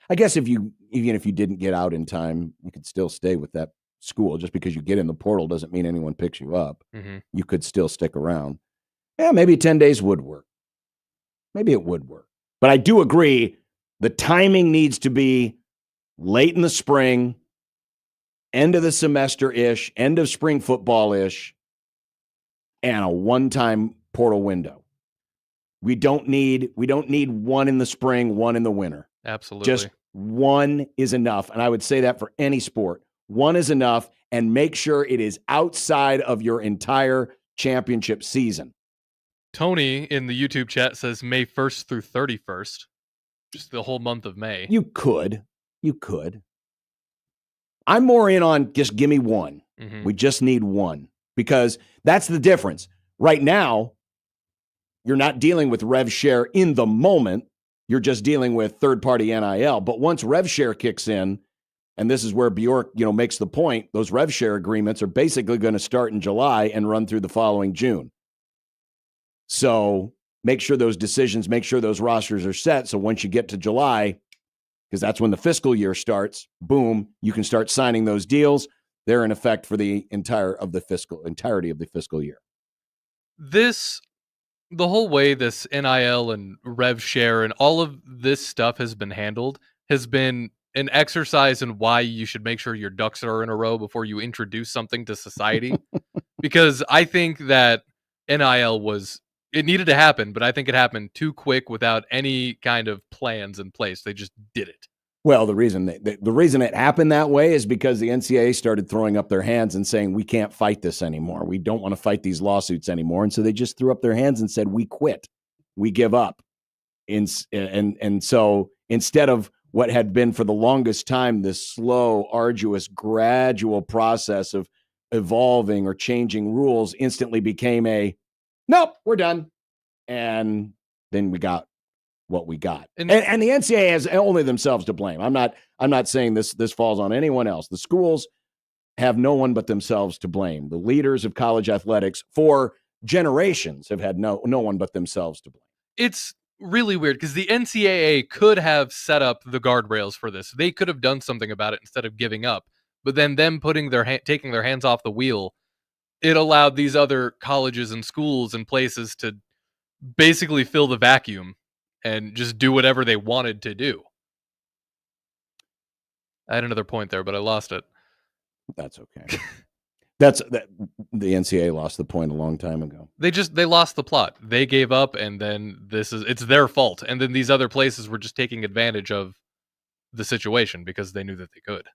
[SPEAKER 5] I guess even if you didn't get out in time, you could still stay with that school. Just because you get in the portal doesn't mean anyone picks you up.
[SPEAKER 7] Mm-hmm.
[SPEAKER 5] You could still stick around. Yeah, maybe 10 days would work. Maybe it would work. But I do agree the timing needs to be late in the spring, end of the semester-ish, end of spring football-ish, and a one-time portal window. We don't need one in the spring, one in the winter.
[SPEAKER 7] Absolutely.
[SPEAKER 5] Just one is enough. And I would say that for any sport. One is enough, and make sure it is outside of your entire championship season.
[SPEAKER 7] Tony in the YouTube chat says May 1st through 31st. Just the whole month of May.
[SPEAKER 5] You could. I'm more in on just give me one.
[SPEAKER 7] Mm-hmm.
[SPEAKER 5] We just need one, because that's the difference. Right now, you're not dealing with rev share in the moment. You're just dealing with third-party NIL. But once rev share kicks in, and this is where Bjork, makes the point, those rev share agreements are basically going to start in July and run through the following June. So make sure those rosters are set. So once you get to July, because that's when the fiscal year starts, boom, you can start signing those deals. They're in effect for the entirety of the fiscal year.
[SPEAKER 7] The whole way this NIL and rev share and all of this stuff has been handled has been an exercise in why you should make sure your ducks are in a row before you introduce something to society. Because I think that NIL it needed to happen, but I think it happened too quick without any kind of plans in place. They just did it.
[SPEAKER 5] Well, the reason it happened that way is because the NCAA started throwing up their hands and saying, we can't fight this anymore. We don't want to fight these lawsuits anymore. And so they just threw up their hands and said, we quit. We give up. And so instead of what had been for the longest time, this slow, arduous, gradual process of evolving or changing rules instantly became nope, we're done. And then we got what we got. And the NCAA has only themselves to blame. I'm not saying this falls on anyone else. The schools have no one but themselves to blame. The leaders of college athletics for generations have had no one but themselves to blame.
[SPEAKER 7] It's really weird because the NCAA could have set up the guardrails for this. They could have done something about it instead of giving up. But then them taking their hands off the wheel, it allowed these other colleges and schools and places to basically fill the vacuum and just do whatever they wanted to do. I had another point there, but I lost it.
[SPEAKER 5] That's okay. The NCAA lost the point a long time ago.
[SPEAKER 7] They lost the plot. They gave up, and then it's their fault. And then these other places were just taking advantage of the situation because they knew that they could.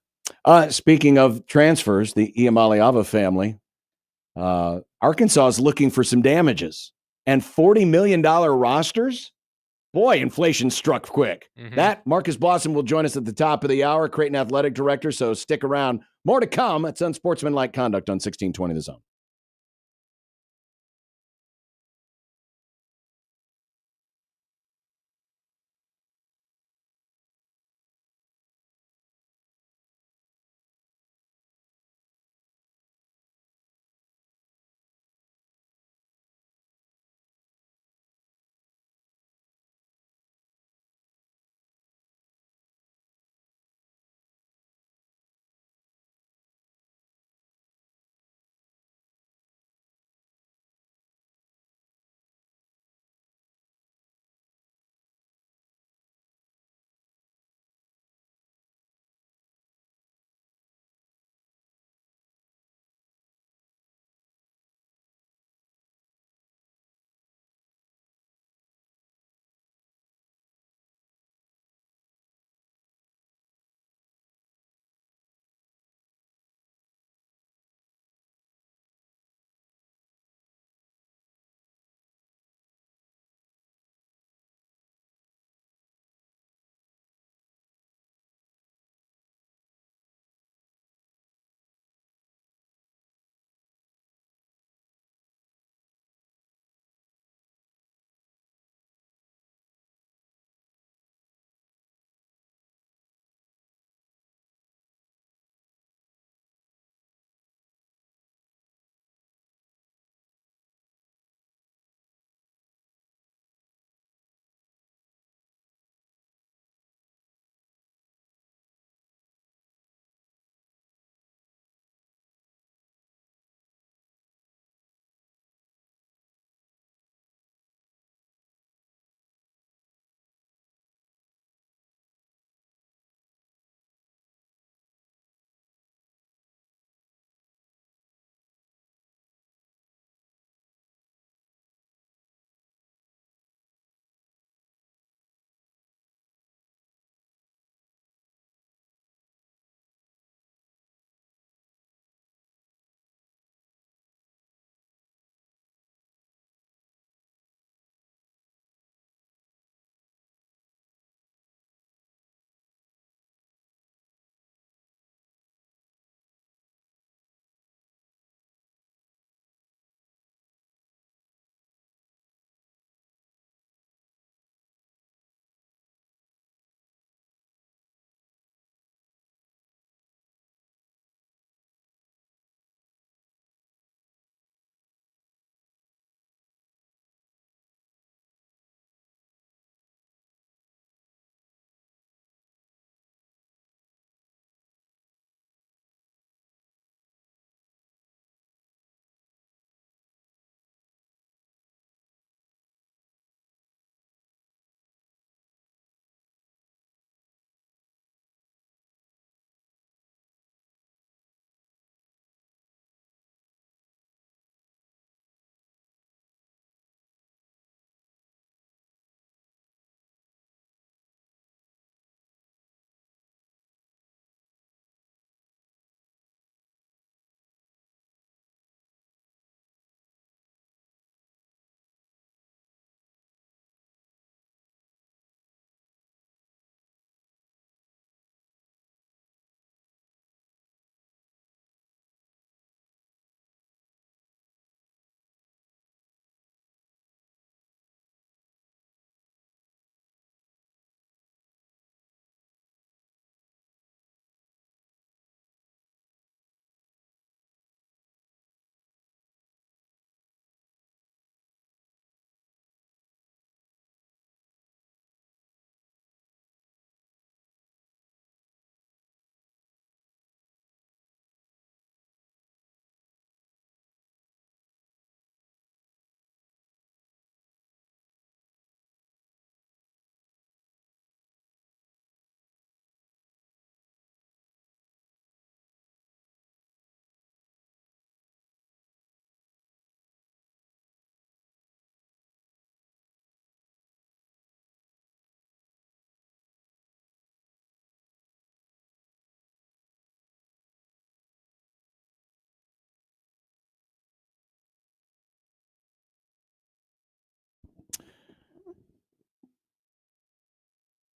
[SPEAKER 5] Speaking of transfers, the Iamaleava family, Arkansas is looking for some damages, and $40 million rosters. Boy, inflation struck quick.
[SPEAKER 7] Mm-hmm.
[SPEAKER 5] That Marcus Blossom will join us at the top of the hour, Creighton Athletic Director. So stick around. More to come. It's Unsportsmanlike Conduct on 1620 The Zone.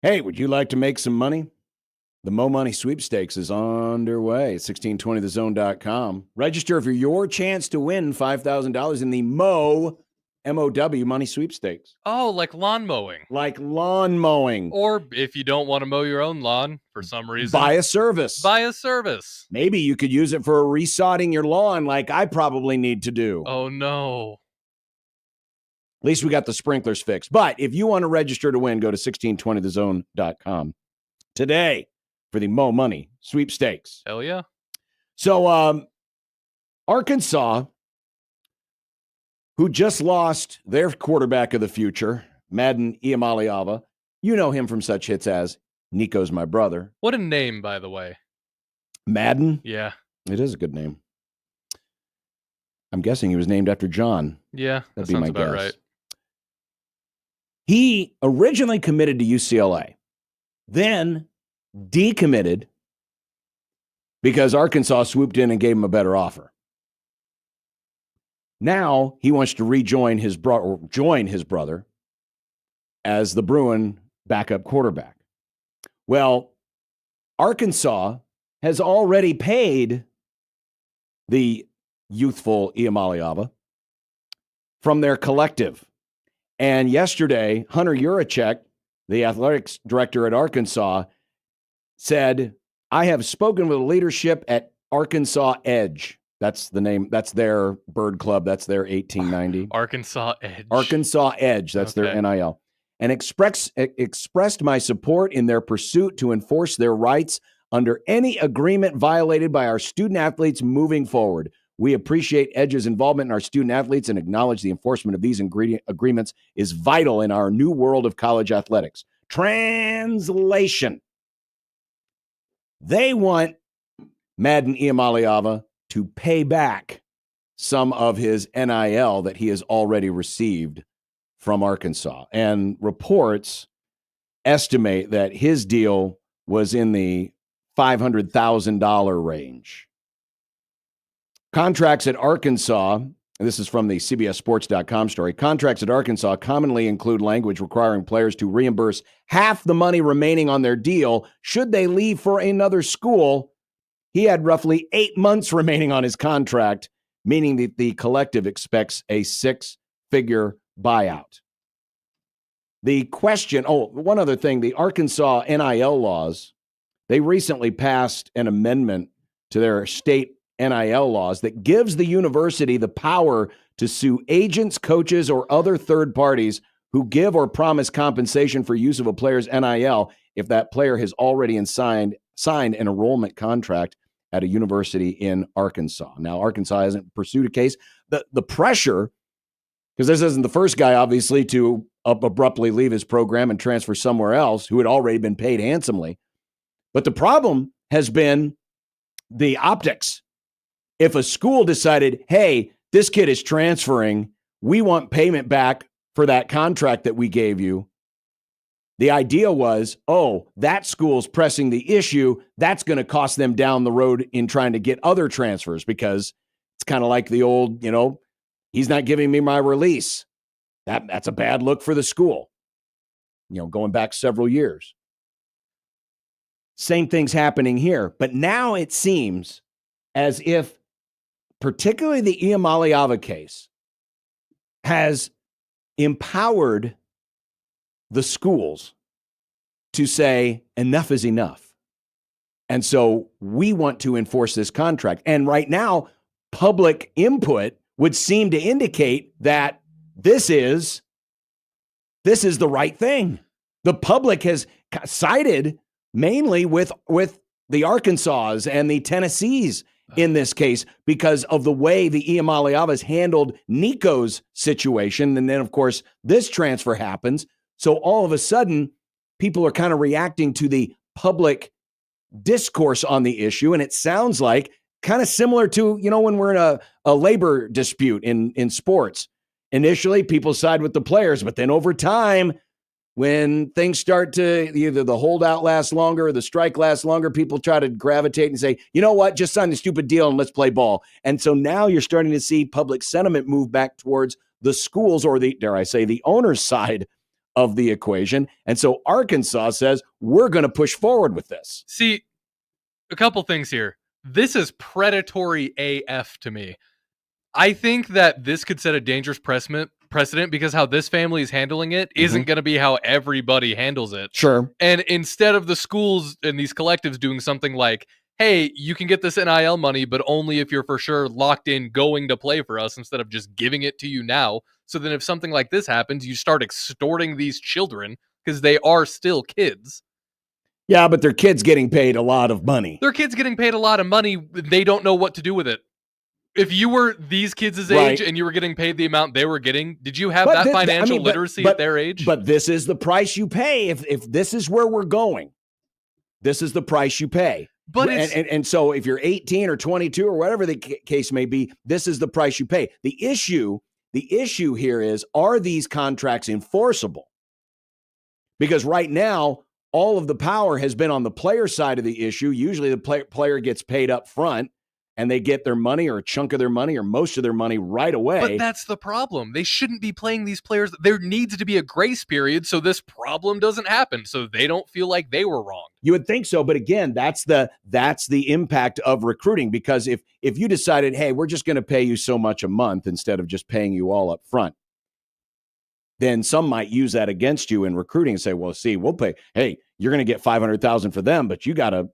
[SPEAKER 5] Hey, would you like to make some money? The Mo Money Sweepstakes is underway. 1620thezone.com. Register for your chance to win $5,000 in the Mo, M-O-W, Money Sweepstakes.
[SPEAKER 7] Oh, like lawn mowing.
[SPEAKER 5] Like lawn mowing.
[SPEAKER 7] Or if you don't want to mow your own lawn for some reason,
[SPEAKER 5] Buy a service.
[SPEAKER 7] Buy a service.
[SPEAKER 5] Maybe you could use it for resodding your lawn like I probably need to do.
[SPEAKER 7] Oh, no.
[SPEAKER 5] At least we got the sprinklers fixed. But if you want to register to win, go to 1620thezone.com today for the Mo Money Sweepstakes.
[SPEAKER 7] Hell yeah.
[SPEAKER 5] So Arkansas, who just lost their quarterback of the future, Madden Iamaleava, you know him from such hits as Nico's My Brother.
[SPEAKER 7] What a name, by the way.
[SPEAKER 5] Madden?
[SPEAKER 7] Yeah.
[SPEAKER 5] It is a good name. I'm guessing he was named after John.
[SPEAKER 7] Yeah,
[SPEAKER 5] That'd
[SPEAKER 7] that
[SPEAKER 5] be my
[SPEAKER 7] sounds about
[SPEAKER 5] guess.
[SPEAKER 7] right.
[SPEAKER 5] He originally committed to UCLA, then decommitted because Arkansas swooped in and gave him a better offer. Now he wants to join his brother as the Bruin backup quarterback. Well, Arkansas has already paid the youthful Iamaleava from their collective. And yesterday, Hunter Yurachek, the athletics director at Arkansas, said, I have spoken with leadership at Arkansas Edge. That's the name. That's their bird club. That's their 1890.
[SPEAKER 7] Arkansas Edge.
[SPEAKER 5] Arkansas Edge. That's their NIL. And expressed my support in their pursuit to enforce their rights under any agreement violated by our student athletes moving forward. We appreciate Edge's involvement in our student athletes and acknowledge the enforcement of these agreements is vital in our new world of college athletics. Translation. They want Madden Iamaleava to pay back some of his NIL that he has already received from Arkansas. And reports estimate that his deal was in the $500,000 range. Contracts at Arkansas, and this is from the CBSSports.com story, contracts at Arkansas commonly include language requiring players to reimburse half the money remaining on their deal should they leave for another school. He had roughly 8 months remaining on his contract, meaning that the collective expects a six-figure buyout. The question, one other thing, the Arkansas NIL laws, they recently passed an amendment to their state NIL laws that gives the university the power to sue agents, coaches, or other third parties who give or promise compensation for use of a player's NIL if that player has already signed an enrollment contract at a university in Arkansas. Now, Arkansas hasn't pursued a case. The pressure, because this isn't the first guy, obviously, to abruptly leave his program and transfer somewhere else who had already been paid handsomely. But the problem has been the optics. If a school decided, hey, this kid is transferring, we want payment back for that contract that we gave you. The idea was, that school's pressing the issue. That's going to cost them down the road in trying to get other transfers because it's kind of like the old, he's not giving me my release. That's a bad look for the school, going back several years. Same thing's happening here. But now it seems as if particularly the Iamaleava case has empowered the schools to say enough is enough. And so we want to enforce this contract. And right now, public input would seem to indicate that this is the right thing. The public has sided mainly with the Arkansas and the Tennessees in this case because of the way the Iamaleavas handled Nico's situation. And then, of course, this transfer happens. So all of a sudden, people are kind of reacting to the public discourse on the issue. And it sounds like kind of similar to, when we're in a labor dispute in sports. Initially, people side with the players, but then over time, when things start to either the holdout lasts longer or the strike lasts longer, people try to gravitate and say, you know what, just sign the stupid deal and let's play ball. And so now you're starting to see public sentiment move back towards the schools or the owner's side of the equation. And so Arkansas says, we're going to push forward with this.
[SPEAKER 7] See, a couple things here. This is predatory AF to me. I think that this could set a dangerous precedent because how this family is handling it isn't going to be how everybody handles it.
[SPEAKER 5] Sure.
[SPEAKER 7] And instead of the schools and these collectives doing something like, hey, you can get this NIL money, but only if you're for sure locked in going to play for us instead of just giving it to you now. So then if something like this happens, you start extorting these children because they are still kids.
[SPEAKER 5] Yeah, but their kids getting paid a lot of money.
[SPEAKER 7] Their kids getting paid a lot of money. They don't know what to do with it. If you were these kids' age and you were getting paid the amount they were getting, did you have that financial literacy at their age?
[SPEAKER 5] But this is the price you pay. If this is where we're going, this is the price you pay.
[SPEAKER 7] But
[SPEAKER 5] and so if you're 18 or 22 or whatever the case may be, this is the price you pay. The issue here is, are these contracts enforceable? Because right now, all of the power has been on the player side of the issue. Usually the player gets paid up front and they get their money or a chunk of their money or most of their money right away.
[SPEAKER 7] But that's the problem. They shouldn't be playing these players. There needs to be a grace period so this problem doesn't happen, so they don't feel like they were wrong.
[SPEAKER 5] You would think so, but again, that's the impact of recruiting, because if you decided, hey, we're just going to pay you so much a month instead of just paying you all up front, then some might use that against you in recruiting and say, well, see, we'll pay, hey, you're going to get $500,000 for them, but you got to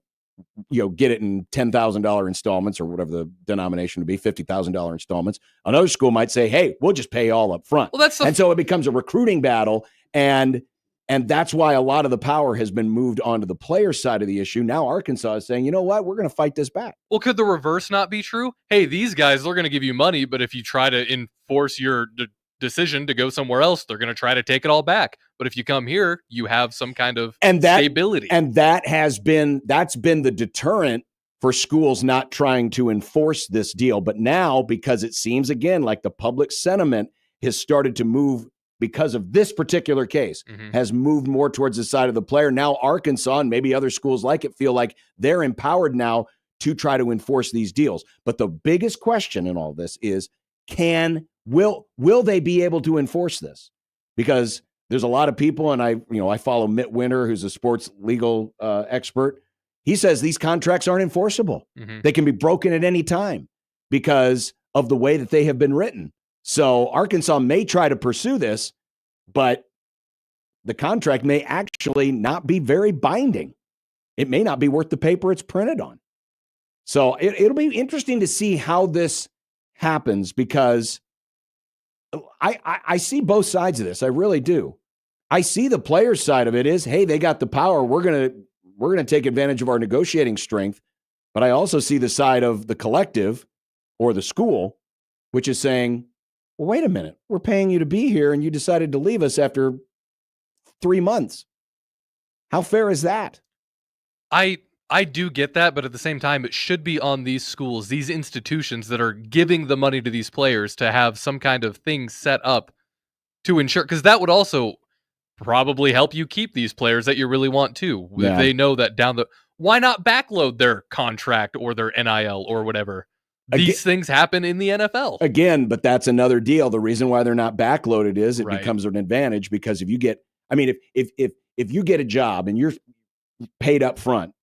[SPEAKER 5] get it in $10,000 installments or whatever the denomination would be, $50,000 installments. Another school might say, hey, we'll just pay all up front.
[SPEAKER 7] Well,
[SPEAKER 5] and so it becomes a recruiting battle. And that's why a lot of the power has been moved onto the player side of the issue. Now Arkansas is saying, you know what, we're going to fight this back.
[SPEAKER 7] Well, could the reverse not be true? Hey, these guys, they're going to give you money, but if you try to enforce your decision to go somewhere else, they're going to try to take it all back. But if you come here, you have some kind of stability.
[SPEAKER 5] And that's been the deterrent for schools not trying to enforce this deal. But now, because it seems again like the public sentiment has started to move because of this particular case, has moved more towards the side of the player. Now Arkansas and maybe other schools like it feel like they're empowered now to try to enforce these deals. But the biggest question in all this is, will they be able to enforce this? Because there's a lot of people, and I follow Mitt Winter, who's a sports legal expert. He says these contracts aren't enforceable. They can be broken at any time because of the way that they have been written. So Arkansas may try to pursue this, but the contract may actually not be very binding. It may not be worth the paper it's printed on. So it'll be interesting to see how this happens, because I see both sides of this. I really do. I see the players' side of it is, hey, they got the power. We're gonna take advantage of our negotiating strength. But I also see the side of the collective or the school, which is saying, well, wait a minute, we're paying you to be here and you decided to leave us after 3 months. How fair is that?
[SPEAKER 7] I do get that, but at the same time, it should be on these schools, these institutions that are giving the money to these players to have some kind of thing set up to ensure, because that would also probably help you keep these players that you really want to. Yeah. If they know that why not backload their contract or their NIL or whatever? These things happen in the NFL.
[SPEAKER 5] Again, but that's another deal. The reason why they're not backloaded is it becomes an advantage, because if you get a job and you're paid up front,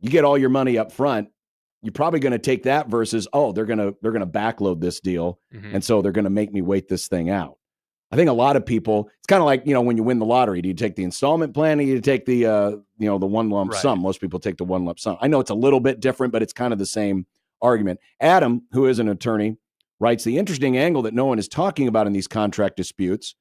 [SPEAKER 5] you get all your money up front, you're probably going to take that versus, they're going to backload this deal. And so they're going to make me wait this thing out. I think a lot of people, it's kind of like, when you win the lottery, do you take the installment plan or do you take the one lump sum? Most people take the one lump sum. I know it's a little bit different, but it's kind of the same argument. Adam, who is an attorney, writes, the interesting angle that no one is talking about in these contract disputes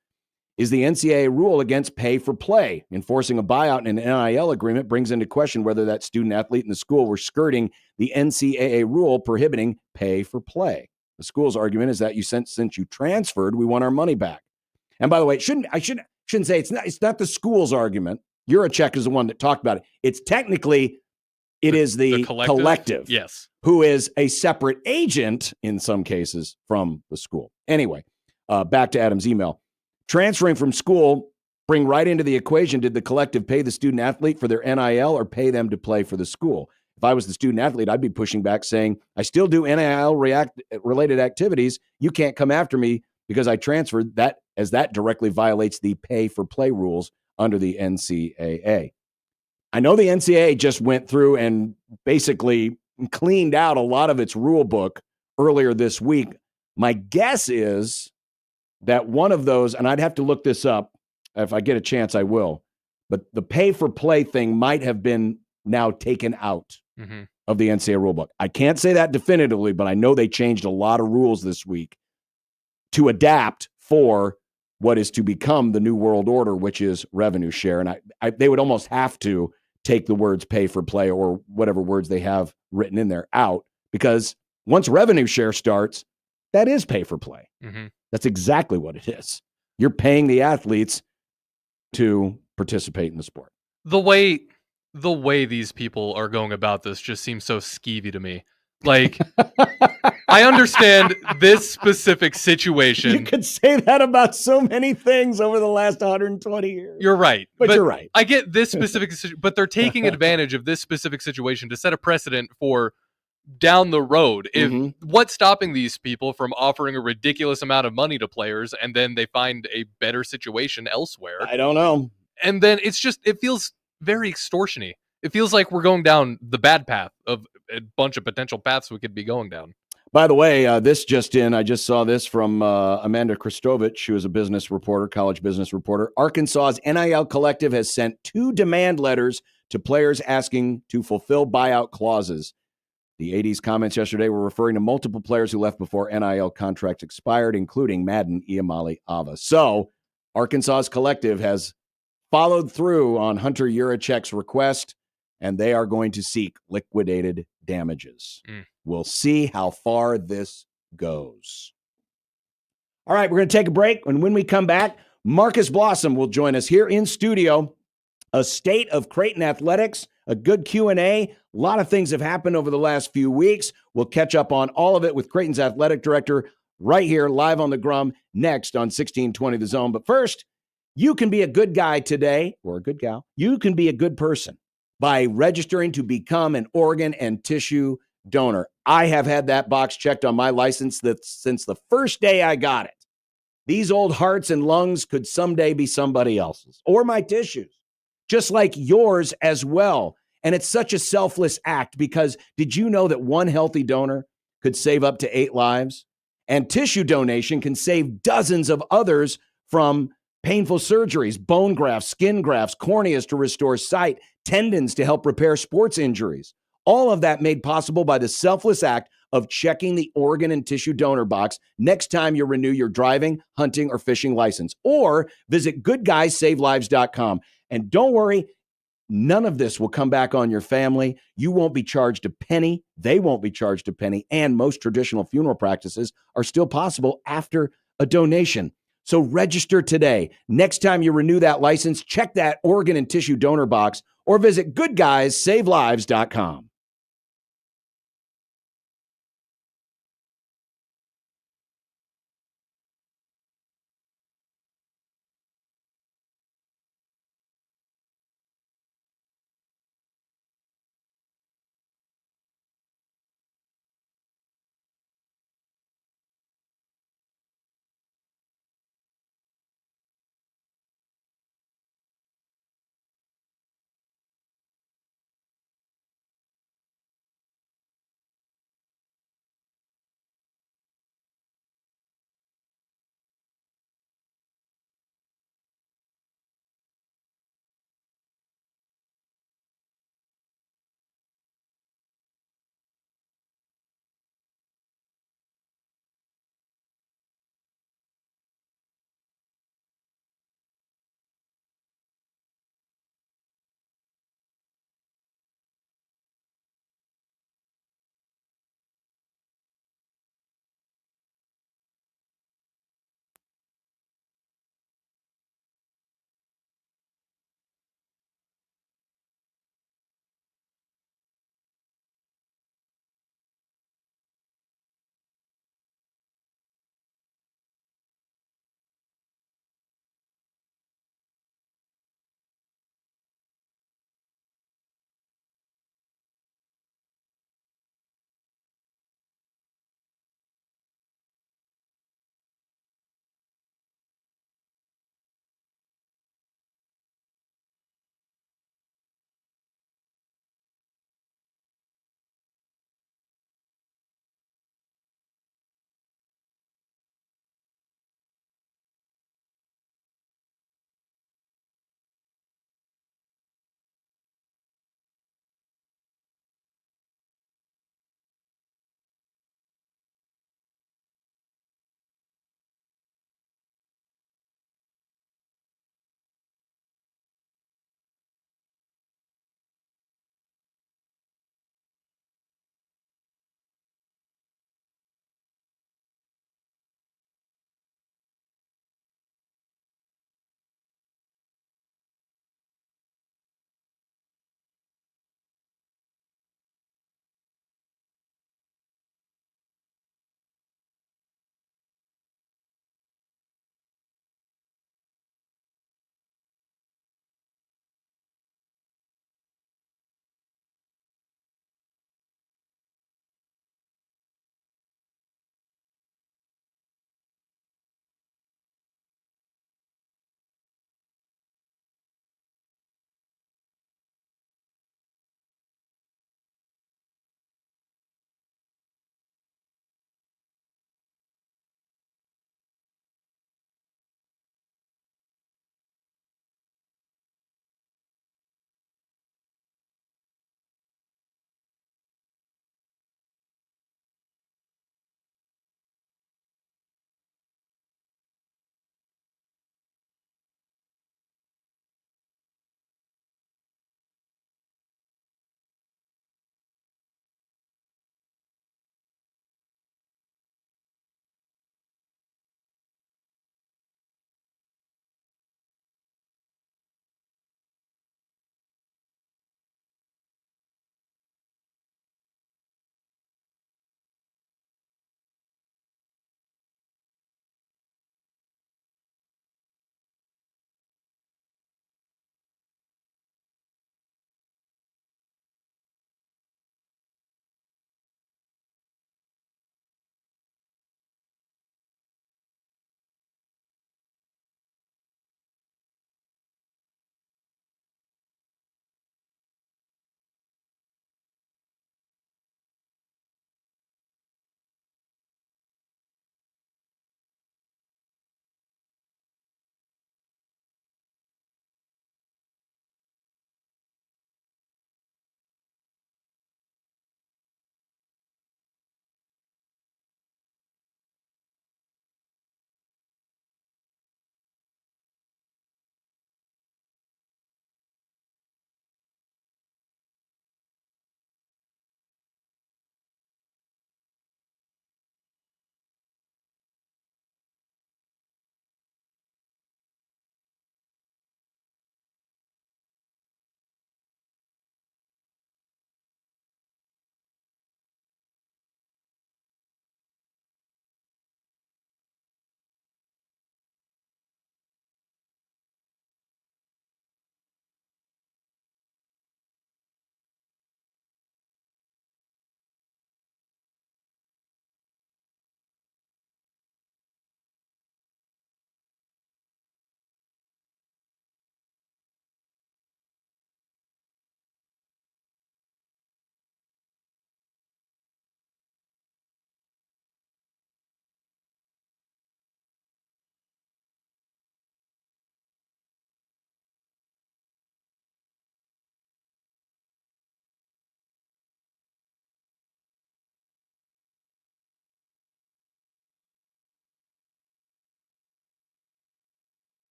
[SPEAKER 5] is the NCAA rule against pay for play. Enforcing a buyout in an NIL agreement brings into question whether that student athlete in the school were skirting the NCAA rule prohibiting pay for play. The school's argument is that since you transferred, we want our money back. And by the way, I shouldn't say it's not the school's argument. Juracek is the one that talked about it. It's technically, it is the collective,
[SPEAKER 7] yes,
[SPEAKER 5] who is a separate agent in some cases from the school. Anyway, back to Adam's email. Transferring from school, bring right into the equation, did the collective pay the student athlete for their NIL or pay them to play for the school? If I was the student athlete, I'd be pushing back saying, I still do NIL related activities. You can't come after me because I transferred. That as that directly violates the pay-for-play rules under the NCAA. I know the NCAA just went through and basically cleaned out a lot of its rule book earlier this week. My guess is that one of those, and I'd have to look this up. If I get a chance, I will. But the pay-for-play thing might have been now taken out of the NCAA rulebook. I can't say that definitively, but I know they changed a lot of rules this week to adapt for what is to become the new world order, which is revenue share. And they would almost have to take the words pay for play or whatever words they have written in there out, because once revenue share starts, that is pay for play. That's exactly what it is. You're paying the athletes to participate in the sport.
[SPEAKER 7] The way these people are going about this just seems so skeevy to me. Like, I understand this specific situation.
[SPEAKER 5] You could say that about so many things over the last 120 years.
[SPEAKER 7] You're right.
[SPEAKER 5] But you're right.
[SPEAKER 7] I get this specific but they're taking advantage of this specific situation to set a precedent for down the road. If what's stopping these people from offering a ridiculous amount of money to players and then they find a better situation elsewhere?
[SPEAKER 5] I don't know.
[SPEAKER 7] And then it feels very extortiony. It feels like we're going down the bad path of a bunch of potential paths we could be going down.
[SPEAKER 5] By the way, this just in, I just saw this from Amanda Kristovich, who is a business reporter, college business reporter. Arkansas's NIL collective has sent 2 demand letters to players asking to fulfill buyout clauses. The AD's comments yesterday were referring to multiple players who left before NIL contracts expired, including Madden Iamale Ava. So Arkansas's collective has followed through on Hunter Yurichek's request, and they are going to seek liquidated damages. We'll see how far this goes. All right, we're going to take a break. And when we come back, Marcus Blossom will join us here in studio. A state of Creighton athletics, a good Q&A. A lot of things have happened over the last few weeks. We'll catch up on all of it with Creighton's athletic director right here, live on the Grum, next on 1620 The Zone. But first, you can be a good guy today, or a good gal. You can be a good person by registering to become an organ and tissue donor. I have had that box checked on my license since the first day I got it. These old hearts and lungs could someday be somebody else's, or my tissues, just like yours as well. And it's such a selfless act, because did you know that one healthy donor could save up to 8 lives? And tissue donation can save dozens of others from painful surgeries, bone grafts, skin grafts, corneas to restore sight, tendons to help repair sports injuries. All of that made possible by the selfless act of checking the organ and tissue donor box next time you renew your driving, hunting, or fishing license. Or visit goodguysavelives.com. And don't worry, none of this will come back on your family. You won't be charged a penny. They won't be charged a penny. And most traditional funeral practices are still possible after a donation. So register today. Next time you renew that license, check that organ and tissue donor box or visit goodguysavelives.com.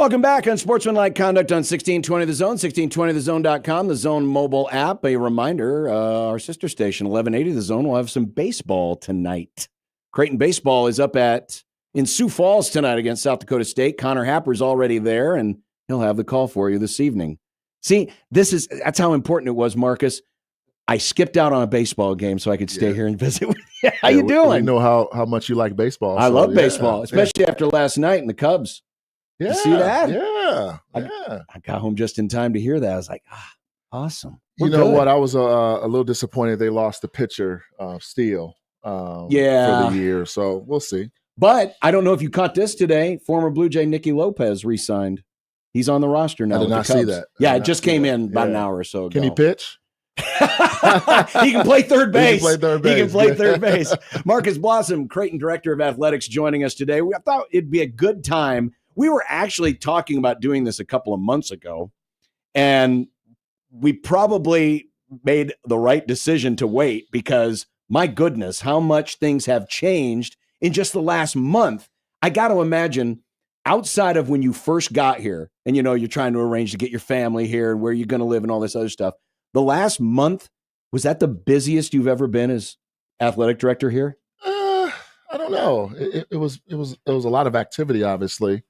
[SPEAKER 5] Welcome back. Unsportsmanlike conduct on 1620 The Zone, 1620thezone.com, the Zone mobile app. A reminder, our sister station, 1180 The Zone, will have some baseball tonight. Creighton baseball is up in Sioux Falls tonight against South Dakota State. Connor Happer's already there, and he'll have the call for you this evening. See, that's how important it was, Marcus. I skipped out on a baseball game so I could stay here and visit with you. How you doing?
[SPEAKER 12] We know how much you like baseball.
[SPEAKER 5] I love baseball, especially after last night and the Cubs.
[SPEAKER 12] Yeah,
[SPEAKER 5] you see that?
[SPEAKER 12] Yeah,
[SPEAKER 5] I got home just in time to hear that. I was like, awesome.
[SPEAKER 12] You know what? I was a little disappointed they lost the pitcher, Steele, for the year. So we'll see.
[SPEAKER 5] But I don't know if you caught this today. Former Blue Jay Nicky Lopez re-signed. He's on the roster now.
[SPEAKER 12] I did not see that.
[SPEAKER 5] Yeah, it just came in about an hour or so ago.
[SPEAKER 12] Can he pitch?
[SPEAKER 5] He can play third base.
[SPEAKER 12] He can play
[SPEAKER 5] third base. Marcus Blossom, Creighton Director of Athletics, joining us today. I thought it'd be a good time. We were actually talking about doing this a couple of months ago, and we probably made the right decision to wait because, my goodness, how much things have changed in just the last month. I got to imagine, outside of when you first got here and, you're trying to arrange to get your family here and where you're going to live and all this other stuff, the last month, was that the busiest you've ever been as athletic director here?
[SPEAKER 12] I don't know. It was a lot of activity, obviously,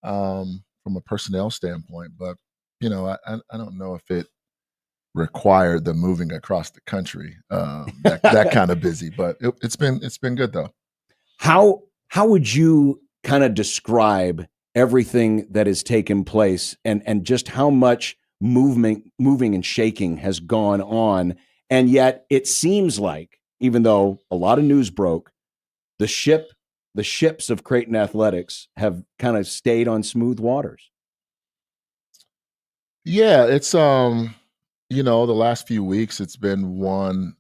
[SPEAKER 12] from a personnel standpoint, but I don't know if it required the moving across the country, that kind of busy, but it's been good though.
[SPEAKER 5] How would you kind of describe everything that has taken place and just how much moving and shaking has gone on? And yet it seems like, even though a lot of news broke, the ships of Creighton athletics have kind of stayed on smooth waters.
[SPEAKER 12] Yeah, it's the last few weeks it's been one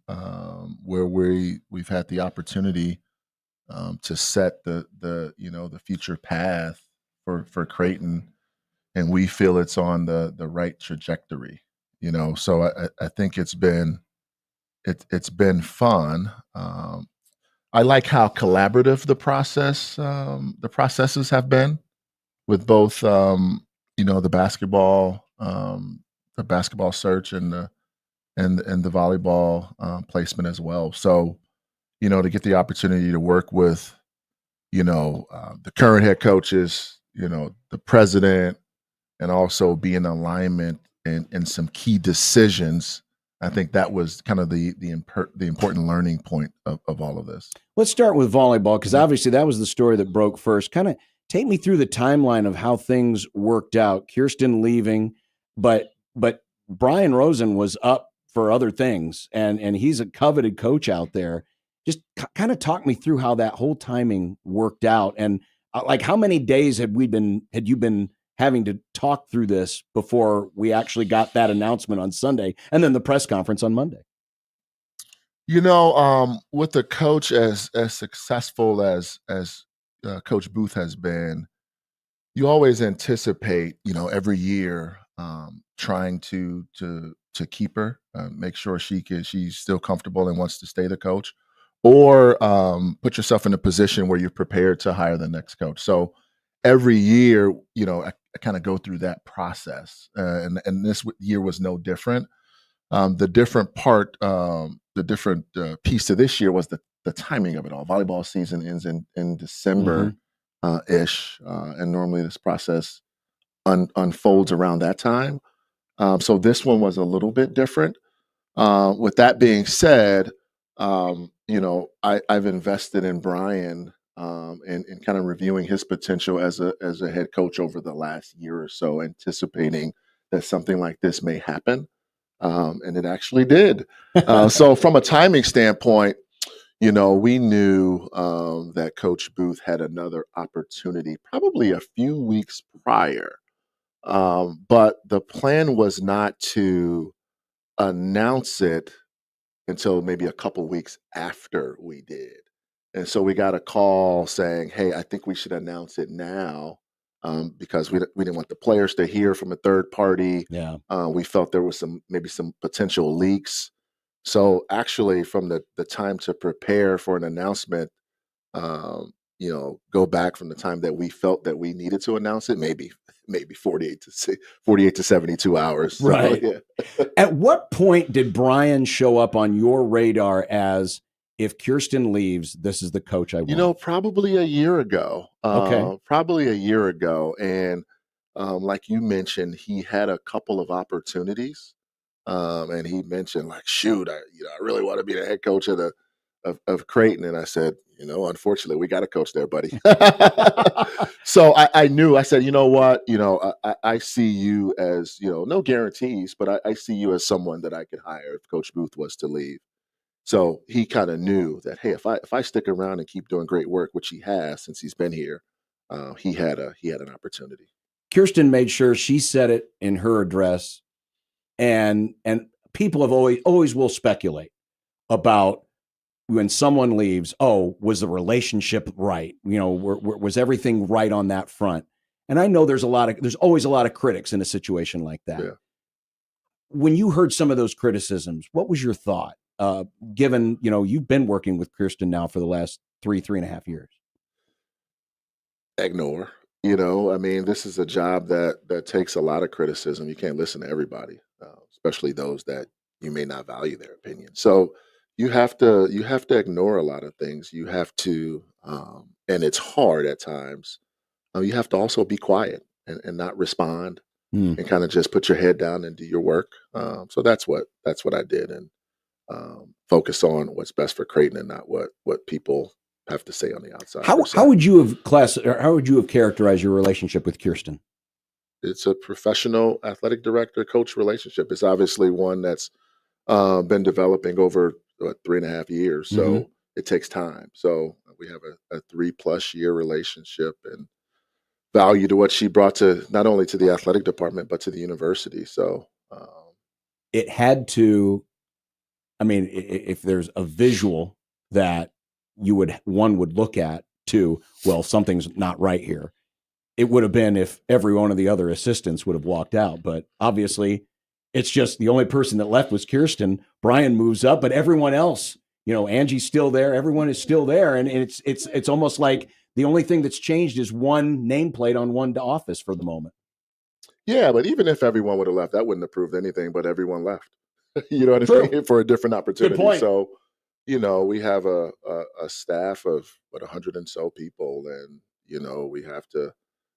[SPEAKER 12] where we've had the opportunity to set the future path for Creighton, and we feel it's on the right trajectory. So I think it's been fun. I like how collaborative the processes have been with both the basketball search and the volleyball placement as well. So to get the opportunity to work with the current head coaches, the president, and also be in alignment in some key decisions, I think that was kind of the important learning point of all of this.
[SPEAKER 5] Let's start with volleyball, because obviously that was the story that broke first. Kind of take me through the timeline of how things worked out. Kirsten leaving, but Brian Rosen was up for other things, and he's a coveted coach out there. Just kind of talk me through how that whole timing worked out, and like how many days had you been having to talk through this before we actually got that announcement on Sunday and then the press conference on Monday?
[SPEAKER 12] With the coach as successful as Coach Booth has been, you always anticipate, every year trying to keep her, make sure she's still comfortable and wants to stay the coach, or put yourself in a position where you're prepared to hire the next coach. So every year, I kind of go through that process, and this year was no different. The different part, the different piece of this year was the timing of it all. Volleyball season ends in December ish, and normally this process unfolds around that time. So this one was a little bit different. With that being said, I've invested in Brian and kind of reviewing his potential as a head coach over the last year or so, anticipating that something like this may happen. And it actually did. So from a timing standpoint, we knew that Coach Booth had another opportunity probably a few weeks prior. But the plan was not to announce it until maybe a couple weeks after we did. And so we got a call saying, hey, I think we should announce it now, because we didn't want the players to hear from a third party.
[SPEAKER 5] Yeah.
[SPEAKER 12] We felt there was maybe some potential leaks. So actually from the time to prepare for an announcement, go back from the time that we felt that we needed to announce it, maybe 48 to 72 hours. So,
[SPEAKER 5] Right.
[SPEAKER 12] yeah.
[SPEAKER 5] At what point did Brian show up on your radar as, if Kirsten leaves, this is the coach I want?
[SPEAKER 12] Probably a year ago.
[SPEAKER 5] Okay.
[SPEAKER 12] Probably a year ago. And like you mentioned, he had a couple of opportunities. And he mentioned, like, shoot, I really want to be the head coach of Creighton. And I said, unfortunately, we got a coach there, buddy. So I knew. I said, you know what? I see you as, no guarantees, but I see you as someone that I could hire if Coach Booth was to leave. So he kind of knew that, hey, if I stick around and keep doing great work, which he has since he's been here, he had an opportunity.
[SPEAKER 5] Kirsten made sure she said it in her address, and people have always will speculate about when someone leaves. Oh, was the relationship right? Was everything right on that front? And I know there's always a lot of critics in a situation like that.
[SPEAKER 12] Yeah.
[SPEAKER 5] When you heard some of those criticisms, what was your thought? Given, you've been working with Kirsten now for the last 3.5 years.
[SPEAKER 12] Ignore. This is a job that takes a lot of criticism. You can't listen to everybody, especially those that you may not value their opinion. So you have to ignore a lot of things. You have to, and it's hard at times. You have to also be quiet and not respond and kind of just put your head down and do your work. So that's what I did, and focus on what's best for Creighton and not what people have to say on the outside.
[SPEAKER 5] How would you have characterized your relationship with Kirsten?
[SPEAKER 12] It's a professional athletic director coach relationship. It's obviously one that's been developing over 3.5 years. So it takes time. So we have a 3+ year relationship, and value to what she brought to not only to the athletic department, but to the university. So
[SPEAKER 5] it had to, if there's a visual that one would look at to, well, something's not right here, it would have been if every one of the other assistants would have walked out. But obviously it's just the only person that left was Kirsten. Brian moves up, but everyone else, Angie's still there. Everyone is still there. And it's almost like the only thing that's changed is one nameplate on one office for the moment.
[SPEAKER 12] Yeah, but even if everyone would have left, that wouldn't have proved anything, but everyone left. You know what I'm saying? For a different opportunity.
[SPEAKER 5] Good point.
[SPEAKER 12] So, we have a staff of 100 and so people, and, we have to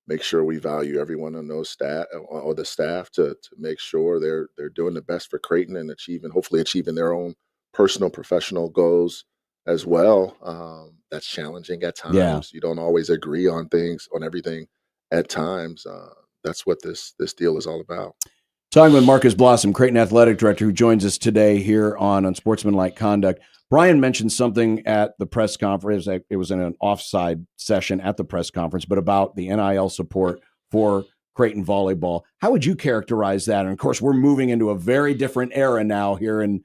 [SPEAKER 12] make sure we value everyone on those staff or the staff to make sure they're doing the best for Creighton and hopefully achieving their own personal, professional goals as well. That's challenging at times.
[SPEAKER 5] Yeah.
[SPEAKER 12] You don't always agree on everything at times. That's what this deal is all about.
[SPEAKER 5] Talking with Marcus Blossom, Creighton Athletic Director, who joins us today here on Unsportsmanlike Conduct. Brian mentioned something at the press conference. It was in an offside session at the press conference, but about the NIL support for Creighton volleyball. How would you characterize that? And of course, we're moving into a very different era now here in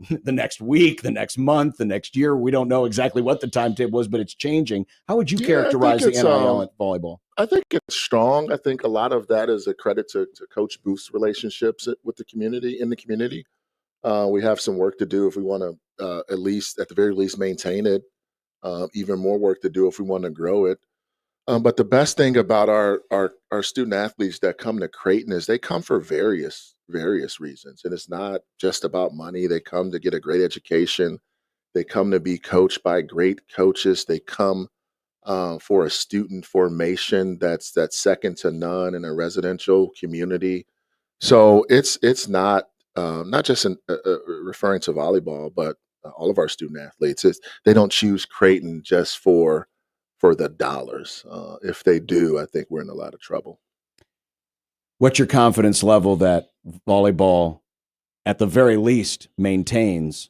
[SPEAKER 5] the next week, the next month, the next year. We don't know exactly what the timetable was, but it's changing. How would you characterize the NIL at volleyball?
[SPEAKER 12] I think it's strong. I think a lot of that is a credit to Coach Booth's relationships with the community. We have some work to do if we want to at the very least maintain it. Even more work to do if we want to grow it. But the best thing about our student athletes that come to Creighton is they come for various reasons. And it's not just about money. They come to get a great education. They come to be coached by great coaches. They come for a student formation that's second to none in a residential community. So it's not just referring to volleyball, but all of our student athletes. They don't choose Creighton just for the dollars. If they do, I think we're in a lot of trouble.
[SPEAKER 5] What's your confidence level that volleyball, at the very least, maintains,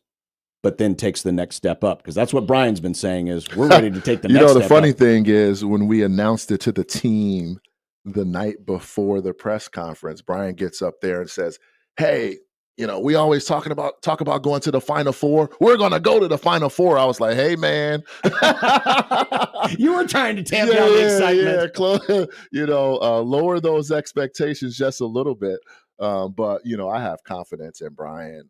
[SPEAKER 5] but then takes the next step up? Because that's what Brian's been saying is we're ready to take the next step up.
[SPEAKER 12] The funny thing is when we announced it to the team the night before the press conference, Brian gets up there and says, hey, we always talk about going to the Final Four. We're going to go to the Final Four. I was like, hey, man.
[SPEAKER 5] You were trying to tamp down the excitement.
[SPEAKER 12] Lower those expectations just a little bit. But I have confidence in Brian.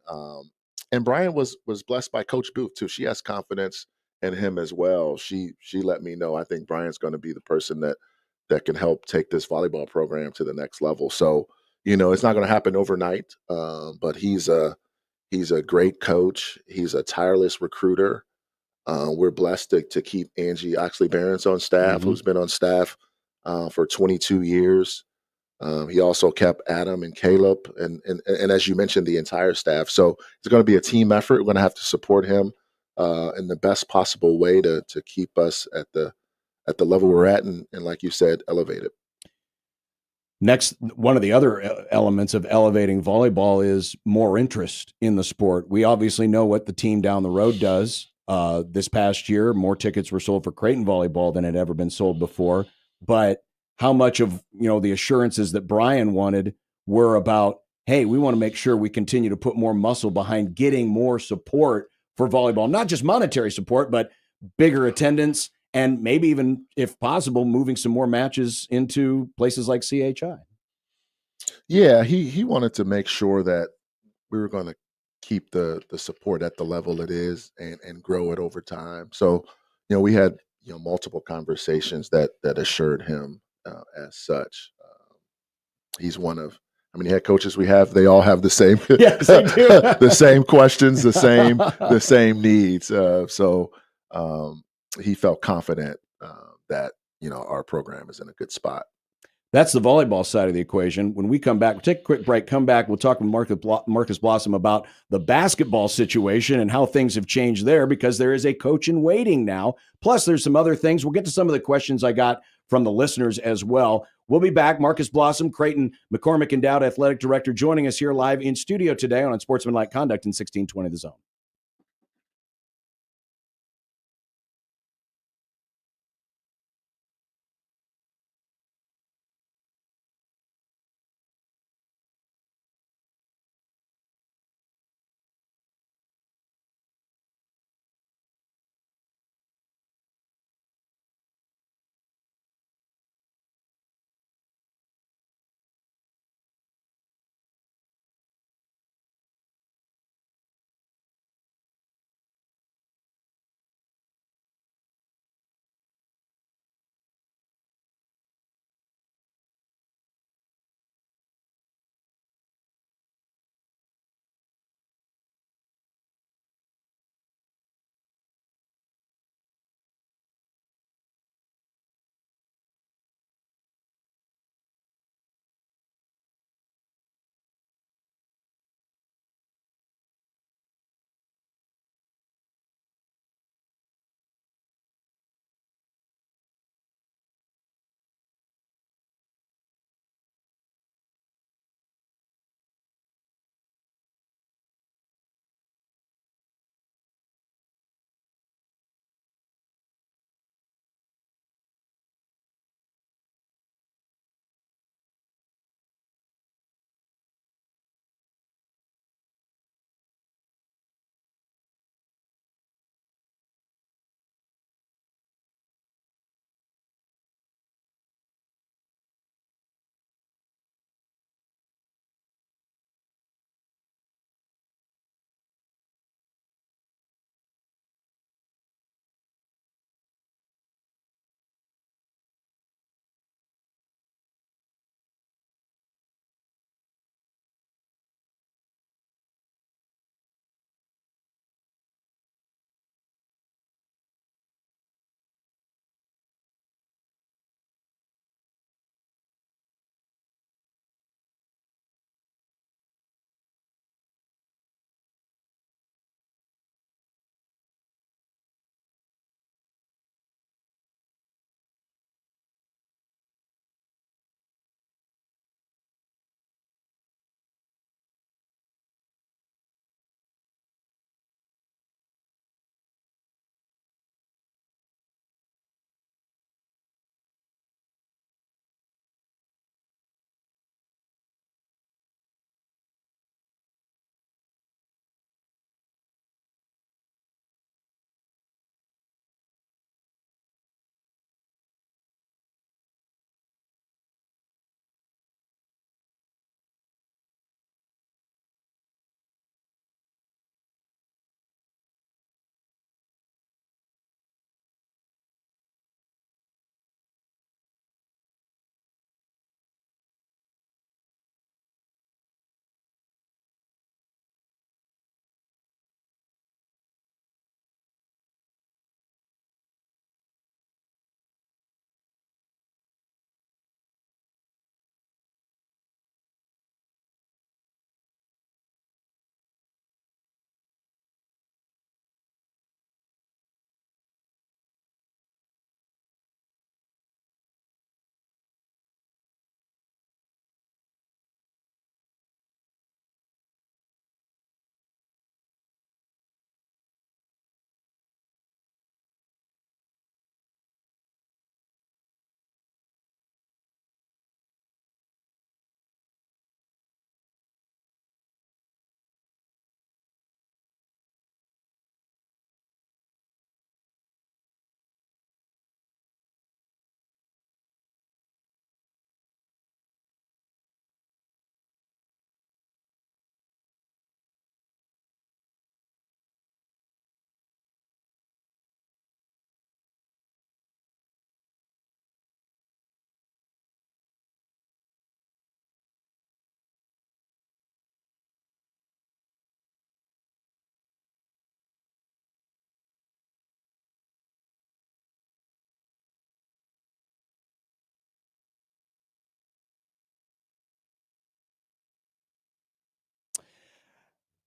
[SPEAKER 12] And Brian was blessed by Coach Booth, too. She has confidence and him as well. She let me know, I think Brian's going to be the person that can help take this volleyball program to the next level. So, it's not going to happen overnight, but he's a great coach. He's a tireless recruiter. We're blessed to keep Angie Oxley Barron's on staff, who's been on staff for 22 years. He also kept Adam and Caleb, and as you mentioned, the entire staff. So it's going to be a team effort. We're going to have to support him in the best possible way to keep us at the level we're at, and like you said, elevate it.
[SPEAKER 5] Next, one of the other elements of elevating volleyball is more interest in the sport. We obviously know what the team down the road does. This past year, more tickets were sold for Creighton volleyball than had ever been sold before. But how much of the assurances that Brian wanted were about, hey, we want to make sure we continue to put more muscle behind getting more support for volleyball, not just monetary support, but bigger attendance, and maybe even, if possible, moving some more matches into places like CHI.
[SPEAKER 12] Yeah, he wanted to make sure that we were going to keep the support at the level it is and grow it over time. So, we had multiple conversations that assured him as such. He's one of how many head coaches we have? They all have the same
[SPEAKER 5] yes, they do.
[SPEAKER 12] the same questions, the same needs. So he felt confident that our program is in a good spot.
[SPEAKER 5] That's the volleyball side of the equation. When we come back, we'll take a quick break, come back, we'll talk with Marcus Blossom about the basketball situation and how things have changed there, because there is a coach in waiting now. Plus, there's some other things. We'll get to some of the questions I got from the listeners as well. We'll be back. Marcus Blossom, Creighton McCormick Endowed Athletic Director, joining us here live in studio today on Unsportsmanlike Conduct in 1620 The Zone.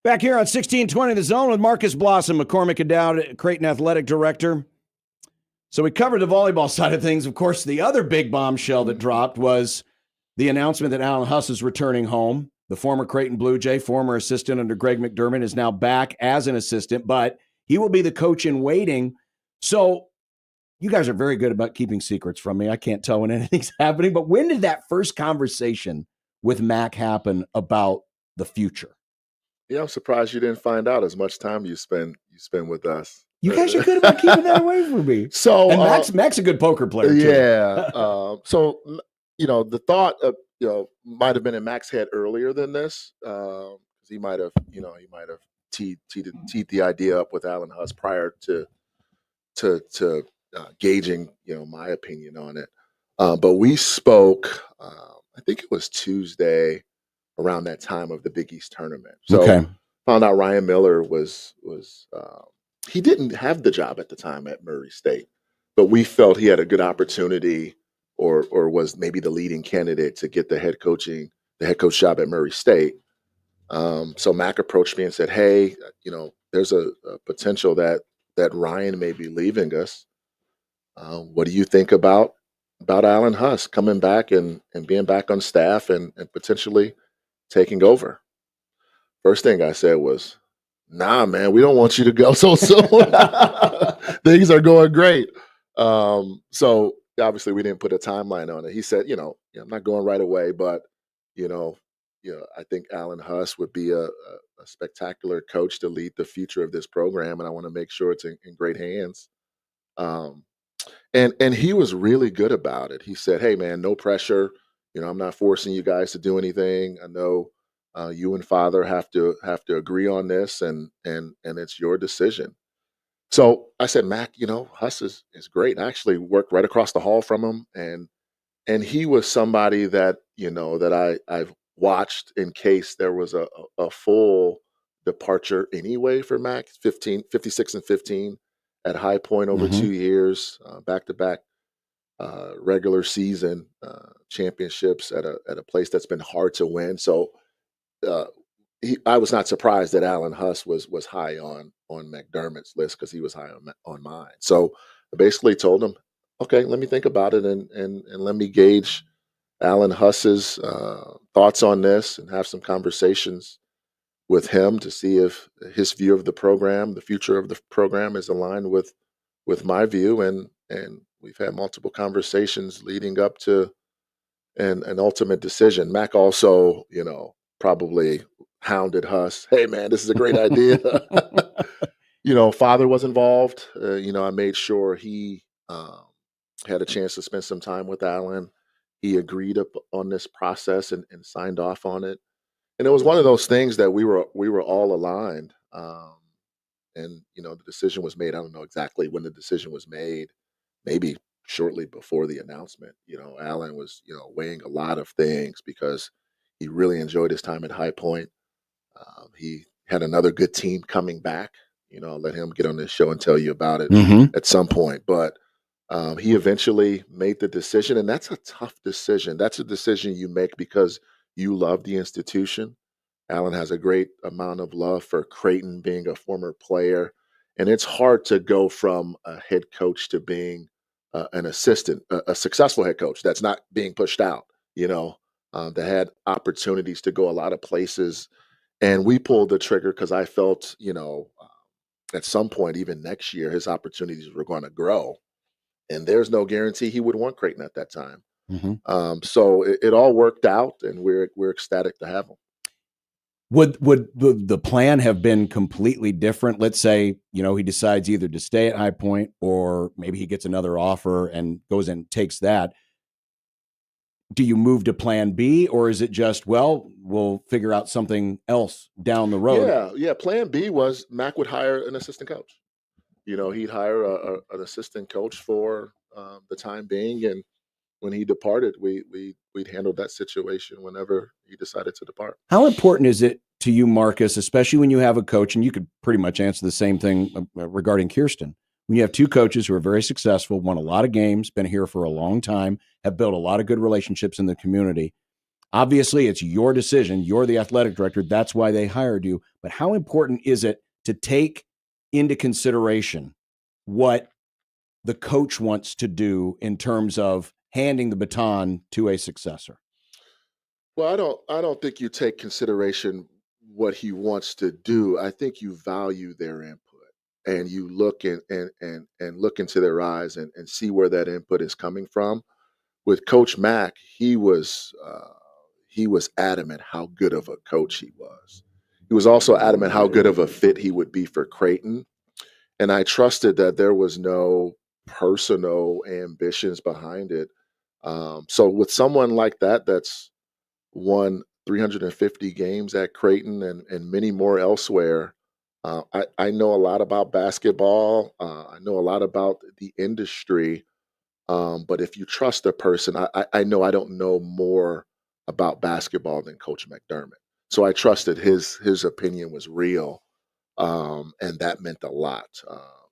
[SPEAKER 5] Back here on 1620 The Zone with Marcus Blossom, McCormick and Dowd, Creighton Athletic Director. So we covered the volleyball side of things. Of course, the other big bombshell that dropped was the announcement that Alan Huss is returning home. The former Creighton Blue Jay, former assistant under Greg McDermott, is now back as an assistant, but he will be the coach in waiting. So you guys are very good about keeping secrets from me. I can't tell when anything's happening, but when did that first conversation with Mac happen about the future?
[SPEAKER 12] Yeah, I'm surprised you didn't find out as much time you spend with us.
[SPEAKER 5] You guys are good about keeping that away from me.
[SPEAKER 12] So,
[SPEAKER 5] and Mac's a good poker player too.
[SPEAKER 12] Yeah. So, the thought of, might have been in Mac's head earlier than this. He might have teed the idea up with Alan Huss prior to gauging, my opinion on it. But we spoke, I think it was Tuesday around that time of the Big East tournament. So found out Ryan Miller was he didn't have the job at the time at Murray State, but we felt he had a good opportunity or was maybe the leading candidate to get the head coach job at Murray State. So Mac approached me and said, hey, there's a potential that Ryan may be leaving us. What do you think about Alan Huss coming back and being back on staff and potentially taking over? First thing I said was, nah, man, we don't want you to go so soon. Things are going great. So obviously we didn't put a timeline on it. He said, I'm not going right away, but, I think Alan Huss would be a spectacular coach to lead the future of this program, and I want to make sure it's in great hands. And he was really good about it. He said, hey, man, no pressure. I'm not forcing you guys to do anything. I know you and Father have to agree on this, and it's your decision. So I said, Mac, Huss is great. I actually worked right across the hall from him, and he was somebody that that I've watched in case there was a full departure anyway for Mac. 56 and 15 at High Point over 2 years, back-to-back regular season championships at a place that's been hard to win. So I was not surprised that Alan Huss was high on McDermott's list because he was high on mine. So I basically told him, okay, let me think about it and let me gauge Alan Huss's thoughts on this and have some conversations with him to see if his view of the program, the future of the program, is aligned with my view. And we've had multiple conversations leading up to an ultimate decision. Mac also, probably hounded Huss. Hey, man, this is a great idea. Father was involved. I made sure he had a chance to spend some time with Alan. He agreed up on this process and signed off on it. And it was one of those things that we were all aligned. And the decision was made. I don't know exactly when the decision was made, maybe shortly before the announcement. Alan was, weighing a lot of things because he really enjoyed his time at High Point. He had another good team coming back. I'll let him get on this show and tell you about it at some point. But he eventually made the decision, and that's a tough decision. That's a decision you make because you love the institution. Alan has a great amount of love for Creighton, being a former player, and it's hard to go from a head coach to being an assistant, a successful head coach that's not being pushed out, that had opportunities to go a lot of places. And we pulled the trigger because I felt, at some point, even next year, his opportunities were going to grow. And there's no guarantee he would want Creighton at that time. So it all worked out, and we're ecstatic to have him.
[SPEAKER 5] Would the plan have been completely different? Let's say, he decides either to stay at High Point or maybe he gets another offer and goes and takes that. Do you move to plan B, or is it just, we'll figure out something else down the road?
[SPEAKER 12] Yeah. Plan B was Mac would hire an assistant coach. He'd hire an assistant coach for the time being. And when he departed, we'd handle that situation whenever he decided to depart.
[SPEAKER 5] How important is it to you, Marcus, especially when you have a coach, and you could pretty much answer the same thing regarding Kirsten, when you have two coaches who are very successful, won a lot of games, been here for a long time, have built a lot of good relationships in the community. Obviously, it's your decision. You're the athletic director. That's why they hired you. But how important is it to take into consideration what the coach wants to do in terms of handing the baton to a successor?
[SPEAKER 12] Well, I don't think you take consideration what he wants to do. I think you value their input and you look and look into their eyes and see where that input is coming from. With Coach Mack, he was adamant how good of a coach he was. He was also adamant how good of a fit he would be for Creighton. And I trusted that there was no personal ambitions behind it. So with someone like that, that's won 350 games at Creighton and many more elsewhere, I know a lot about basketball. I know a lot about the industry. But if you trust a person, I know I don't know more about basketball than Coach McDermott. So I trusted his opinion was real, and that meant a lot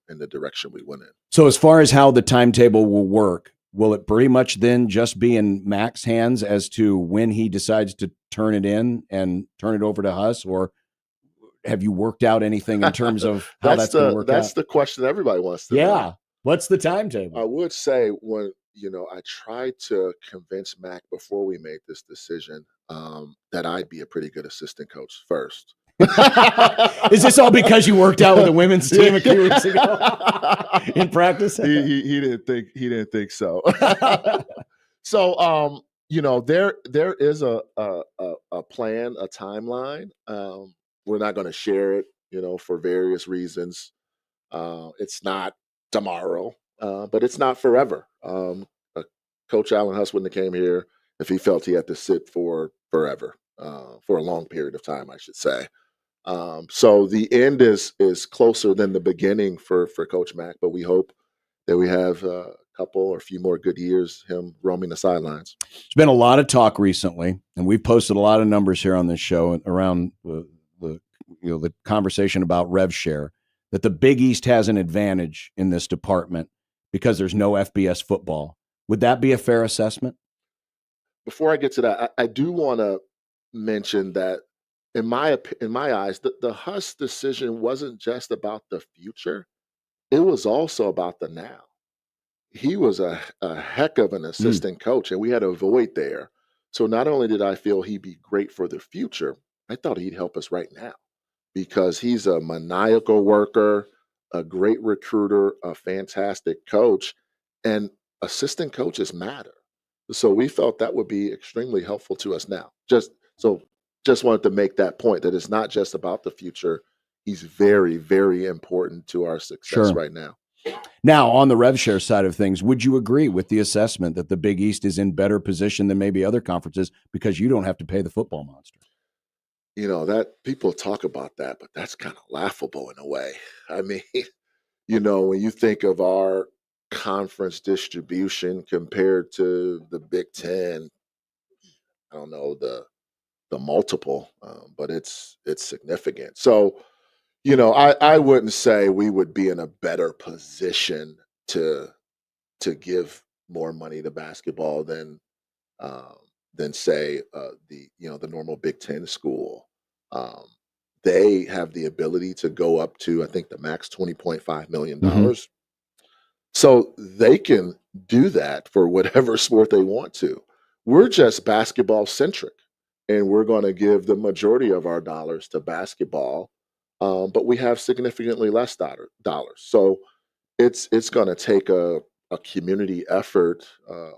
[SPEAKER 12] in the direction we went in.
[SPEAKER 5] So as far as how the timetable will work, will it pretty much then just be in Mac's hands as to when he decides to turn it in and turn it over to Huss, or have you worked out anything in terms of how that's going to work out?
[SPEAKER 12] That's the question everybody wants to know.
[SPEAKER 5] Yeah. What's the timetable?
[SPEAKER 12] I would say when, I tried to convince Mac before we made this decision that I'd be a pretty good assistant coach first.
[SPEAKER 5] Is this all because you worked out with the women's team a few weeks ago in practice?
[SPEAKER 12] He didn't think so. So there is a plan, a timeline. We're not going to share it, for various reasons. It's not tomorrow, but it's not forever. Coach Allen Huss wouldn't have came here if he felt he had to sit for forever, for a long period of time, I should say. So the end is closer than the beginning for Coach Mack, but we hope that we have a couple or a few more good years him roaming the sidelines.
[SPEAKER 5] There's been a lot of talk recently, and we've posted a lot of numbers here on this show around the conversation about rev share, that the Big East has an advantage in this department because there's no FBS football. Would that be a fair assessment?
[SPEAKER 12] Before I get to that, I do want to mention that in my eyes, the Huss decision wasn't just about the future. It was also about the now. He was a heck of an assistant coach, and we had a void there. So not only did I feel he'd be great for the future, I thought he'd help us right now because he's a maniacal worker, a great recruiter, a fantastic coach, and assistant coaches matter. So we felt that would be extremely helpful to us now. Just wanted to make that point that it's not just about the future. He's very, very important to our success right now.
[SPEAKER 5] Now, on the rev share side of things, would you agree with the assessment that the Big East is in better position than maybe other conferences because you don't have to pay the football monster?
[SPEAKER 12] That people talk about that, but that's kind of laughable in a way. I mean, when you think of our conference distribution compared to the Big Ten, I don't know the multiple, but it's significant. So, I wouldn't say we would be in a better position to give more money to basketball than say the normal Big Ten school. They have the ability to go up to, I think, the max $20.5 million. So they can do that for whatever sport they want to. We're just basketball centric, and we're going to give the majority of our dollars to basketball, but we have significantly less dollars. So it's going to take a community effort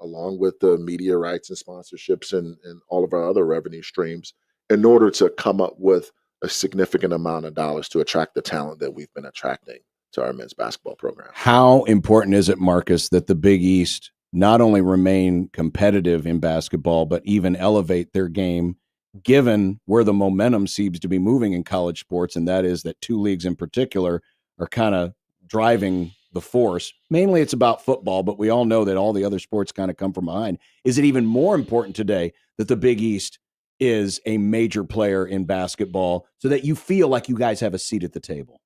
[SPEAKER 12] along with the media rights and sponsorships and all of our other revenue streams in order to come up with a significant amount of dollars to attract the talent that we've been attracting to our men's basketball program.
[SPEAKER 5] How important is it, Marcus, that the Big East not only remain competitive in basketball, but even elevate their game, given where the momentum seems to be moving in college sports, and that is that two leagues in particular are kind of driving the force. Mainly it's about football, but we all know that all the other sports kind of come from behind. Is it even more important today that the Big East is a major player in basketball so that you feel like you guys have a seat at the table?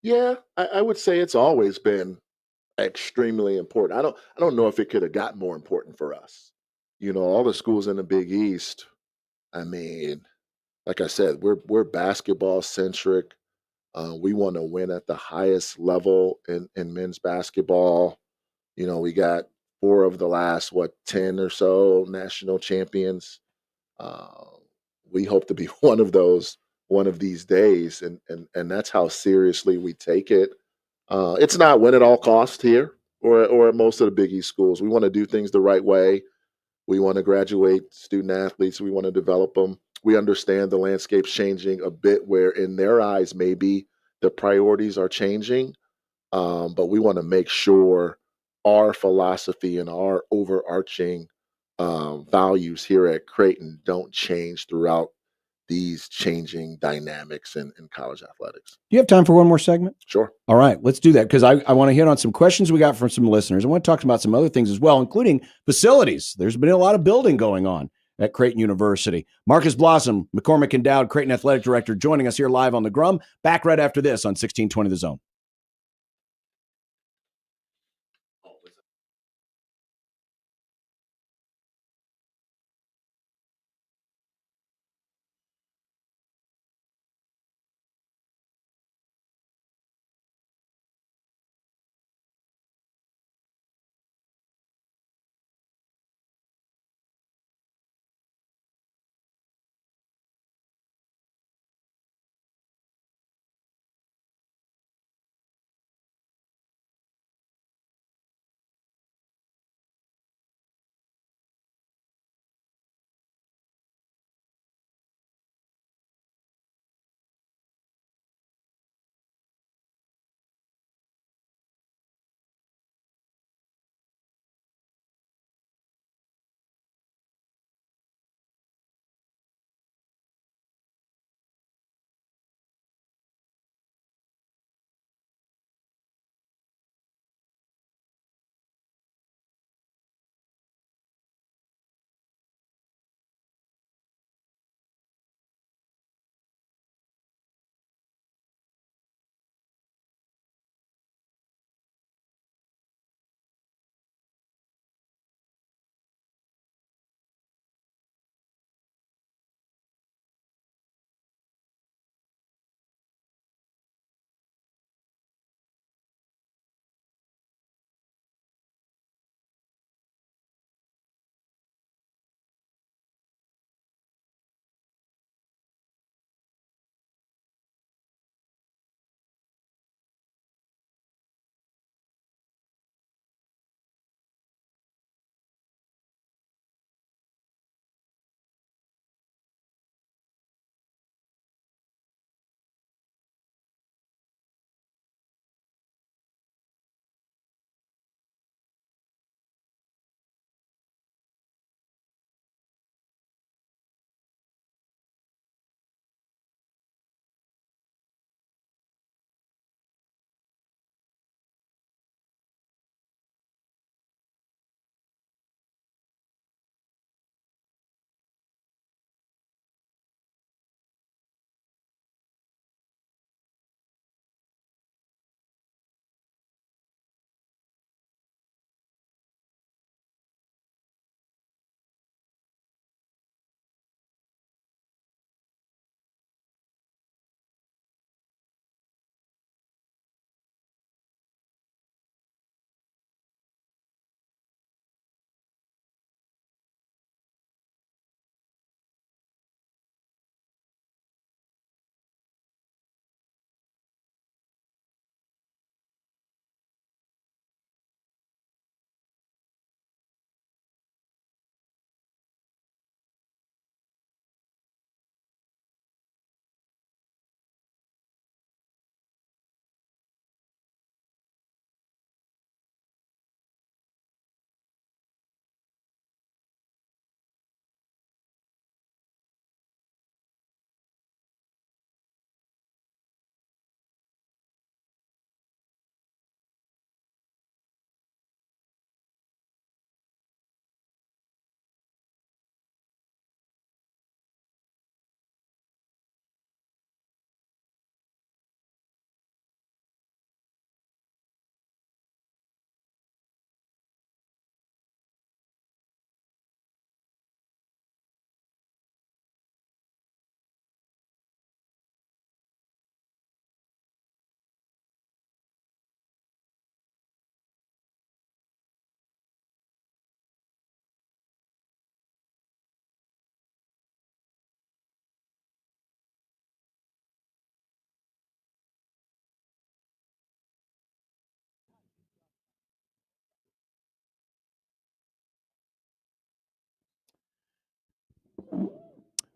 [SPEAKER 12] Yeah, I would say it's always been extremely important. I don't know if it could have got more important for us. all the schools in the Big East, I mean, like I said, we're basketball centric. We want to win at the highest level in men's basketball. We got 4 of the last 10 or so national champions. Uh, we hope to be one of those one of these days, and that's how seriously we take it. It's not win at all cost here or at most of the Big East schools. We want to do things the right way. We want to graduate student athletes. We want to develop them. We understand the landscape's changing a bit, where in their eyes maybe the priorities are changing, but we want to make sure our philosophy and our overarching values here at Creighton don't change throughout these changing dynamics in college athletics.
[SPEAKER 5] Do you have time for one more segment?
[SPEAKER 12] Sure.
[SPEAKER 5] All right, let's do that, because I want to hit on some questions we got from some listeners. I want to talk about some other things as well, including facilities. There's been a lot of building going on at Creighton University. Marcus Blossom, McCormick Endowed Creighton Athletic Director, joining us here live on the Grum. Back right after this on 1620 The Zone.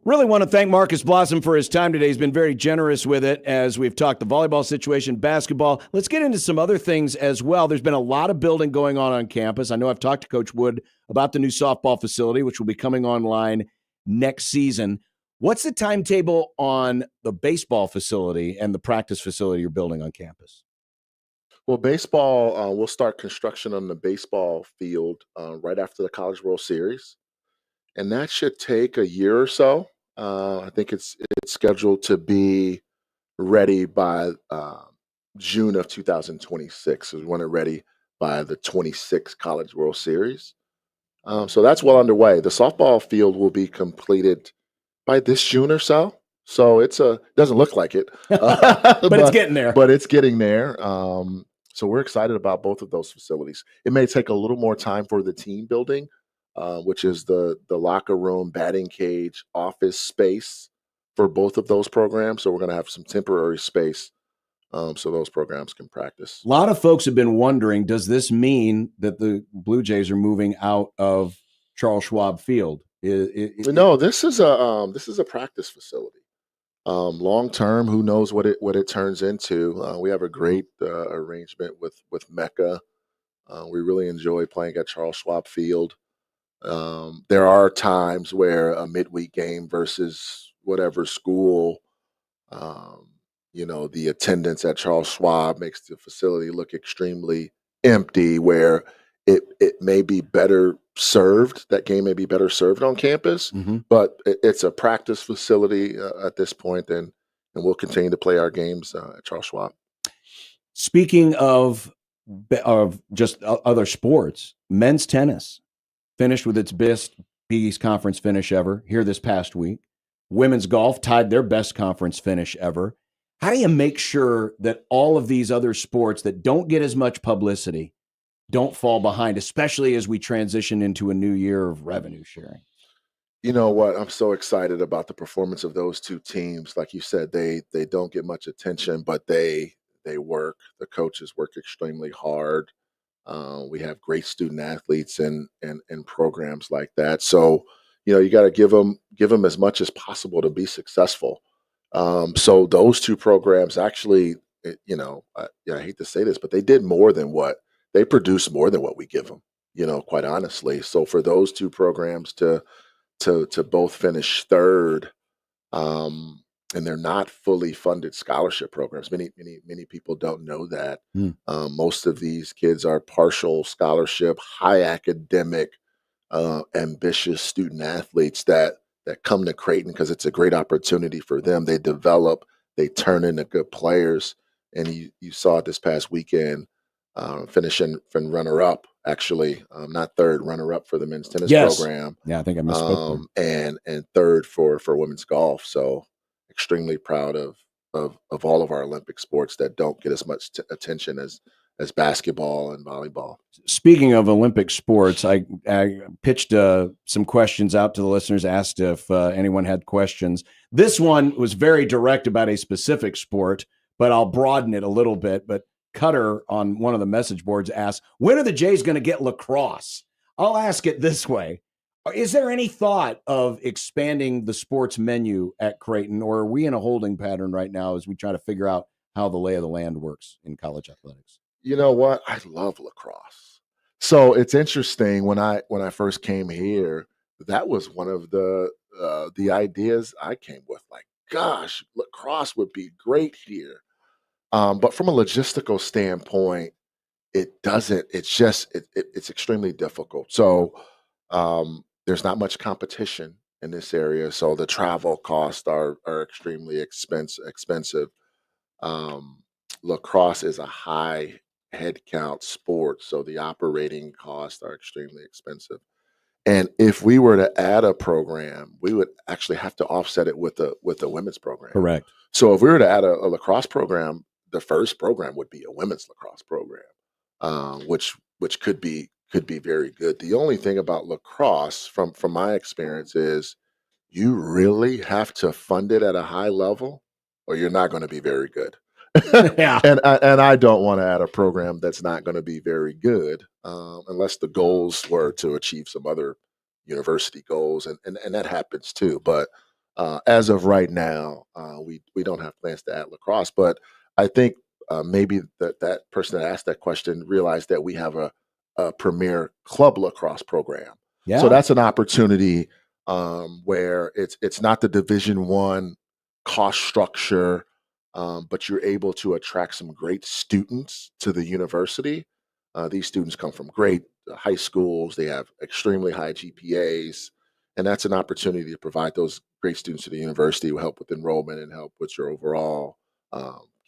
[SPEAKER 5] Really want to thank Marcus Blossom for his time today. He's been very generous with it as we've talked the volleyball situation, basketball. Let's get into some other things as well. There's been a lot of building going on campus. I know I've talked to Coach Wood about the new softball facility, which will be coming online next season. What's the timetable on the baseball facility and the practice facility you're building on campus?
[SPEAKER 12] Well, baseball, we'll start construction on the baseball field right after the College World Series, and that should take a year or so. I think it's scheduled to be ready by June of 2026. So we want it ready by the 26th College World Series. So that's well underway. The softball field will be completed by this June or so. So doesn't look like it,
[SPEAKER 5] but it's getting there.
[SPEAKER 12] But it's getting there. So we're excited about both of those facilities. It may take a little more time for the team building, which is the locker room, batting cage, office space for both of those programs. So we're going to have some temporary space so those programs can practice.
[SPEAKER 5] A lot of folks have been wondering, does this mean that the Blue Jays are moving out of Charles Schwab Field?
[SPEAKER 12] No, this is a practice facility. Long term, who knows what it turns into? We have a great arrangement with Mecca. We really enjoy playing at Charles Schwab Field. There are times where a midweek game versus whatever school, the attendance at Charles Schwab makes the facility look extremely empty, where it may be better served. That game may be better served on campus, but it's a practice facility at this point, and we'll continue to play our games at Charles Schwab.
[SPEAKER 5] Speaking of just other sports, men's tennis finished with its best Big East Conference finish ever here this past week. Women's golf tied their best conference finish ever. How do you make sure that all of these other sports that don't get as much publicity don't fall behind, especially as we transition into a new year of revenue sharing?
[SPEAKER 12] You know what? I'm so excited about the performance of those two teams. Like you said, they don't get much attention, but they work. The coaches work extremely hard. We have great student athletes and programs like that. So, you got to give them as much as possible to be successful. So those two programs actually, I hate to say this, but they produced more than what we give them, quite honestly. So for those two programs to both finish third, and they're not fully funded scholarship programs. Many people don't know that. Most of these kids are partial scholarship, high academic, ambitious student athletes that come to Creighton because it's a great opportunity for them. They develop, they turn into good players. And you saw it this past weekend, finishing runner-up, actually, not third, runner-up for the men's tennis program.
[SPEAKER 5] Yeah, I think I misspoke.
[SPEAKER 12] And third for women's golf. So extremely proud of all of our Olympic sports that don't get as much attention as basketball and volleyball.
[SPEAKER 5] Speaking of Olympic sports, I pitched some questions out to the listeners, asked if anyone had questions. This one was very direct about a specific sport, but I'll broaden it a little bit. But Cutter on one of the message boards asked, when are the Jays going to get lacrosse? I'll ask it this way. Is there any thought of expanding the sports menu at Creighton, or are we in a holding pattern right now as we try to figure out how the lay of the land works in college athletics?
[SPEAKER 12] You know what? I love lacrosse. So it's interesting, when I first came here, that was one of the ideas I came with. Like, gosh, lacrosse would be great here. But from a logistical standpoint, it doesn't. It's extremely difficult. So there's not much competition in this area. So the travel costs are extremely expensive. Lacrosse is a high headcount sport, so the operating costs are extremely expensive. And if we were to add a program, we would actually have to offset it with the women's program.
[SPEAKER 5] Correct.
[SPEAKER 12] So if we were to add a lacrosse program, the first program would be a women's lacrosse program, which could be very good. The only thing about lacrosse, from my experience, is you really have to fund it at a high level, or you're not going to be very good.
[SPEAKER 5] Yeah.
[SPEAKER 12] And I don't want to add a program that's not going to be very good, unless the goals were to achieve some other, university goals, and that happens too. But as of right now, we don't have plans to add lacrosse. But I think maybe that person that asked that question realized that we have a premier club lacrosse program.
[SPEAKER 5] Yeah.
[SPEAKER 12] So that's an opportunity where it's not the Division I cost structure, but you're able to attract some great students to the university. These students come from great high schools. They have extremely high GPAs, and that's an opportunity to provide those great students to the university will help with enrollment and help with your overall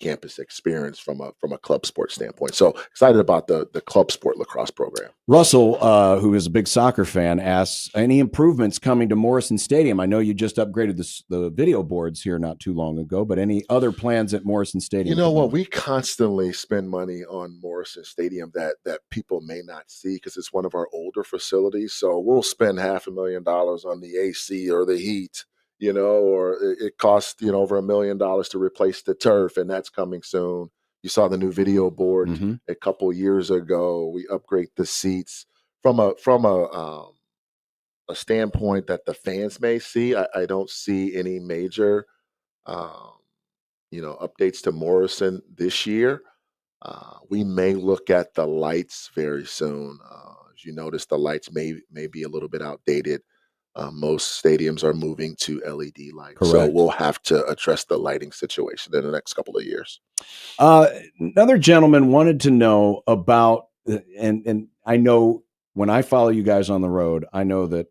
[SPEAKER 12] campus experience from a club sport standpoint. So excited about the club sport lacrosse program.
[SPEAKER 5] Russell, who is a big soccer fan, asks, any improvements coming to Morrison Stadium? I know you just upgraded the video boards here not too long ago, but any other plans at Morrison Stadium?
[SPEAKER 12] You know what? We constantly spend money on Morrison Stadium that people may not see because it's one of our older facilities. So we'll spend $500,000 on the AC or the heat, or it costs, over $1 million to replace the turf, and that's coming soon. You saw the new video board a couple years ago. We upgrade the seats from a standpoint that the fans may see. I don't see any major, updates to Morrison this year. We may look at the lights very soon. As you notice, the lights may be a little bit outdated. Most stadiums are moving to LED lights. So
[SPEAKER 5] Correct.
[SPEAKER 12] we'll have to address the lighting situation in the next couple of years.
[SPEAKER 5] Another gentleman wanted to know about, and I know when I follow you guys on the road, I know that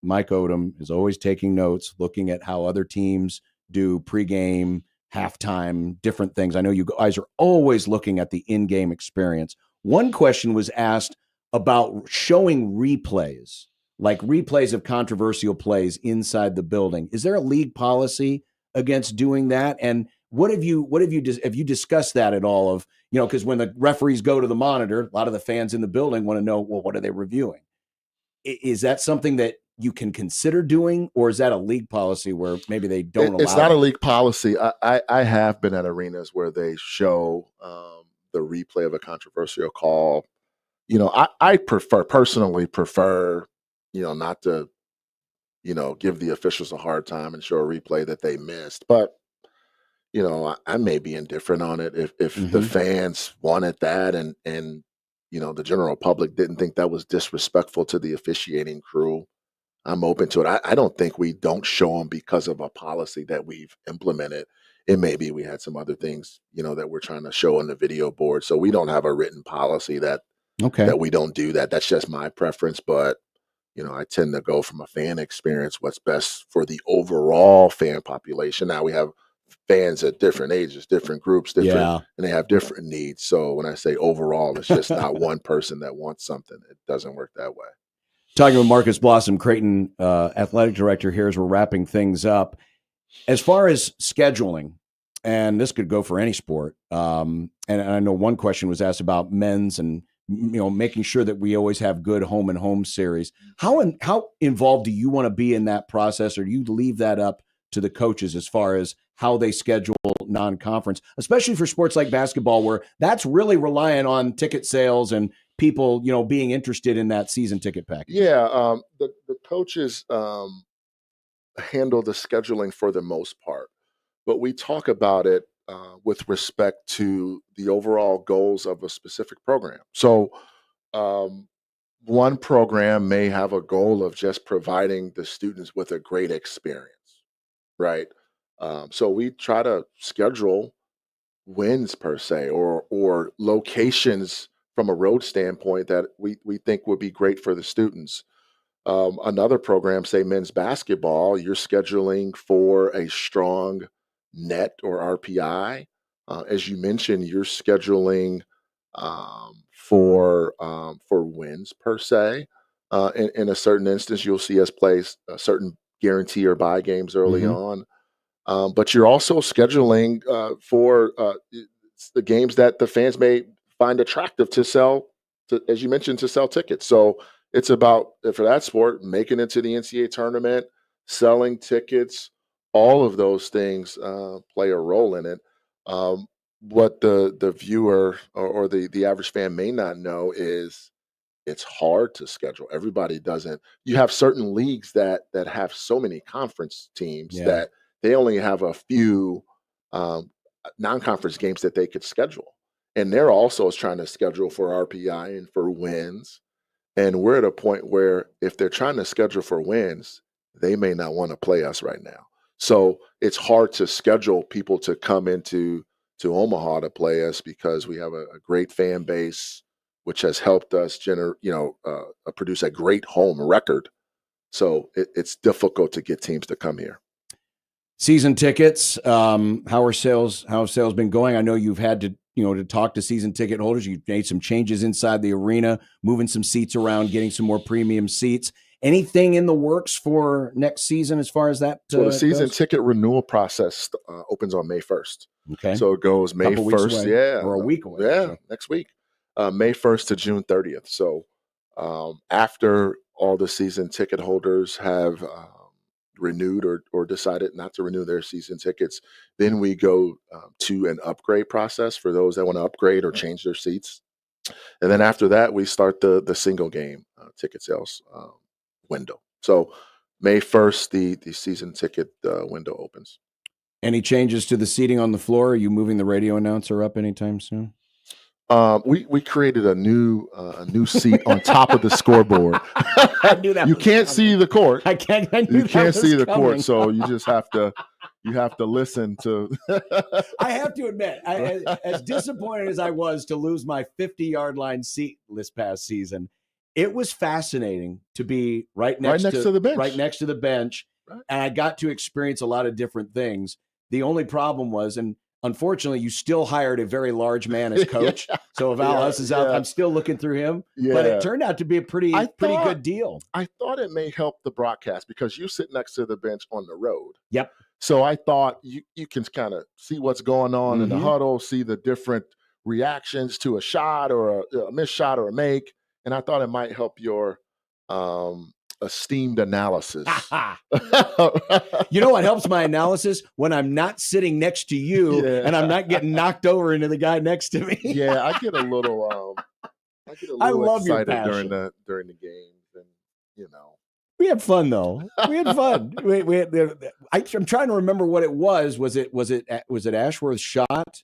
[SPEAKER 5] Mike Odom is always taking notes, looking at how other teams do pregame, halftime, different things. I know you guys are always looking at the in-game experience. One question was asked about showing replays, like replays of controversial plays inside the building. Is there a league policy against doing that? And have you discussed that at all? Of, because when the referees go to the monitor, a lot of the fans in the building want to know, well, what are they reviewing? Is that something that you can consider doing, or is that a league policy where maybe they don't allow?
[SPEAKER 12] It's not a league policy. I have been at arenas where they show the replay of a controversial call. I personally prefer, not to, give the officials a hard time and show a replay that they missed. But, I may be indifferent on it if the fans wanted that and the general public didn't think that was disrespectful to the officiating crew. I'm open to it. I don't think we don't show them because of a policy that we've implemented. It may be we had some other things, that we're trying to show on the video board. So we don't have a written policy that we don't do that. That's just my preference. But, I tend to go from a fan experience, what's best for the overall fan population. Now we have fans at different ages, different groups, and they have different needs. So when I say overall, it's just not one person that wants something. It doesn't work that way.
[SPEAKER 5] Talking with Marcus Blossom, Creighton athletic director here as we're wrapping things up. As far as scheduling, and this could go for any sport, and I know one question was asked about men's and making sure that we always have good home and home series. How involved do you want to be in that process, or do you leave that up to the coaches as far as how they schedule non-conference, especially for sports like basketball, where that's really reliant on ticket sales and people, being interested in that season ticket package?
[SPEAKER 12] Yeah, the coaches handle the scheduling for the most part, but we talk about it with respect to the overall goals of a specific program. So one program may have a goal of just providing the students with a great experience, right? So we try to schedule wins per se, or locations from a road standpoint that we think would be great for the students. Another program, say men's basketball, you're scheduling for a strong net or RPI. As you mentioned, you're scheduling for wins per se. In a certain instance, you'll see us play a certain guarantee or buy games early on. But you're also scheduling for the games that the fans may find attractive to sell, as you mentioned, to sell tickets. So it's about, for that sport, making it to the NCAA tournament, selling tickets, all of those things play a role in it. What the viewer or the average fan may not know is it's hard to schedule. Everybody doesn't. You have certain leagues that have so many conference teams
[SPEAKER 5] Yeah.
[SPEAKER 12] that they only have a few non-conference games that they could schedule, and they're also trying to schedule for RPI and for wins. And we're at a point where if they're trying to schedule for wins, they may not want to play us right now. So it's hard to schedule people to come into Omaha to play us because we have a great fan base, which has helped us produce a great home record. So it's difficult to get teams to come here.
[SPEAKER 5] Season tickets, how have sales been going? I know you've had to talk to season ticket holders. You've made some changes inside the arena, moving some seats around, getting some more premium seats. Anything in the works for next season as far as that?
[SPEAKER 12] So the season
[SPEAKER 5] goes?
[SPEAKER 12] ticket renewal process opens on May 1st.
[SPEAKER 5] Okay.
[SPEAKER 12] So it goes May
[SPEAKER 5] Couple weeks
[SPEAKER 12] 1st.
[SPEAKER 5] away,
[SPEAKER 12] Yeah.
[SPEAKER 5] or a week away.
[SPEAKER 12] Yeah,
[SPEAKER 5] Actually.
[SPEAKER 12] next week. May 1st to June 30th. So after all the season ticket holders have renewed or decided not to renew their season tickets, then we go to an upgrade process for those that want to upgrade or change their seats. And then after that, we start the single game ticket sales window. So May 1st, the season ticket window opens.
[SPEAKER 5] Any changes to the seating on the floor? Are you moving the radio announcer up anytime soon?
[SPEAKER 12] We created a new seat on top of the scoreboard.
[SPEAKER 5] I knew that.
[SPEAKER 12] You can't see the court.
[SPEAKER 5] I can't.
[SPEAKER 12] You can't see the court, so you just have to listen to.
[SPEAKER 5] I have to admit, as disappointed as I was to lose my 50-yard line seat this past season, it was fascinating to be right next to
[SPEAKER 12] the bench.
[SPEAKER 5] Right next to the bench, and I got to experience a lot of different things. The only problem was, and unfortunately, you still hired a very large man as coach. So if Al Huss is out, I'm still looking through him.
[SPEAKER 12] Yeah.
[SPEAKER 5] But it turned out to be a pretty good deal.
[SPEAKER 12] I thought it may help the broadcast because you sit next to the bench on the road.
[SPEAKER 5] Yep.
[SPEAKER 12] So I thought you can kind of see what's going on in the huddle, see the different reactions to a shot or a missed shot or a make. And I thought it might help your esteemed analysis.
[SPEAKER 5] You know what helps my analysis? When I'm not sitting next to you and I'm not getting knocked over into the guy next to me.
[SPEAKER 12] Yeah, I get a little
[SPEAKER 5] I love your
[SPEAKER 12] excited
[SPEAKER 5] passion.
[SPEAKER 12] during the games, and
[SPEAKER 5] we had fun though. We had fun. I'm trying to remember what it was. Was it Ashworth's shot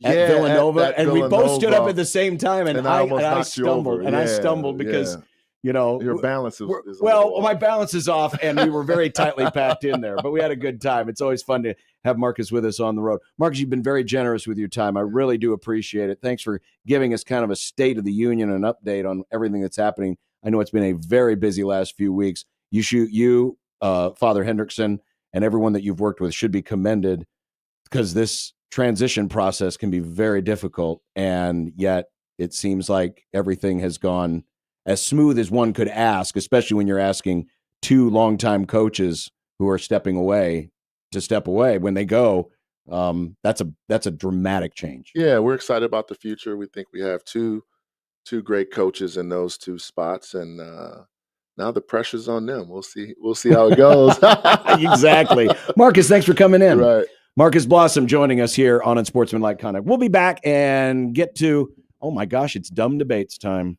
[SPEAKER 5] at Villanova? And we both stood up at the same time, and I stumbled. And I stumbled because
[SPEAKER 12] your balance is
[SPEAKER 5] my balance is off, and we were very tightly packed in there. But we had a good time. It's always fun to have Marcus with us on the road. Marcus, you've been very generous with your time. I really do appreciate it. Thanks for giving us kind of a state of the union and update on everything that's happening. I know it's been a very busy last few weeks. You, Father Hendrickson, and everyone that you've worked with should be commended, because this transition process can be very difficult, and yet it seems like everything has gone as smooth as one could ask, especially when you're asking two longtime coaches who are stepping away to step away. When they go, that's a dramatic change.
[SPEAKER 12] Yeah, we're excited about the future. We think we have two great coaches in those two spots, and now the pressure's on them. We'll see how it goes.
[SPEAKER 5] Exactly. Marcus, thanks for coming in.
[SPEAKER 12] Right.
[SPEAKER 5] Marcus Blossom joining us here on Unsportsmanlike Conduct. We'll be back and get to, oh my gosh, it's dumb debates time.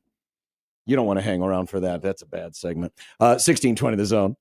[SPEAKER 5] You don't want to hang around for that. That's a bad segment. 1620 The Zone.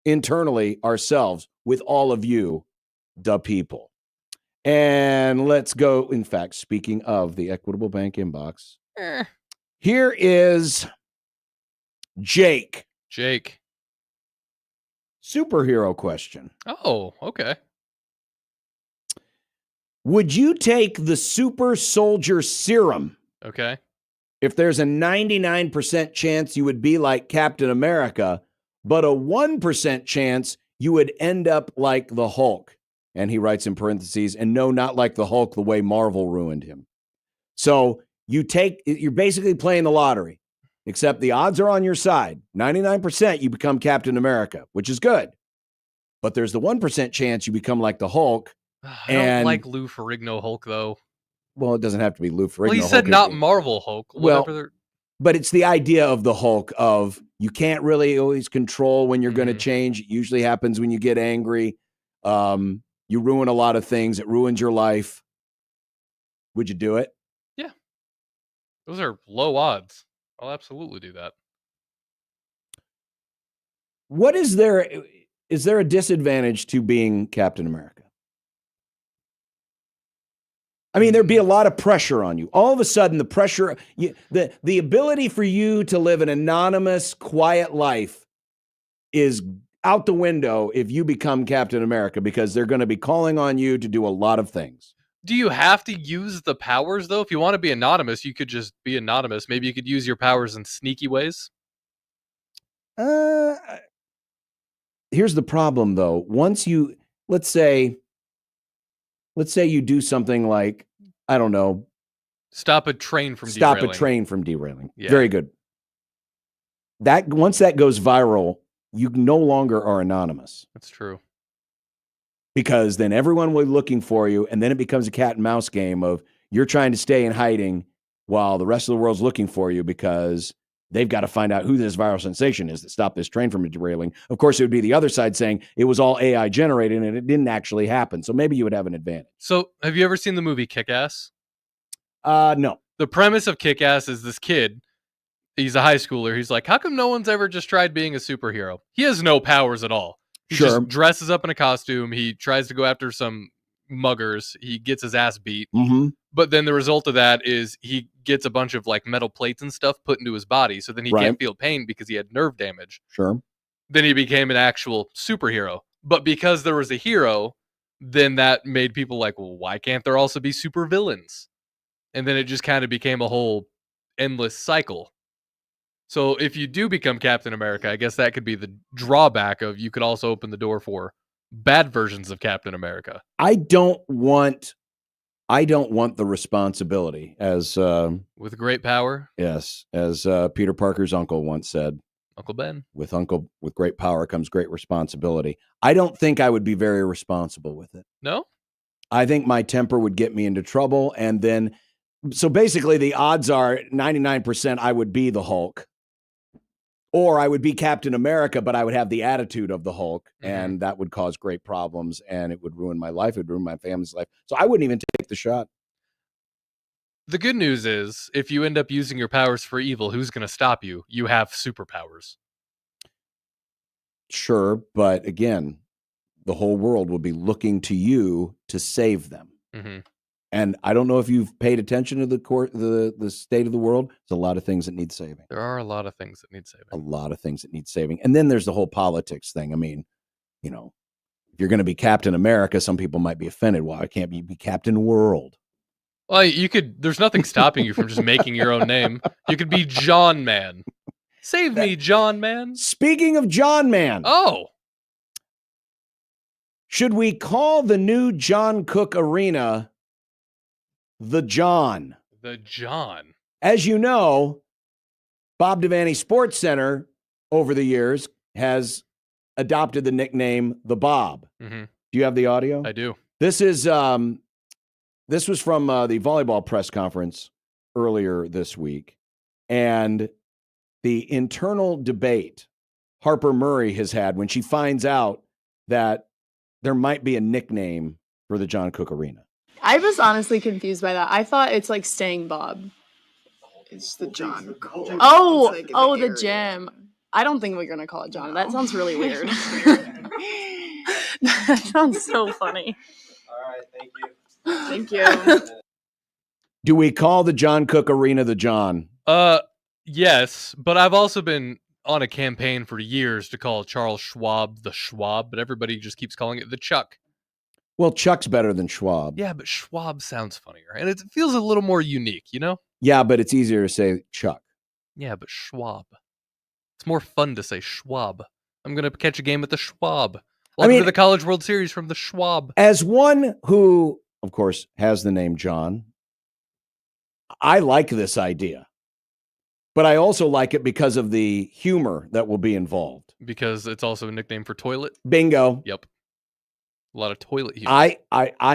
[SPEAKER 5] internally ourselves with all of you, the people. And let's go. In fact, speaking of the Equitable Bank inbox, here is Jake. Superhero question.
[SPEAKER 7] Oh, okay.
[SPEAKER 5] Would you take the super soldier serum?
[SPEAKER 7] Okay.
[SPEAKER 5] If there's a 99% chance you would be like Captain America, but a 1% chance you would end up like the Hulk. And he writes in parentheses, and no, not like the Hulk, the way Marvel ruined him. So you're basically playing the lottery, except the odds are on your side. 99% you become Captain America, which is good. But there's the 1% chance you become like the Hulk.
[SPEAKER 7] I don't like Lou Ferrigno Hulk, though.
[SPEAKER 5] Well, it doesn't have to be Lou Ferrigno.
[SPEAKER 7] Well, he said
[SPEAKER 5] Hulk.
[SPEAKER 7] not Marvel Hulk.
[SPEAKER 5] Well, but it's the idea of the Hulk of you can't really always control when you're going to change. It usually happens when you get angry. You ruin a lot of things. It ruins your life. Would you do it?
[SPEAKER 7] Yeah. Those are low odds. I'll absolutely do that.
[SPEAKER 5] What is there? Is there a disadvantage to being Captain America? I mean, there'd be a lot of pressure on you. All of a sudden, the pressure, the ability for you to live an anonymous, quiet life is out the window if you become Captain America, because they're going to be calling on you to do a lot of things.
[SPEAKER 7] Do you have to use the powers, though? If you want to be anonymous, you could just be anonymous. Maybe you could use your powers in sneaky ways.
[SPEAKER 5] Here's the problem, though. Once you, let's say you do something like, I don't know.
[SPEAKER 7] Stop a train from
[SPEAKER 5] derailing.
[SPEAKER 7] Yeah.
[SPEAKER 5] Very good. Once that goes viral, you no longer are anonymous.
[SPEAKER 7] That's true.
[SPEAKER 5] Because then everyone will be looking for you, and then it becomes a cat and mouse game of you're trying to stay in hiding while the rest of the world's looking for you because they've got to find out who this viral sensation is that stopped this train from derailing. Of course, it would be the other side saying it was all AI generated and it didn't actually happen. So maybe you would have an advantage.
[SPEAKER 7] So have you ever seen the movie Kick-Ass?
[SPEAKER 5] No.
[SPEAKER 7] The premise of Kick-Ass is this kid, he's a high schooler. He's like, how come no one's ever just tried being a superhero? He has no powers at all. He just dresses up in a costume. He tries to go after some muggers. He gets his ass beat.
[SPEAKER 5] Mm-hmm.
[SPEAKER 7] But then the result of that is he gets a bunch of like metal plates and stuff put into his body. So then he can't feel pain because he had nerve damage.
[SPEAKER 5] Sure.
[SPEAKER 7] Then he became an actual superhero. But because there was a hero, then that made people like, well, why can't there also be super villains? And then it just kind of became a whole endless cycle. So if you do become Captain America, I guess that could be the drawback of you could also open the door for bad versions of Captain America.
[SPEAKER 5] I don't want the responsibility as
[SPEAKER 7] with great power.
[SPEAKER 5] Yes, as Peter Parker's uncle once said,
[SPEAKER 7] Uncle Ben.
[SPEAKER 5] With great power comes great responsibility. I don't think I would be very responsible with it.
[SPEAKER 7] No?
[SPEAKER 5] I think my temper would get me into trouble, and then so basically the odds are 99% I would be the Hulk. Or I would be Captain America, but I would have the attitude of the Hulk, and that would cause great problems, and it would ruin my life. It would ruin my family's life. So I wouldn't even take the shot.
[SPEAKER 7] The good news is, if you end up using your powers for evil, who's going to stop you? You have superpowers.
[SPEAKER 5] Sure, but again, the whole world will be looking to you to save them.
[SPEAKER 7] Mm-hmm.
[SPEAKER 5] And I don't know if you've paid attention to the state of the world. There's a lot of things that need saving.
[SPEAKER 7] There are a lot of things that need saving.
[SPEAKER 5] A lot of things that need saving. And then there's the whole politics thing. I mean, you know, if you're going to be Captain America, some people might be offended. Well, I can't be Captain World.
[SPEAKER 7] Well, you could. There's nothing stopping you from just making your own name. You could be John Man. Save me, John Man.
[SPEAKER 5] Speaking of John Man.
[SPEAKER 7] Oh.
[SPEAKER 5] Should we call the new John Cook Arena the John?
[SPEAKER 7] The John.
[SPEAKER 5] As you know, Bob Devaney Sports Center over the years has adopted the nickname the Bob.
[SPEAKER 7] Mm-hmm.
[SPEAKER 5] Do you have the audio?
[SPEAKER 7] I do.
[SPEAKER 5] This was from the volleyball press conference earlier this week, and the internal debate Harper Murray has had when she finds out that there might be a nickname for the John Cook Arena.
[SPEAKER 13] I was honestly confused by that. I thought it's like staying Bob. It's the John. Oh, the gym. I don't think we're going to call it John. That sounds really weird. That sounds so funny.
[SPEAKER 6] All right, thank you.
[SPEAKER 13] Thank you.
[SPEAKER 5] Do we call the John Cook Arena the John?
[SPEAKER 7] Yes, but I've also been on a campaign for years to call Charles Schwab the Schwab, but everybody just keeps calling it the Chuck.
[SPEAKER 5] Well, Chuck's better than Schwab.
[SPEAKER 7] Yeah, but Schwab sounds funnier, and it feels a little more unique, you know?
[SPEAKER 5] Yeah, but it's easier to say Chuck.
[SPEAKER 7] Yeah, but Schwab. It's more fun to say Schwab. I'm going to catch a game at the Schwab. Welcome to the College World Series from the Schwab.
[SPEAKER 5] As one who, of course, has the name John, I like this idea. But I also like it because of the humor that will be involved.
[SPEAKER 7] Because it's also a nickname for toilet?
[SPEAKER 5] Bingo.
[SPEAKER 7] Yep. A lot of toilet humor.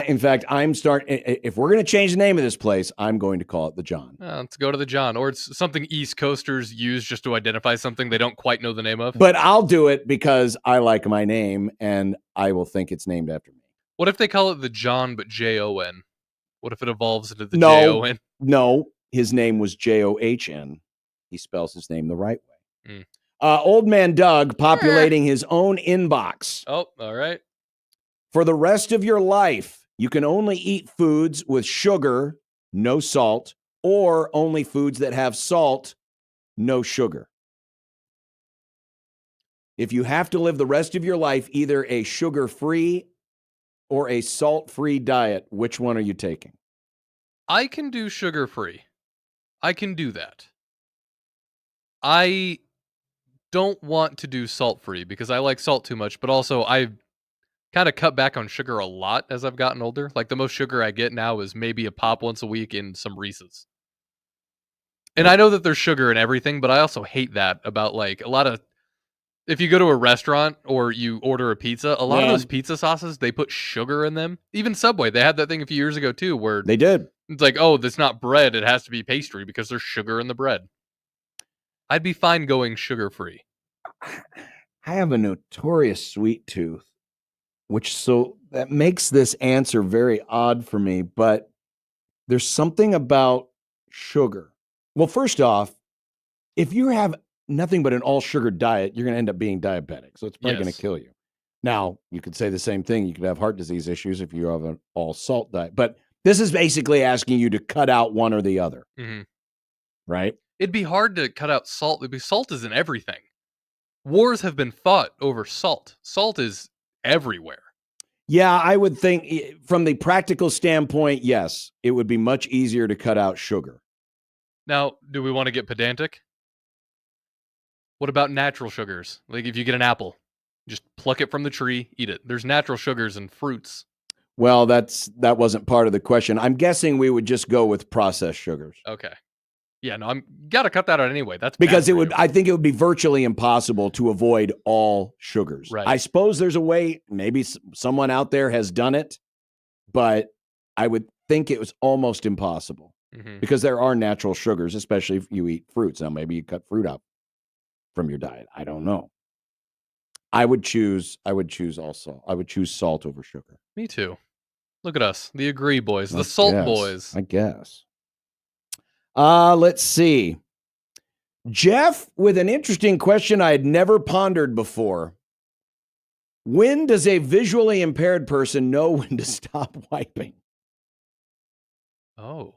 [SPEAKER 5] In fact, I'm starting. If we're going to change the name of this place, I'm going to call it the John.
[SPEAKER 7] Let's go to the John. Or it's something East Coasters use just to identify something they don't quite know the name of.
[SPEAKER 5] But I'll do it because I like my name, and I will think it's named after me.
[SPEAKER 7] What if they call it the John, but Jon? What if it evolves into the Jon?
[SPEAKER 5] No, his name was John. He spells his name the right way. Old man Doug populating his own inbox.
[SPEAKER 7] Oh, all right.
[SPEAKER 5] For the rest of your life, you can only eat foods with sugar, no salt, or only foods that have salt, no sugar. If you have to live the rest of your life either a sugar-free or a salt-free diet, which one are you taking?
[SPEAKER 7] I can do sugar-free. I can do that. I don't want to do salt-free because I like salt too much, but also I've kind of cut back on sugar a lot as I've gotten older. Like the most sugar I get now is maybe a pop once a week and some Reese's. And I know that there's sugar in everything, but I also hate that about like a lot of, if you go to a restaurant or you order a pizza, a lot of those pizza sauces, they put sugar in them. Even Subway, they had that thing a few years ago too, where
[SPEAKER 5] they did.
[SPEAKER 7] It's like, oh, that's not bread. It has to be pastry because there's sugar in the bread. I'd be fine going sugar-free.
[SPEAKER 5] I have a notorious sweet tooth, so that makes this answer very odd for me, but there's something about sugar. Well, first off, if you have nothing but an all-sugar diet, you're going to end up being diabetic, so it's probably going to kill you. Now, you could say the same thing. You could have heart disease issues if you have an all-salt diet, but this is basically asking you to cut out one or the other, right?
[SPEAKER 7] It'd be hard to cut out salt. Salt is in everything. Wars have been fought over salt. Salt is everywhere.
[SPEAKER 5] Yeah, I would think from the practical standpoint, yes, it would be much easier to cut out sugar.
[SPEAKER 7] Now, do we want to get pedantic? What about natural sugars? Like if you get an apple, just pluck it from the tree, eat it. There's natural sugars in fruits.
[SPEAKER 5] Well, that wasn't part of the question. I'm guessing we would just go with processed sugars.
[SPEAKER 7] Okay. Yeah, no, I'm got to cut that out anyway. That's
[SPEAKER 5] because I think it would be virtually impossible to avoid all sugars.
[SPEAKER 7] Right.
[SPEAKER 5] I suppose there's a way, maybe someone out there has done it, but I would think it was almost impossible because there are natural sugars, especially if you eat fruits. Now, maybe you cut fruit out from your diet. I don't know. I would choose also. I would choose salt over sugar.
[SPEAKER 7] Me too. Look at us, the agree boys, the salt boys.
[SPEAKER 5] I guess. Let's see. Jeff with an interesting question I had never pondered before. When does a visually impaired person know when to stop wiping?
[SPEAKER 7] Oh.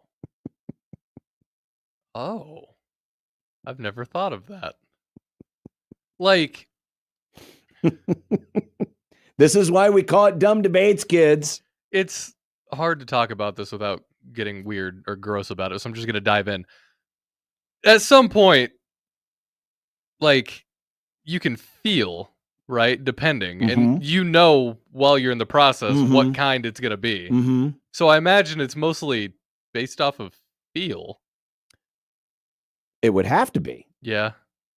[SPEAKER 7] I've never thought of that. Like,
[SPEAKER 5] this is why we call it dumb debates, kids.
[SPEAKER 7] It's hard to talk about this without getting weird or gross about it, so I'm just going to dive in. At some point, like, you can feel, right, depending, and you know while you're in the process what kind it's going to be. So I imagine it's mostly based off of feel.
[SPEAKER 5] It would have to be.
[SPEAKER 7] Yeah.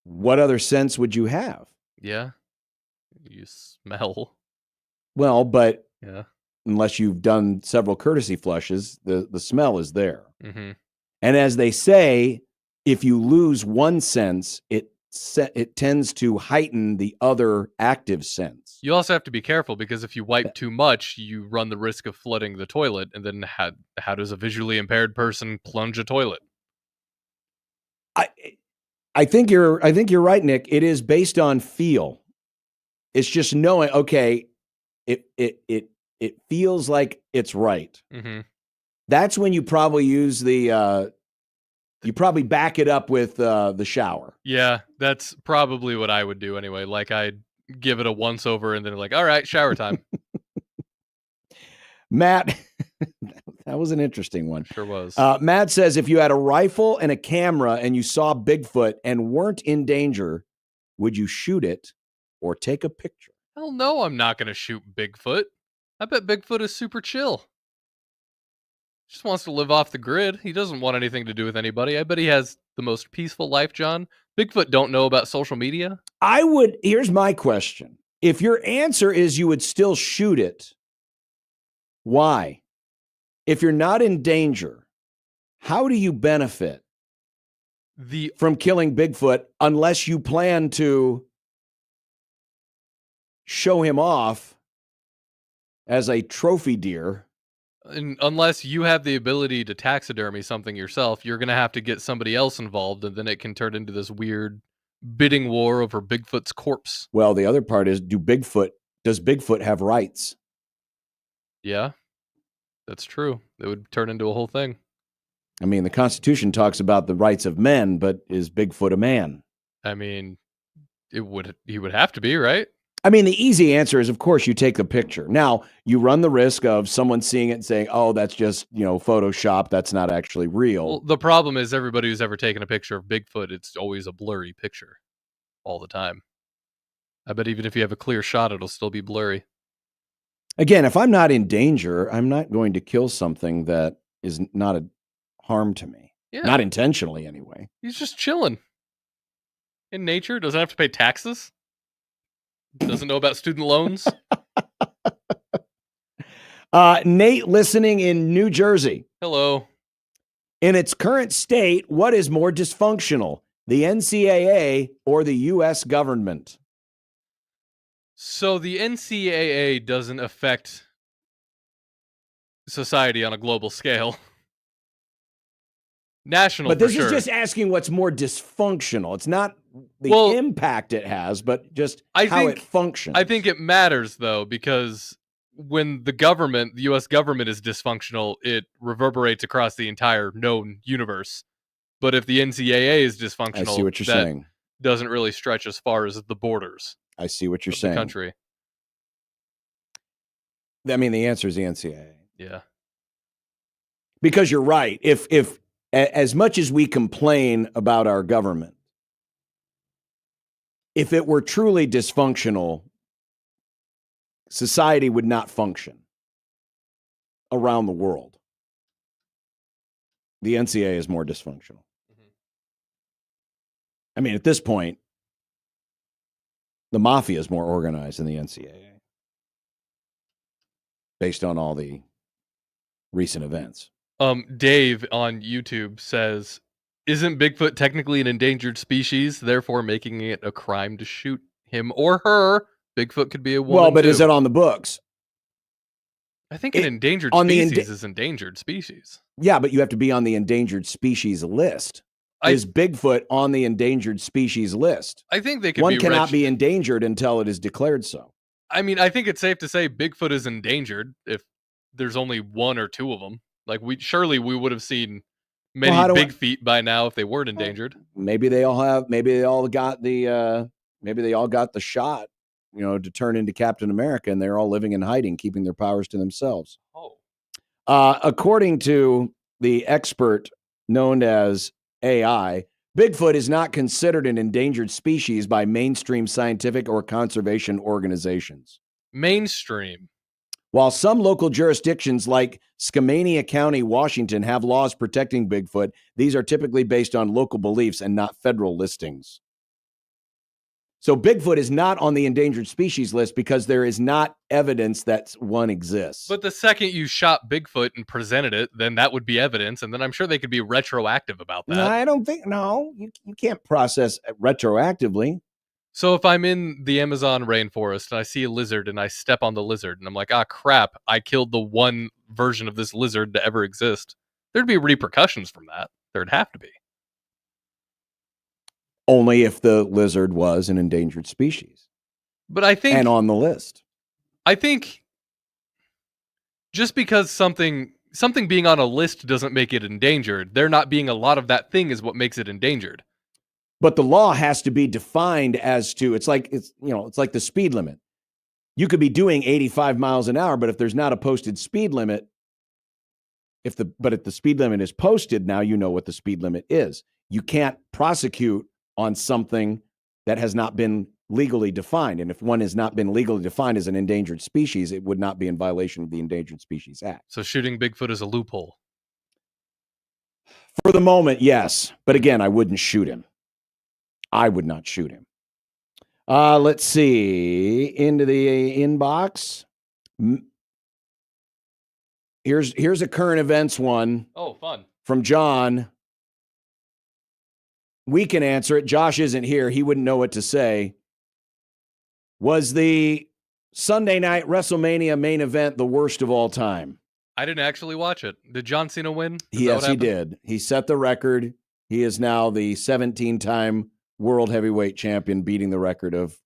[SPEAKER 5] What other sense would you have?
[SPEAKER 7] Yeah. You smell.
[SPEAKER 5] Well, but
[SPEAKER 7] yeah.
[SPEAKER 5] Unless you've done several courtesy flushes, the smell is there.
[SPEAKER 7] Mm-hmm.
[SPEAKER 5] And as they say, if you lose one sense, it tends to heighten the other active sense.
[SPEAKER 7] You also have to be careful because if you wipe too much, you run the risk of flooding the toilet. And then how does a visually impaired person plunge a toilet?
[SPEAKER 5] I think you're right, Nick. It is based on feel. It's just knowing, okay, it feels like it's right.
[SPEAKER 7] Mm-hmm.
[SPEAKER 5] That's when you probably use you probably back it up with the shower.
[SPEAKER 7] Yeah, that's probably what I would do anyway. Like I'd give it a once over and then like, all right, shower time.
[SPEAKER 5] Matt, that was an interesting one.
[SPEAKER 7] Sure was.
[SPEAKER 5] Matt says, if you had a rifle and a camera and you saw Bigfoot and weren't in danger, would you shoot it or take a picture?
[SPEAKER 7] Hell no, I'm not going to shoot Bigfoot. I bet Bigfoot is super chill. Just wants to live off the grid. He doesn't want anything to do with anybody. I bet he has the most peaceful life, John. Bigfoot don't know about social media.
[SPEAKER 5] Here's my question. If your answer is you would still shoot it, why? If you're not in danger, how do you benefit from killing Bigfoot unless you plan to show him off as a trophy deer?
[SPEAKER 7] And unless you have the ability to taxidermy something yourself, you're going to have to get somebody else involved, and then it can turn into this weird bidding war over Bigfoot's corpse.
[SPEAKER 5] Well, the other part is, does Bigfoot have rights?
[SPEAKER 7] Yeah, that's true. It would turn into a whole thing.
[SPEAKER 5] I mean, the Constitution talks about the rights of men, but is Bigfoot a man?
[SPEAKER 7] I mean, he would have to be, right?
[SPEAKER 5] I mean, the easy answer is, of course, you take the picture. Now, you run the risk of someone seeing it and saying, oh, that's just, Photoshop. That's not actually real.
[SPEAKER 7] Well, the problem is everybody who's ever taken a picture of Bigfoot, it's always a blurry picture all the time. I bet even if you have a clear shot, it'll still be blurry.
[SPEAKER 5] Again, if I'm not in danger, I'm not going to kill something that is not a harm to me.
[SPEAKER 7] Yeah.
[SPEAKER 5] Not intentionally, anyway.
[SPEAKER 7] He's just chilling. In nature, doesn't have to pay taxes. Doesn't know about student loans.
[SPEAKER 5] Nate, listening in New Jersey.
[SPEAKER 7] Hello.
[SPEAKER 5] In its current state, what is more dysfunctional, the NCAA or the U.S. government?
[SPEAKER 7] So the NCAA doesn't affect society on a global scale. National,
[SPEAKER 5] but this
[SPEAKER 7] for sure.
[SPEAKER 5] is just asking what's more dysfunctional. It's not the impact it has, but just how it functions.
[SPEAKER 7] I think it matters, though, because when the U.S. government is dysfunctional, it reverberates across the entire known universe. But if the NCAA is dysfunctional,
[SPEAKER 5] I see what you're saying.
[SPEAKER 7] Doesn't really stretch as far as the borders.
[SPEAKER 5] I see what you're saying.
[SPEAKER 7] The country.
[SPEAKER 5] I mean, the answer is the NCAA.
[SPEAKER 7] Yeah.
[SPEAKER 5] Because you're right. If as much as we complain about our government, if it were truly dysfunctional, society would not function around the world. The NCAA is more dysfunctional.
[SPEAKER 7] Mm-hmm.
[SPEAKER 5] I mean, at this point, the mafia is more organized than the NCAA, based on all the recent events.
[SPEAKER 7] Dave on YouTube says, isn't Bigfoot technically an endangered species, therefore making it a crime to shoot him or her? Bigfoot could be a woman.
[SPEAKER 5] Well, but
[SPEAKER 7] too.
[SPEAKER 5] is it on the books?
[SPEAKER 7] I think an endangered species is endangered species.
[SPEAKER 5] Yeah, but you have to be on the endangered species list. Is Bigfoot on the endangered species list?
[SPEAKER 7] I think they could
[SPEAKER 5] One cannot be endangered until it is declared so.
[SPEAKER 7] I mean, I think it's safe to say Bigfoot is endangered if there's only one or two of them. Like we would have seen many big feet by now if they weren't endangered.
[SPEAKER 5] Maybe they all got the shot, to turn into Captain America, and they're all living in hiding, keeping their powers to themselves.
[SPEAKER 7] Oh.
[SPEAKER 5] According to the expert known as AI, Bigfoot is not considered an endangered species by mainstream scientific or conservation organizations.
[SPEAKER 7] Mainstream.
[SPEAKER 5] While some local jurisdictions like Skamania County, Washington, have laws protecting Bigfoot, these are typically based on local beliefs and not federal listings. So Bigfoot is not on the endangered species list because there is not evidence that one exists.
[SPEAKER 7] But the second you shot Bigfoot and presented it, then that would be evidence, and then I'm sure they could be retroactive about that.
[SPEAKER 5] No, I don't think, you can't process retroactively.
[SPEAKER 7] So if I'm in the Amazon rainforest and I see a lizard and I step on the lizard and I'm like, crap, I killed the one version of this lizard to ever exist, there'd be repercussions from that. There'd have to be.
[SPEAKER 5] Only if the lizard was an endangered species
[SPEAKER 7] But I think
[SPEAKER 5] and on the list.
[SPEAKER 7] I think just because something being on a list doesn't make it endangered, there not being a lot of that thing is what makes it endangered.
[SPEAKER 5] But the law has to be defined as to it's like the speed limit. You could be doing 85 miles an hour, but if there's not a posted speed limit, if the speed limit is posted, now you know what the speed limit is. You can't prosecute on something that has not been legally defined. And if one has not been legally defined as an endangered species, it would not be in violation of the Endangered Species Act.
[SPEAKER 7] So shooting Bigfoot is a loophole.
[SPEAKER 5] For the moment, yes. But again, I wouldn't shoot him. I would not shoot him. Let's see. Into the inbox. Here's a current events one.
[SPEAKER 7] Oh, fun.
[SPEAKER 5] From John. We can answer it. Josh isn't here. He wouldn't know what to say. Was the Sunday night WrestleMania main event the worst of all time?
[SPEAKER 7] I didn't actually watch it. Did John Cena win?
[SPEAKER 5] Yes, he did. He set the record. He is now the 17-time world heavyweight champion, beating the record of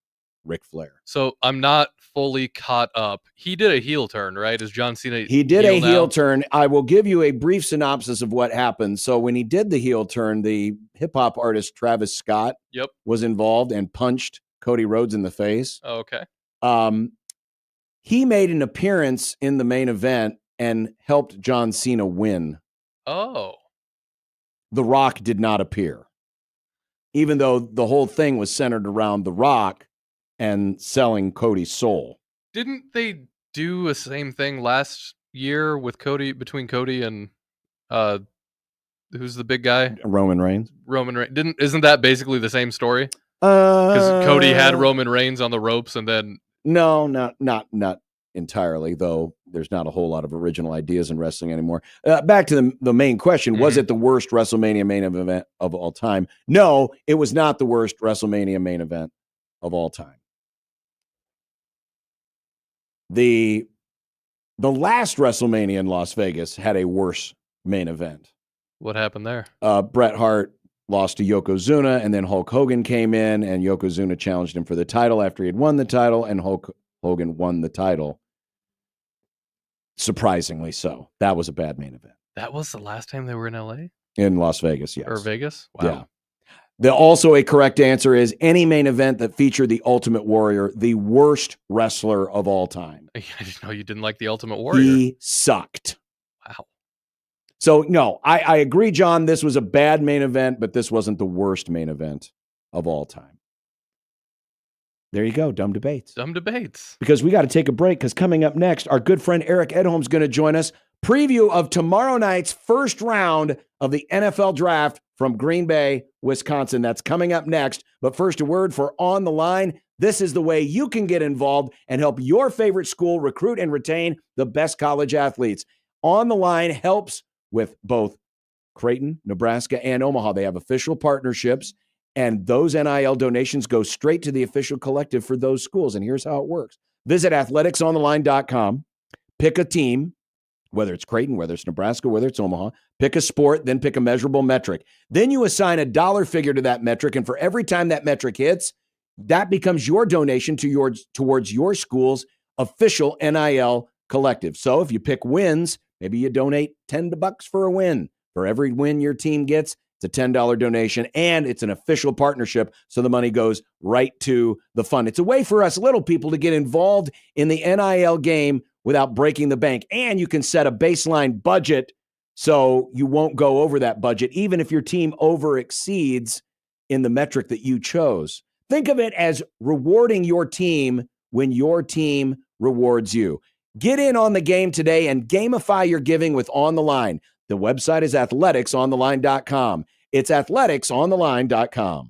[SPEAKER 5] Ric Flair.
[SPEAKER 7] So I'm not fully caught up. He did a heel turn, right? Is John Cena?
[SPEAKER 5] He did a heel
[SPEAKER 7] now?
[SPEAKER 5] turn. I will give you a brief synopsis of what happened. So when he did the heel turn, the hip hop artist Travis Scott was involved and punched Cody Rhodes in the face.
[SPEAKER 7] Oh, okay.
[SPEAKER 5] He made an appearance in the main event and helped John Cena win.
[SPEAKER 7] Oh.
[SPEAKER 5] The Rock did not appear, even though the whole thing was centered around The Rock and selling Cody's soul.
[SPEAKER 7] Didn't they do the same thing last year with Cody, between Cody and who's the big guy?
[SPEAKER 5] Roman Reigns.
[SPEAKER 7] Roman Reigns. Isn't that basically the same story? Because Cody had Roman Reigns on the ropes and then
[SPEAKER 5] No, not entirely, though there's not a whole lot of original ideas in wrestling anymore. Back to the main question, was it the worst WrestleMania main event of all time? No, it was not the worst WrestleMania main event of all time. The last WrestleMania in Las Vegas had a worse main event.
[SPEAKER 7] What happened there?
[SPEAKER 5] Bret Hart lost to Yokozuna, and then Hulk Hogan came in, and Yokozuna challenged him for the title after he had won the title, and Hulk Hogan won the title. Surprisingly so. That was a bad main event.
[SPEAKER 7] That was the last time they were in LA?
[SPEAKER 5] In Las Vegas, yes.
[SPEAKER 7] Or Vegas? Wow.
[SPEAKER 5] Yeah. Also a correct answer is any main event that featured the Ultimate Warrior, the worst wrestler of all time.
[SPEAKER 7] I didn't know you didn't like the Ultimate Warrior.
[SPEAKER 5] He sucked.
[SPEAKER 7] Wow.
[SPEAKER 5] So, no, I agree, John. This was a bad main event, but this wasn't the worst main event of all time. There you go. Dumb debates.
[SPEAKER 7] Dumb debates.
[SPEAKER 5] Because we got to take a break, because coming up next, our good friend Eric Edholm is going to join us. Preview of tomorrow night's first round of the NFL draft from Green Bay, Wisconsin. That's coming up next. But first, a word for On the Line. This is the way you can get involved and help your favorite school recruit and retain the best college athletes. On the Line helps with both Creighton, Nebraska, and Omaha. They have official partnerships, and those NIL donations go straight to the official collective for those schools. And here's how it works. Visit athleticsontheline.com, pick a team, whether it's Creighton, whether it's Nebraska, whether it's Omaha, pick a sport, then pick a measurable metric. Then you assign a dollar figure to that metric, and for every time that metric hits, that becomes your donation towards your school's official NIL collective. So if you pick wins, maybe you donate $10 for a win. For every win your team gets, it's a $10 donation, and it's an official partnership, so the money goes right to the fund. It's a way for us little people to get involved in the NIL game without breaking the bank, and you can set a baseline budget so you won't go over that budget, even if your team over exceeds in the metric that you chose. Think of it as rewarding your team when your team rewards you. Get in on the game today and gamify your giving with On the Line. The website is athleticsontheline.com. It's athleticsontheline.com.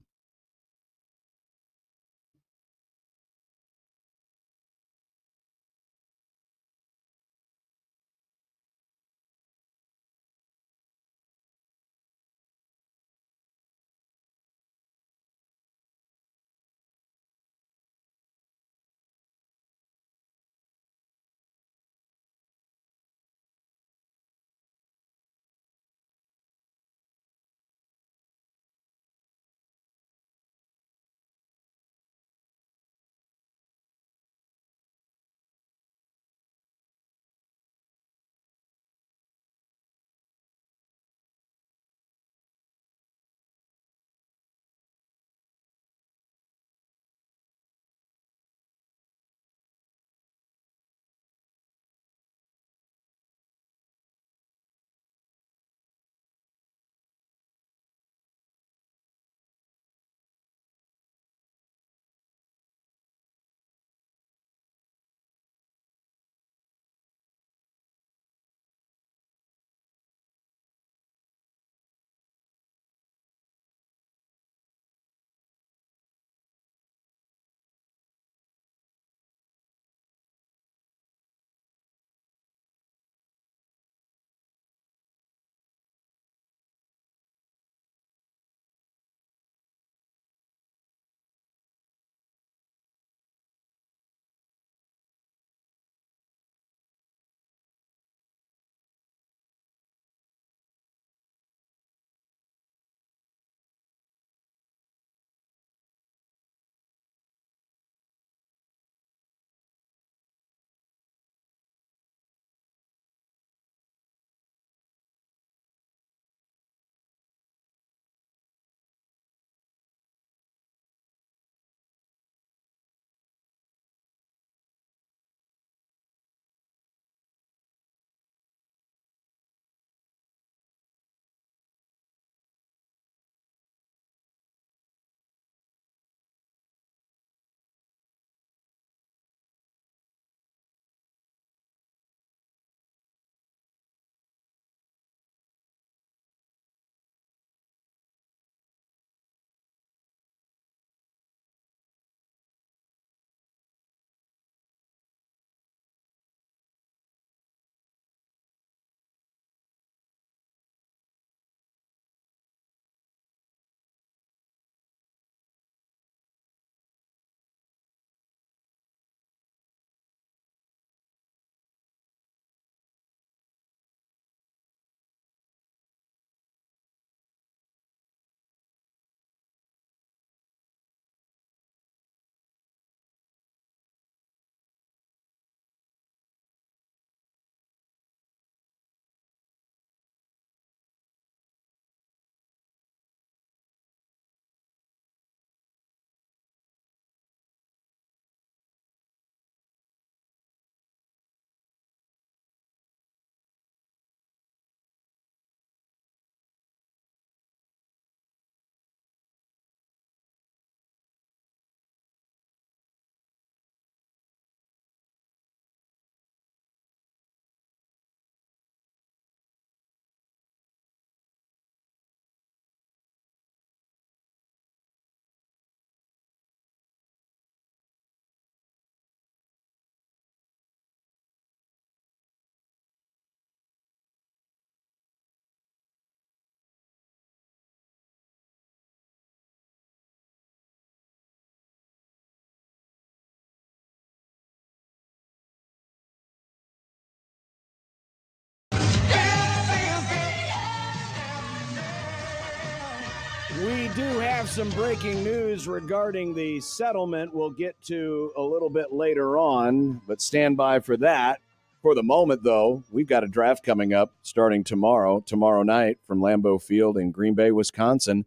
[SPEAKER 5] We do have some breaking news regarding the settlement we'll get to a little bit later on, but stand by for that. For the moment, though, we've got a draft coming up starting tomorrow night from Lambeau Field in Green Bay, Wisconsin.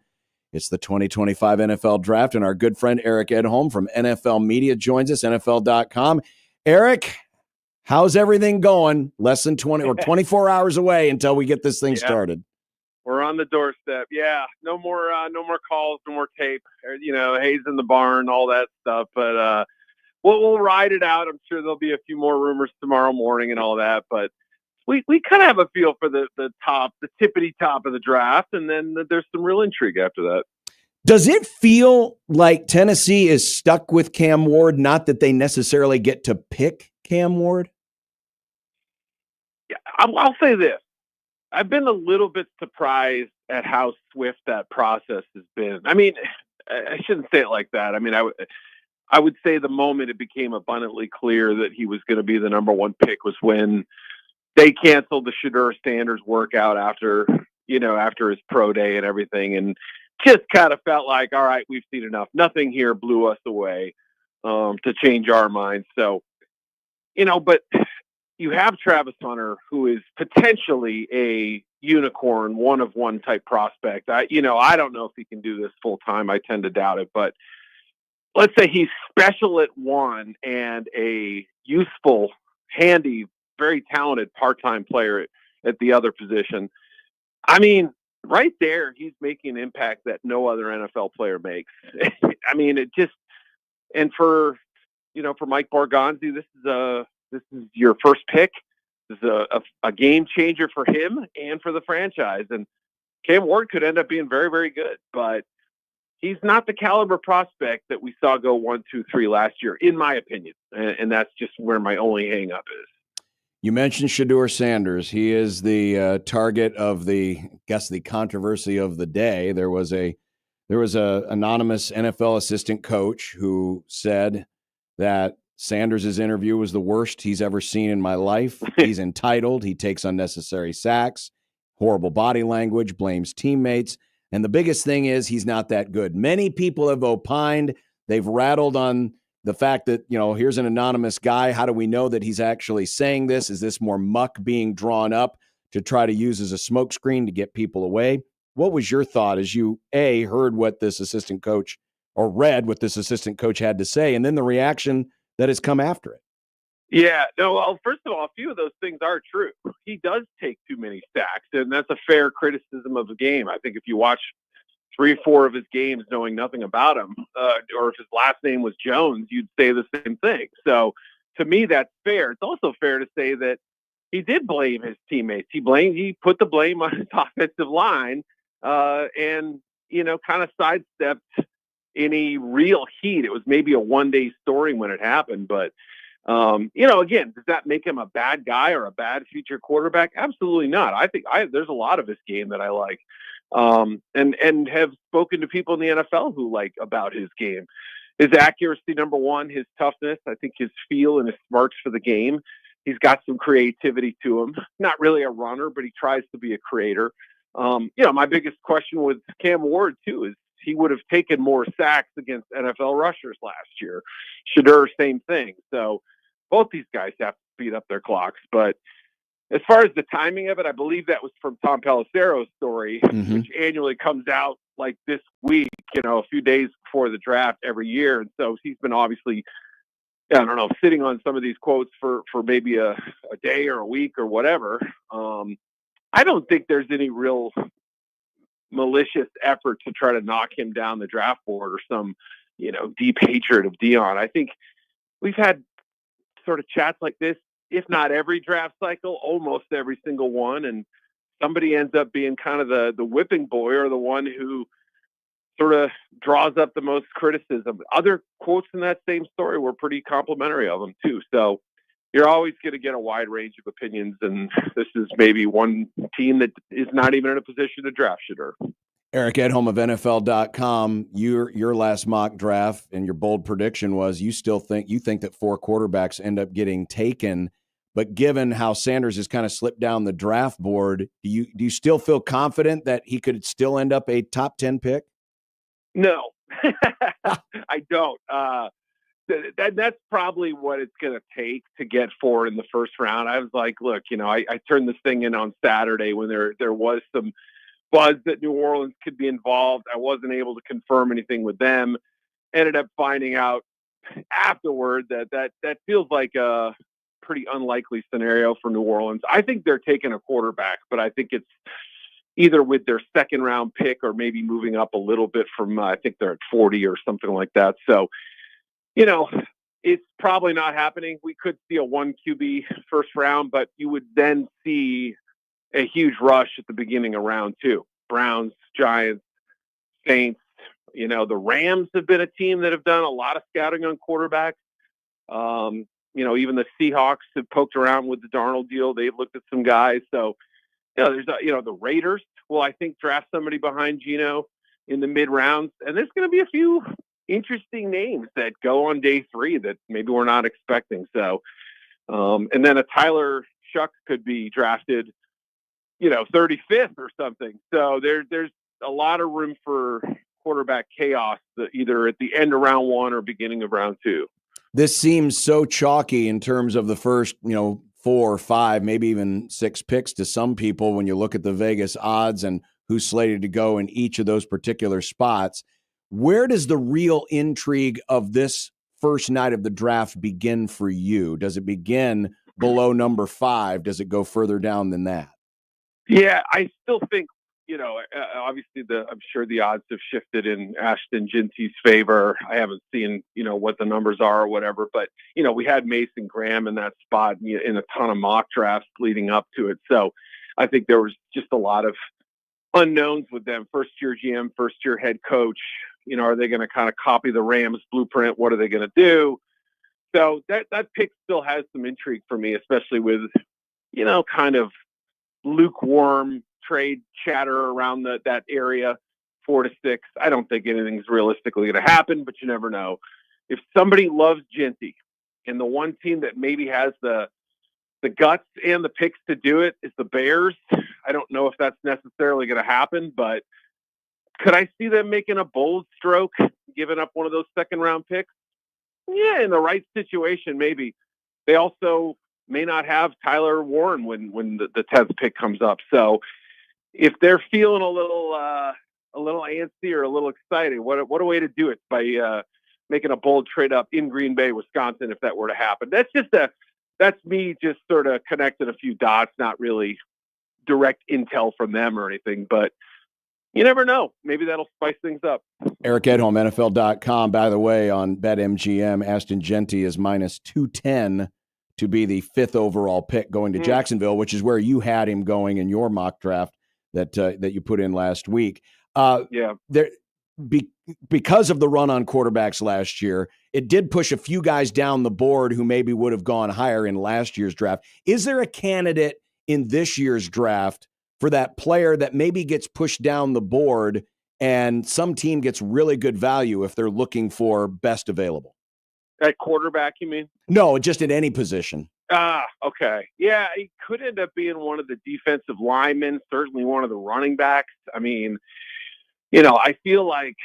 [SPEAKER 5] It's the 2025 NFL Draft, and our good friend Eric Edholm from NFL Media joins us, NFL.com. Eric, how's everything going? Less than 20 or 24 hours away until we get this thing started.
[SPEAKER 14] We're on the doorstep. Yeah, no more calls, no more tape. Hayes in the barn, all that stuff. But we'll ride it out. I'm sure there'll be a few more rumors tomorrow morning and all that. But we kind of have a feel for the tippity top of the draft, and then there's some real intrigue after that.
[SPEAKER 5] Does it feel like Tennessee is stuck with Cam Ward? Not that they necessarily get to pick Cam Ward.
[SPEAKER 14] Yeah, I'll say this. I've been a little bit surprised at how swift that process has been. I mean, I shouldn't say it like that. I mean, I would say the moment it became abundantly clear that he was going to be the number one pick was when they canceled the Shedeur Sanders workout after his pro day and everything, and just kind of felt like, all right, we've seen enough. Nothing here blew us away to change our minds. So, but you have Travis Hunter, who is potentially a unicorn, one of one type prospect. I don't know if he can do this full time. I tend to doubt it, but let's say he's special at one and a useful, handy, very talented part-time player at the other position. I mean, right there, he's making an impact that no other NFL player makes. I mean, and for Mike Borgonzi, this is your first pick. This is a game changer for him and for the franchise. And Cam Ward could end up being very, very good, but he's not the caliber prospect that we saw go 1, 2, 3 last year, in my opinion. And that's just where my only hang up is.
[SPEAKER 5] You mentioned Shedeur Sanders. He is the target of the controversy of the day. There was a anonymous NFL assistant coach who said that Sanders' interview was the worst he's ever seen in my life. He's entitled. He takes unnecessary sacks, horrible body language, blames teammates. And the biggest thing is he's not that good. Many people have opined. They've rattled on the fact that, here's an anonymous guy. How do we know that he's actually saying this? Is this more muck being drawn up to try to use as a smokescreen to get people away? What was your thought as you, heard what this assistant coach or read what this assistant coach had to say, and then the reaction that has come after it?
[SPEAKER 14] Yeah, no, well, first of all, a few of those things are true. He does take too many sacks, and that's a fair criticism of the game. I think if you watch 3 or 4 of his games knowing nothing about him, or if his last name was Jones, you'd say the same thing. So to me, that's fair. It's also fair to say that he did blame his teammates. He put the blame on his offensive line, and, kind of sidestepped any real heat. It was maybe a one-day story when it happened, but again, does that make him a bad guy or a bad future quarterback? Absolutely not. I think there's a lot of his game that I like, and have spoken to people in the NFL who like about his game. His accuracy, number one, his toughness. I think his feel and his smarts for the game. He's got some creativity to him. Not really a runner, but he tries to be a creator. My biggest question with Cam Ward too is he would have taken more sacks against NFL rushers last year. Shedeur, same thing. So both these guys have to speed up their clocks. But as far as the timing of it, I believe that was from Tom Pelissero's story, which annually comes out like this week, a few days before the draft every year. And so he's been obviously, sitting on some of these quotes for maybe a day or a week or whatever. I don't think there's any real malicious effort to try to knock him down the draft board or some, deep hatred of Deion. I think we've had sort of chats like this, if not every draft cycle, almost every single one. And somebody ends up being kind of the whipping boy or the one who sort of draws up the most criticism. Other quotes in that same story were pretty complimentary of him too. So you're always going to get a wide range of opinions. And this is maybe one team that is not even in a position to draft Shedeur.
[SPEAKER 5] Eric Edholm of NFL.com, your last mock draft and your bold prediction was you think that 4 quarterbacks end up getting taken. But given how Sanders has kind of slipped down the draft board, do you still feel confident that he could still end up a top 10 pick?
[SPEAKER 14] No, I don't. That's probably what it's going to take to get 4 in the first round. I was like, look, I turned this thing in on Saturday when there was some buzz that New Orleans could be involved. I wasn't able to confirm anything with them. Ended up finding out afterward that feels like a pretty unlikely scenario for New Orleans. I think they're taking a quarterback, but I think it's either with their second round pick or maybe moving up a little bit from, I think they're at 40 or something like that. So, it's probably not happening. We could see a 1 QB first round, but you would then see a huge rush at the beginning of round 2. Browns, Giants, Saints, the Rams have been a team that have done a lot of scouting on quarterbacks. Even the Seahawks have poked around with the Darnold deal. They've looked at some guys. So, there's the Raiders will, I think, draft somebody behind Geno in the mid rounds. And there's going to be a few interesting names that go on day 3 that maybe we're not expecting. So, and then a Tyler Shuck could be drafted, 35th or something. So there's a lot of room for quarterback chaos, either at the end of round 1 or beginning of round 2.
[SPEAKER 5] This seems so chalky in terms of the first, 4 or 5, maybe even 6 picks to some people when you look at the Vegas odds and who's slated to go in each of those particular spots. Where does the real intrigue of this first night of the draft begin for you? Does it begin below number 5? Does it go further down than that?
[SPEAKER 14] Yeah, I still think, obviously I'm sure the odds have shifted in Ashton Ginty's favor. I haven't seen, what the numbers are or whatever, but, we had Mason Graham in that spot in a ton of mock drafts leading up to it. So I think there was just a lot of unknowns with them. First year GM, first year head coach. Are they going to kind of copy the Rams blueprint? What are they going to do? So that pick still has some intrigue for me, especially with, kind of lukewarm trade chatter around that area, 4 to 6. I don't think anything's realistically going to happen, but you never know. If somebody loves Ginty and the one team that maybe has the guts and the picks to do it is the Bears, I don't know if that's necessarily going to happen, but could I see them making a bold stroke, giving up one of those second round picks? Yeah, in the right situation, maybe. They also may not have Tyler Warren when the 10th pick comes up. So if they're feeling a little antsy or a little excited, what a way to do it by making a bold trade up in Green Bay, Wisconsin, if that were to happen. That's me just sort of connecting a few dots, not really direct intel from them or anything, but you never know. Maybe that'll spice things up.
[SPEAKER 5] Eric Edholm, NFL.com. By the way, on BetMGM, Ashton Ginty is minus 210 to be the 5th overall pick going to Jacksonville, which is where you had him going in your mock draft that you put in last week. Because of the run on quarterbacks last year, it did push a few guys down the board who maybe would have gone higher in last year's draft. Is there a candidate in this year's draft for that player that maybe gets pushed down the board and some team gets really good value if they're looking for best available?
[SPEAKER 14] At quarterback, you mean?
[SPEAKER 5] No, just in any position.
[SPEAKER 14] Okay. Yeah, it could end up being one of the defensive linemen, certainly one of the running backs. I mean, I feel like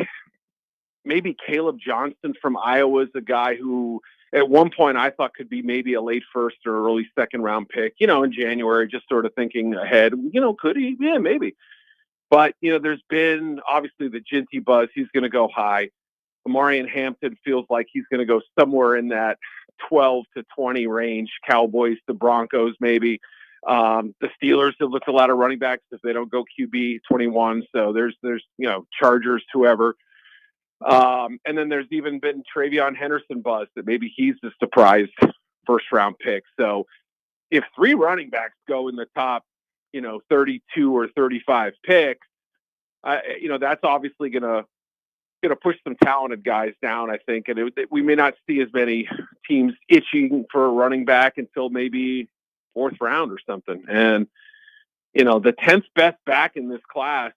[SPEAKER 14] maybe Caleb Johnson from Iowa is a guy who at one point I thought could be maybe a late first or early second round pick, in January, just sort of thinking ahead, could he? Yeah, maybe. But, there's been obviously the Ginty buzz. He's going to go high. Amarian Hampton feels like he's going to go somewhere in that 12 to 20 range. Cowboys to Broncos, maybe. The Steelers have looked a lot of running backs if they don't go QB 21. So there's Chargers, whoever. And then there's even been Travion Henderson buzz that maybe he's the surprise first round pick. So if 3 running backs go in the top, 32 or 35 picks, that's obviously going to push some talented guys down, I think. And we may not see as many teams itching for a running back until maybe 4th round or something. And, the 10th best back in this class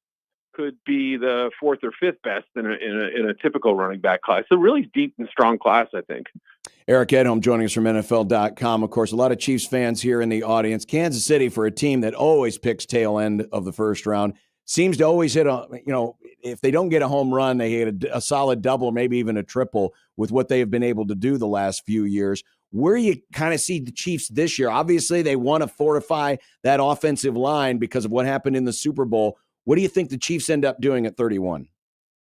[SPEAKER 14] could be the 4th or 5th best in a typical running back class. So really deep and strong class, I think.
[SPEAKER 5] Eric Edholm joining us from NFL.com. Of course, a lot of Chiefs fans here in the audience. Kansas City, for a team that always picks tail end of the first round, seems to always hit if they don't get a home run, they hit a solid double, maybe even a triple with what they have been able to do the last few years. Where you kind of see the Chiefs this year, obviously they want to fortify that offensive line because of what happened in the Super Bowl. What do you think the Chiefs end up doing at 31?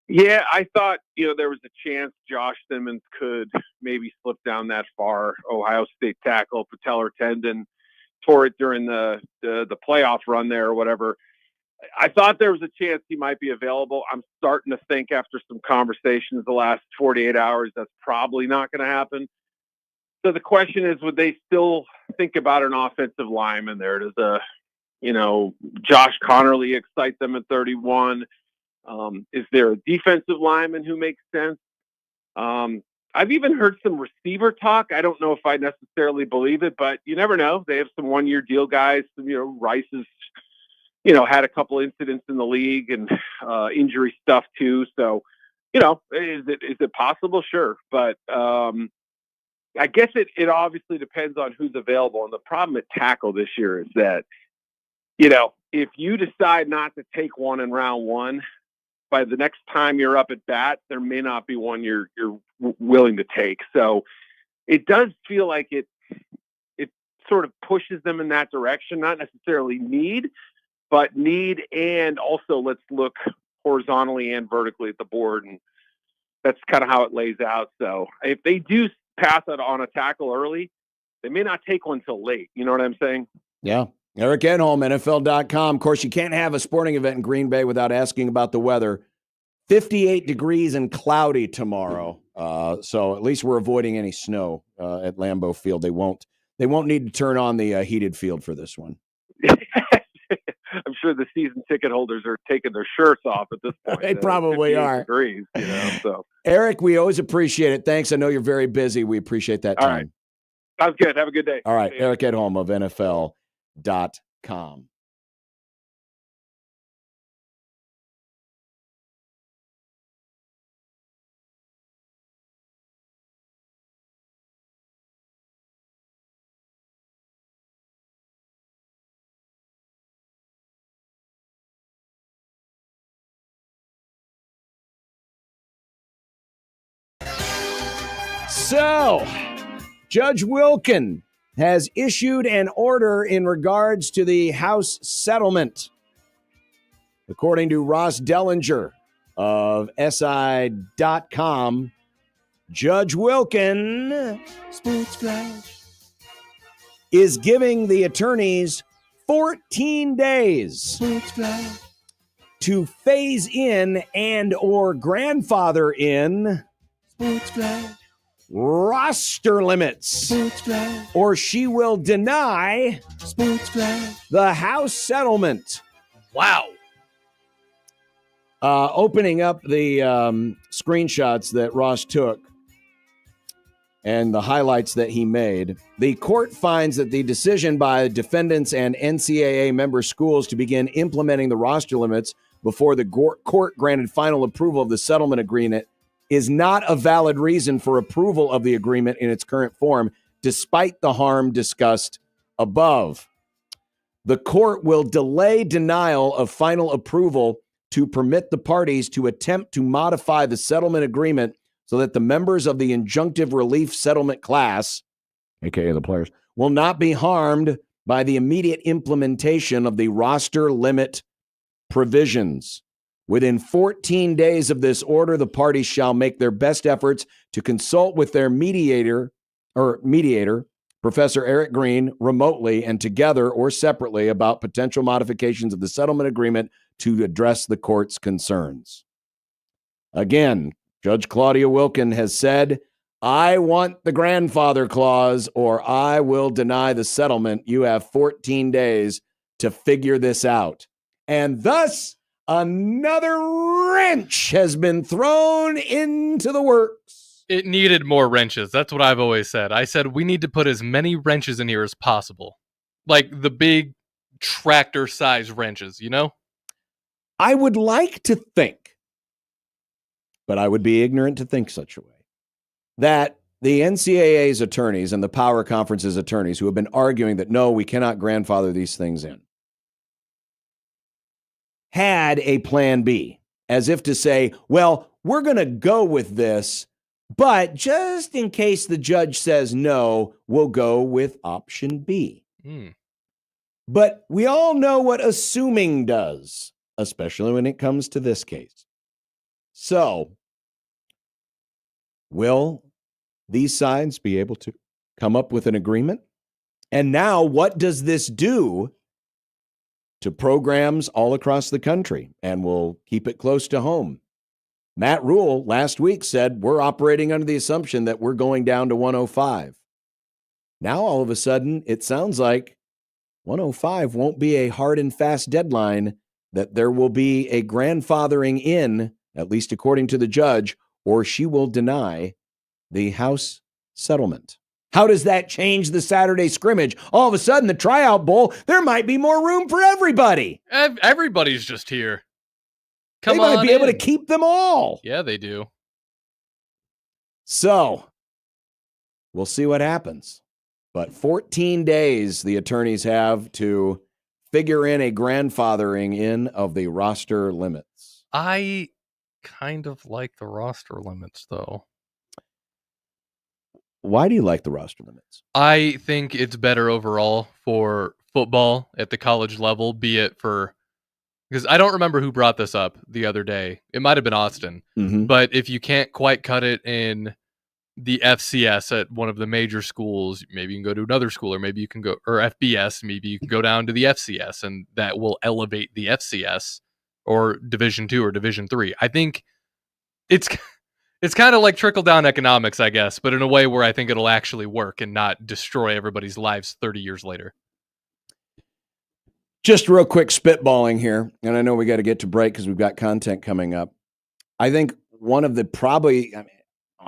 [SPEAKER 14] Yeah, I thought, there was a chance Josh Simmons could maybe slip down that far. Ohio State tackle, patellar tendon, tore it during the playoff run there or whatever. I thought there was a chance he might be available. I'm starting to think after some conversations the last 48 hours, that's probably not going to happen. So the question is, would they still think about an offensive lineman there? Does Josh Connerly excite them at 31? Is there a defensive lineman who makes sense? I've even heard some receiver talk. I don't know if I necessarily believe it, but you never know. They have some one-year deal guys. Rice is, had a couple incidents in the league and injury stuff too. So, is it possible? Sure. But I guess it obviously depends on who's available. And the problem at tackle this year is that, if you decide not to take one in round one, by the next time you're up at bat, there may not be one you're willing to take. So it does feel like it sort of pushes them in that direction, not necessarily need, but need, and also let's look horizontally and vertically at the board. And that's kind of how it lays out. So if they do pass it on a tackle early, they may not take one till late. You know what I'm saying?
[SPEAKER 5] Yeah. Eric Edholm, NFL.com. Of course, you can't have a sporting event in Green Bay without asking about the weather. 58 degrees and cloudy tomorrow. So at least we're avoiding any snow at Lambeau Field. They won't need to turn on the heated field for this one.
[SPEAKER 14] I'm sure the season ticket holders are taking their shirts off at this point.
[SPEAKER 5] They probably are.
[SPEAKER 14] Degrees, so.
[SPEAKER 5] Eric, we always appreciate it. Thanks. I know you're very busy. We appreciate that time.
[SPEAKER 14] All right. Sounds good. Have a good day.
[SPEAKER 5] All right. Eric Edholm of NFL.com. So, Judge Wilkin has issued an order in regards to the House settlement. According to Ross Dellinger of SI.com, Judge Wilkin is giving the attorneys 14 days to phase in and or grandfather in roster limits, or she will deny the House settlement.
[SPEAKER 7] Wow.
[SPEAKER 5] Opening up the screenshots that Ross took and the highlights that he made, the court finds that the decision by defendants and NCAA member schools to begin implementing the roster limits before the court granted final approval of the settlement agreement is not a valid reason for approval of the agreement in its current form, despite the harm discussed above. The court will delay denial of final approval to permit the parties to attempt to modify the settlement agreement so that the members of the injunctive relief settlement class, aka the players, will not be harmed by the immediate implementation of the roster limit provisions. Within 14 days of this order, the parties shall make their best efforts to consult with their mediator, Professor Eric Green, remotely and together or separately about potential modifications of the settlement agreement to address the court's concerns. Again, Judge Claudia Wilkin has said, I want the grandfather clause or I will deny the settlement. You have 14 days to figure this out. And thus, another wrench has been thrown into the works.
[SPEAKER 7] It needed more wrenches. That's what I've always said. I said we need to put as many wrenches in here as possible. Like the big tractor-sized wrenches, you know?
[SPEAKER 5] I would like to think, but I would be ignorant to think such a way, that the NCAA's attorneys and the Power Conference's attorneys who have been arguing that, no, we cannot grandfather these things in, had a plan B, as if to say, well, we're going to go with this, but just in case the judge says no, we'll go with option B. But we all know what assuming does, especially when it comes to this case. So, will these sides be able to come up with an agreement? And now, what does this do to programs all across the country? And we'll keep it close to home. Matt Rule last week said we're operating under the assumption that we're going down to 105. Now, all of a sudden, it sounds like 105 won't be a hard and fast deadline, that there will be a grandfathering in, at least according to the judge, or she will deny the House settlement. How does that change the Saturday scrimmage? All of a sudden, the tryout bowl, there might be more room for everybody.
[SPEAKER 7] Everybody's just here. Come
[SPEAKER 5] they might
[SPEAKER 7] on
[SPEAKER 5] be able to
[SPEAKER 7] in.
[SPEAKER 5] keep them all.
[SPEAKER 7] Yeah, they do.
[SPEAKER 5] So, we'll see what happens. But 14 days the attorneys have to figure in a grandfathering in of the roster limits.
[SPEAKER 7] I kind of like the roster limits, though.
[SPEAKER 5] Why do you like the roster limits?
[SPEAKER 7] I think it's better overall for football at the college level, be it for... Because I don't remember who brought this up the other day. It might have been Austin. But if you can't quite cut it in the FCS at one of the major schools, maybe you can go to another school, or maybe you can go, or FBS, maybe you can go down to the FCS, and that will elevate the FCS or Division 2 or Division 3. I think it's kind of like trickle down economics, I guess, but in a way where I think it'll actually work and not destroy everybody's lives 30 years later.
[SPEAKER 5] Just real quick spitballing here, and I know we got to get to break because we've got content coming up. I think one of the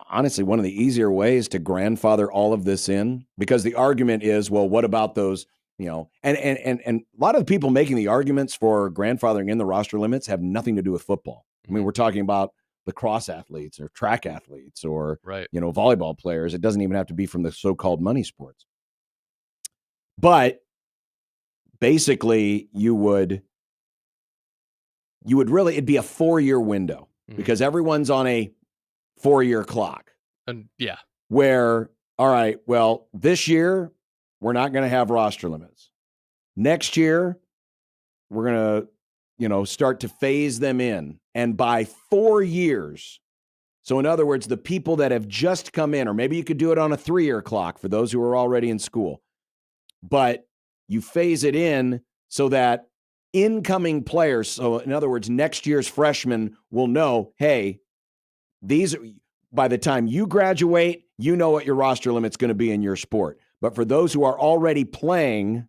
[SPEAKER 5] honestly, one of the easier ways to grandfather all of this in, because the argument is, well, what about those, and a lot of the people making the arguments for grandfathering in the roster limits have nothing to do with football. I mean, we're talking about lacrosse athletes or track athletes or, volleyball players. It doesn't even have to be from the so-called money sports. But basically, you would really, it'd be a 4-year window because everyone's on a 4-year clock.
[SPEAKER 7] And yeah.
[SPEAKER 5] Where, all right, well, this year, we're not going to have roster limits. Next year, we're going to, start to phase them in. And by 4 years, so in other words, the people that have just come in, or maybe you could do it on a 3-year clock for those who are already in school, but you phase it in so that incoming players, so in other words, next year's freshmen will know, hey, by the time you graduate, you know what your roster limit's going to be in your sport. But for those who are already playing,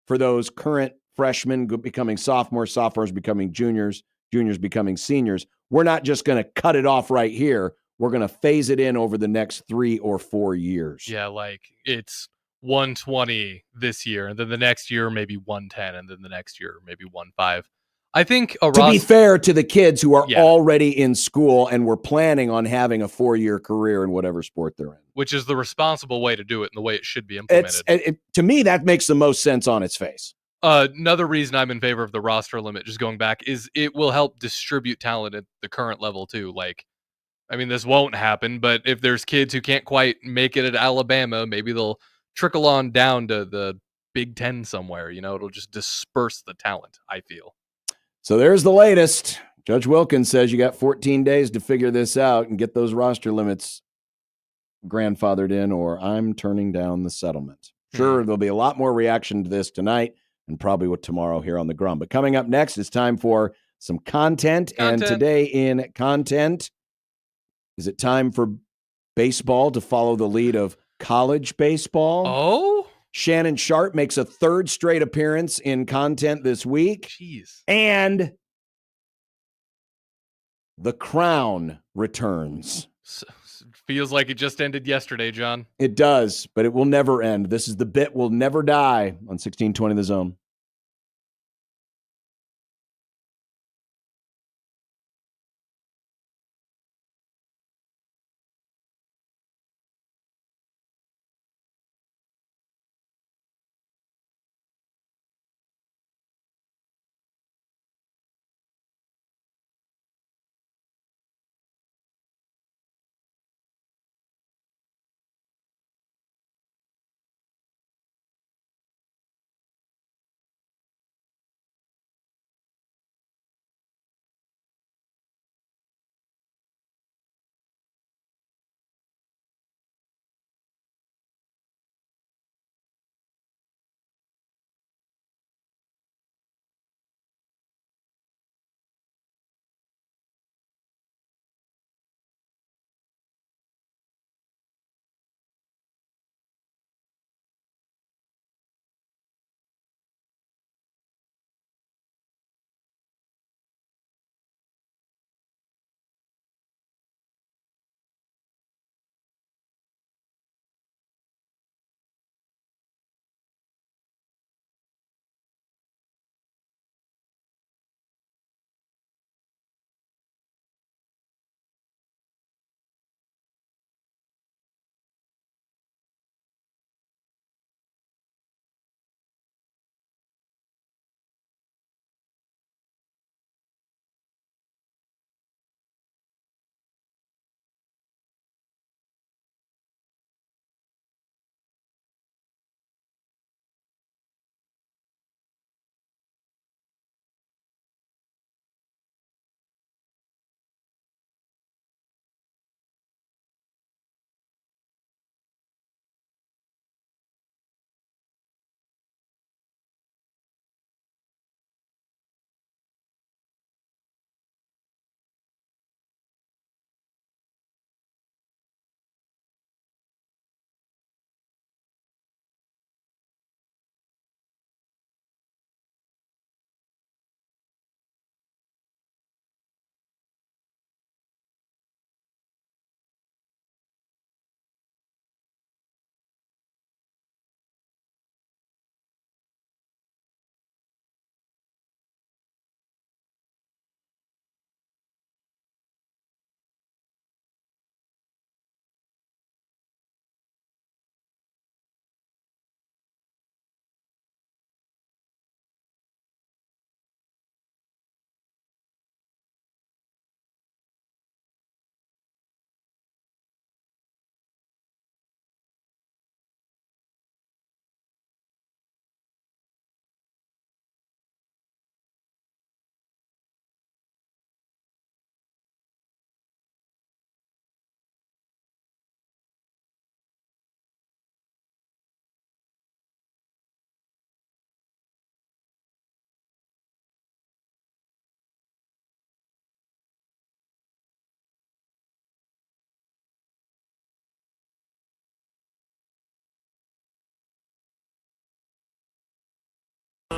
[SPEAKER 5] for those current freshmen becoming sophomores, sophomores becoming juniors, juniors becoming seniors, we're not just going to cut it off right here. We're going to phase it in over the next 3 or 4 years.
[SPEAKER 7] Yeah, like it's 120 this year, and then the next year maybe 110, and then the next year maybe 15. I think
[SPEAKER 5] to be fair to the kids who are already in school and were planning on having a 4-year career in whatever sport they're in.
[SPEAKER 7] Which is the responsible way to do it and the way it should be implemented.
[SPEAKER 5] To me, that makes the most sense on its face.
[SPEAKER 7] Another reason I'm in favor of the roster limit, just going back, is it will help distribute talent at the current level too. Like, I mean, this won't happen, but if there's kids who can't quite make it at Alabama, maybe they'll trickle on down to the Big Ten somewhere. It'll just disperse the talent, I feel.
[SPEAKER 5] So there's the latest. Judge Wilkins says you got 14 days to figure this out and get those roster limits grandfathered in, or I'm turning down the settlement. Sure, there'll be a lot more reaction to this tonight and probably with tomorrow here on the Grum. But coming up next, it's time for some content. And today in content, is it time for baseball to follow the lead of college baseball?
[SPEAKER 7] Oh?
[SPEAKER 5] Shannon Sharp makes a 3rd straight appearance in content this week.
[SPEAKER 7] Jeez.
[SPEAKER 5] And The Crown returns.
[SPEAKER 7] Feels like it just ended yesterday, John.
[SPEAKER 5] It does, but it will never end. This is the bit will never die on 1620 The Zone.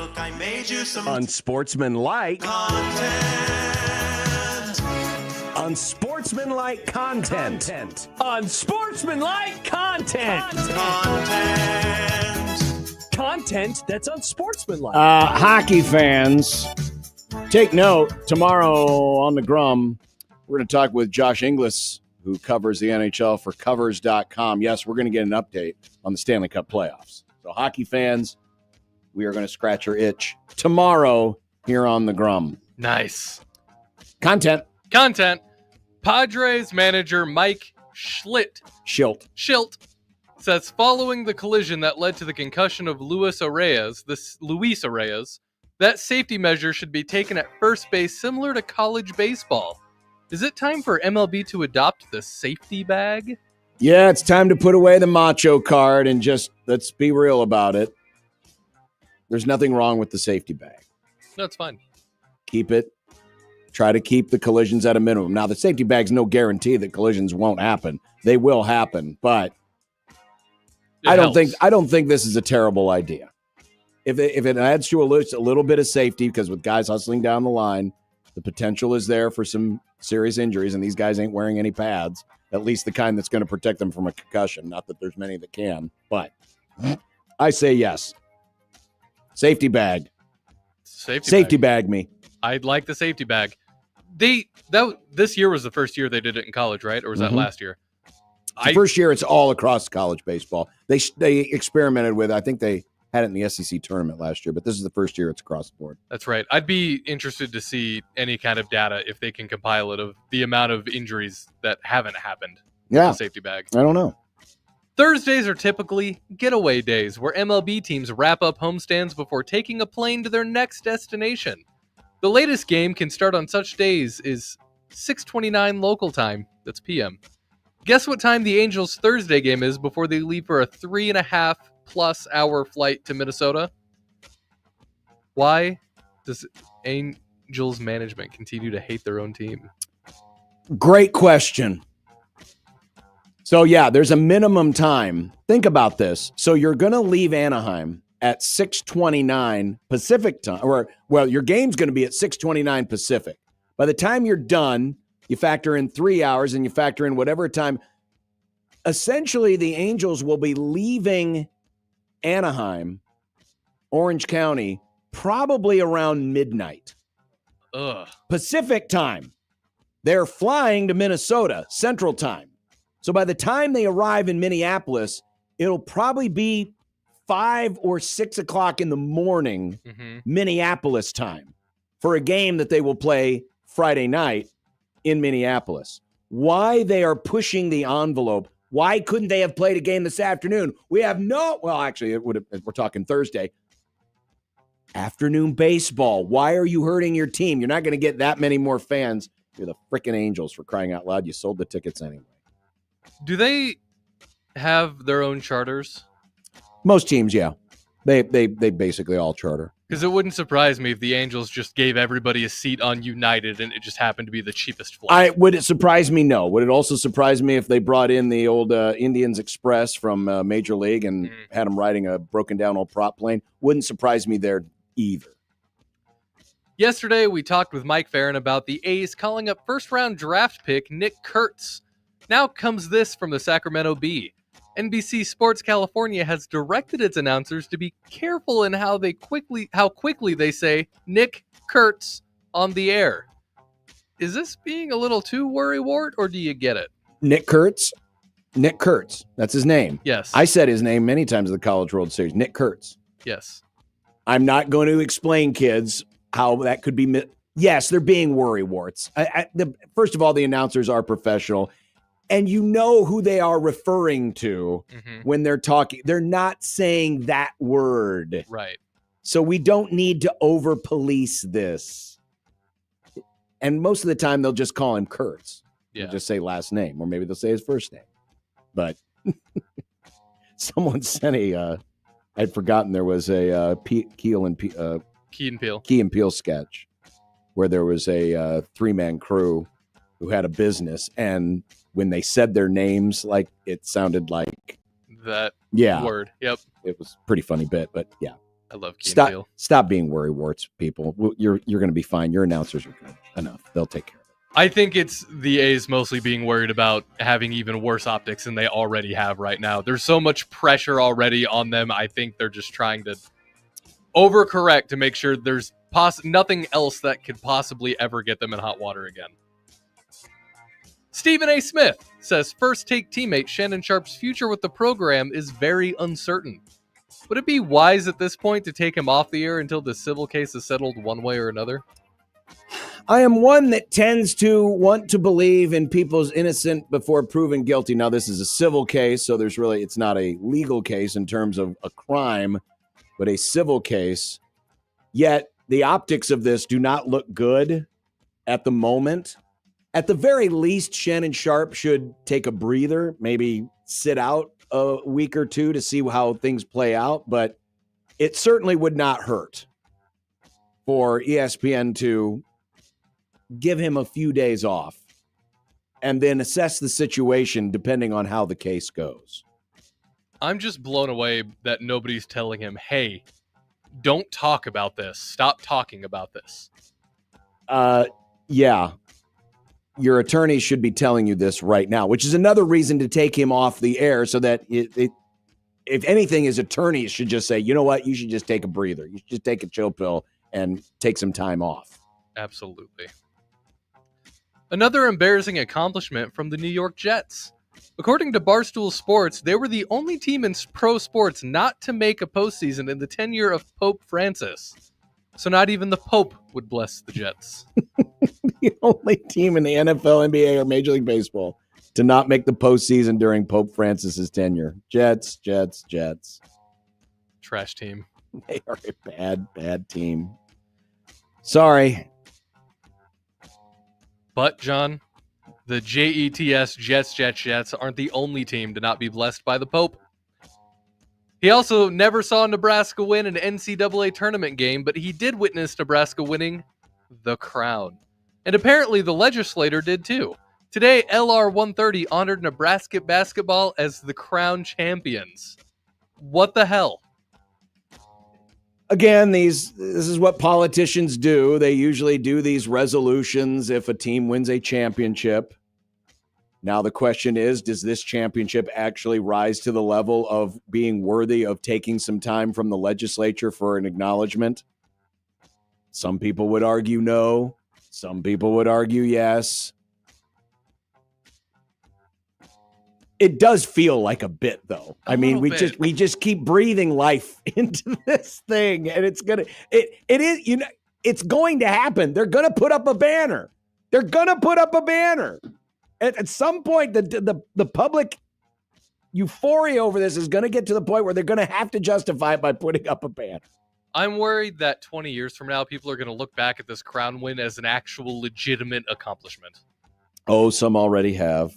[SPEAKER 9] Look, I made you some
[SPEAKER 5] Unsportsmanlike
[SPEAKER 9] content.
[SPEAKER 5] Unsportsmanlike content.
[SPEAKER 15] Unsportsmanlike content. Content that's unsportsmanlike.
[SPEAKER 5] Hockey fans, take note. Tomorrow on the Grum, we're going to talk with Josh Inglis, who covers the NHL for Covers.com. Yes, we're going to get an update on the Stanley Cup playoffs. So, hockey fans, we are going to scratch your itch tomorrow here on the Grum.
[SPEAKER 7] Nice.
[SPEAKER 5] Content.
[SPEAKER 7] Padres manager Mike Schilt says following the collision that led to the concussion of Luis Arraez, that safety measure should be taken at first base similar to college baseball. Is it time for MLB to adopt the safety bag?
[SPEAKER 5] Yeah, it's time to put away the macho card and just let's be real about it. There's nothing wrong with the safety bag.
[SPEAKER 7] No, it's fine.
[SPEAKER 5] Keep it. Try to keep the collisions at a minimum. Now, the safety bag's no guarantee that collisions won't happen. They will happen, but I don't think this is a terrible idea. If it adds to a little bit of safety, because with guys hustling down the line, the potential is there for some serious injuries, and these guys ain't wearing any pads, at least the kind that's going to protect them from a concussion. Not that there's many that can, but I say yes. Safety bag. Safety bag me.
[SPEAKER 7] I'd like the safety bag. This year was the first year they did it in college, right? Or was that last year?
[SPEAKER 5] The first year, it's all across college baseball. They experimented with, I think they had it in the SEC tournament last year, but this is the first year it's across the board.
[SPEAKER 7] That's right. I'd be interested to see any kind of data, if they can compile it, of the amount of injuries that haven't happened.
[SPEAKER 5] Yeah.
[SPEAKER 7] With the safety bag.
[SPEAKER 5] I don't know.
[SPEAKER 7] Thursdays are typically getaway days where MLB teams wrap up homestands before taking a plane to their next destination. The latest game can start on such days is 6:29 local time. That's PM. Guess what time the Angels' Thursday game is before they leave for a 3.5+ hour flight to Minnesota? Why does Angels management continue to hate their own team?
[SPEAKER 5] Great question. So, yeah, there's a minimum time. Think about this. So you're going to leave Anaheim at 6:29 Pacific time, your game's going to be at 6:29 Pacific. By the time you're done, you factor in 3 hours and you factor in whatever time. Essentially, the Angels will be leaving Anaheim, Orange County, probably around midnight. Pacific time. They're flying to Minnesota, Central time. So by the time they arrive in Minneapolis, it'll probably be 5 or 6 o'clock in the morning, Minneapolis time, for a game that they will play Friday night in Minneapolis. Why they are pushing the envelope? Why couldn't they have played a game this afternoon? Actually, we're talking Thursday. Afternoon baseball. Why are you hurting your team? You're not going to get that many more fans. You're the freaking Angels, for crying out loud. You sold the tickets anyway.
[SPEAKER 7] Do they have their own charters?
[SPEAKER 5] Most teams, yeah. They basically all charter.
[SPEAKER 7] Because it wouldn't surprise me if the Angels just gave everybody a seat on United and it just happened to be the cheapest flight.
[SPEAKER 5] Would it surprise me? No. Would it also surprise me if they brought in the old Indians Express from Major League and had them riding a broken down old prop plane? Wouldn't surprise me there either.
[SPEAKER 7] Yesterday, we talked with Mike Farron about the A's calling up first-round draft pick Nick Kurtz. Now comes this from the Sacramento Bee. NBC Sports California has directed its announcers to be careful in how quickly they say Nick Kurtz on the air. Is this being a little too worrywart, or do you get it?
[SPEAKER 5] Nick Kurtz? Nick Kurtz. That's his name.
[SPEAKER 7] Yes.
[SPEAKER 5] I said his name many times in the College World Series. Nick Kurtz.
[SPEAKER 7] Yes.
[SPEAKER 5] I'm not going to explain, kids, how that could be. Yes, they're being worrywarts. First of all, the announcers are professional. And you know who they are referring to when they're talking. They're not saying that word.
[SPEAKER 7] Right.
[SPEAKER 5] So we don't need to over-police this. And most of the time, they'll just call him Kurtz.
[SPEAKER 7] Yeah.
[SPEAKER 5] They'll just say last name, or maybe they'll say his first name. But someone sent I'd forgotten there was a Key and Peele sketch where there was a 3-man crew who had a business, and when they said their names, like it sounded like
[SPEAKER 7] that
[SPEAKER 5] word.
[SPEAKER 7] Yep.
[SPEAKER 5] It was a pretty funny bit, but yeah.
[SPEAKER 7] I love Key and Peele.
[SPEAKER 5] Stop being worrywarts, people. You're going to be fine. Your announcers are good enough. They'll take care of it.
[SPEAKER 7] I think it's the A's mostly being worried about having even worse optics than they already have right now. There's so much pressure already on them. I think they're just trying to overcorrect to make sure there's nothing else that could possibly ever get them in hot water again. Stephen A. Smith says first take teammate Shannon Sharp's future with the program is very uncertain. Would it be wise at this point to take him off the air until the civil case is settled one way or another?
[SPEAKER 5] I am one that tends to want to believe in people's innocent before proven guilty. Now, this is a civil case, so it's not a legal case in terms of a crime, but a civil case. Yet the optics of this do not look good at the moment. At the very least, Shannon Sharp should take a breather, maybe sit out a week or two to see how things play out. But it certainly would not hurt for ESPN to give him a few days off and then assess the situation depending on how the case goes.
[SPEAKER 7] I'm just blown away that nobody's telling him, hey, don't talk about this. Stop talking about this.
[SPEAKER 5] Yeah. Your attorney should be telling you this right now, which is another reason to take him off the air so that if anything, his attorneys should just say, you know what, you should just take a breather. You should just take a chill pill and take some time off.
[SPEAKER 7] Absolutely. Another embarrassing accomplishment from the New York Jets. According to Barstool Sports, they were the only team in pro sports not to make a postseason in the tenure of Pope Francis. So not even the Pope would bless the Jets.
[SPEAKER 5] The only team in the NFL, NBA, or Major League Baseball to not make the postseason during Pope Francis's tenure. Jets.
[SPEAKER 7] Trash team.
[SPEAKER 5] They are a bad team. Sorry.
[SPEAKER 7] But, John, the JETS Jets aren't the only team to not be blessed by the Pope. He also never saw Nebraska win an NCAA tournament game, but he did witness Nebraska winning the crown. And apparently the legislator did too. Today, LR 130 honored Nebraska basketball as the crown champions. What the hell?
[SPEAKER 5] Again, this is what politicians do. They usually do these resolutions if a team wins a championship. Now the question is, does this championship actually rise to the level of being worthy of taking some time from the legislature for an acknowledgement? Some people would argue no. Some people would argue yes. It does feel like a bit, though. I mean, we just keep breathing life into this thing, and it's going to happen. They're gonna put up a banner. At some point, the public euphoria over this is going to get to the point where they're going to have to justify it by putting up a banner.
[SPEAKER 7] I'm worried that 20 years from now, people are going to look back at this crown win as an actual legitimate accomplishment.
[SPEAKER 5] Oh, some already have.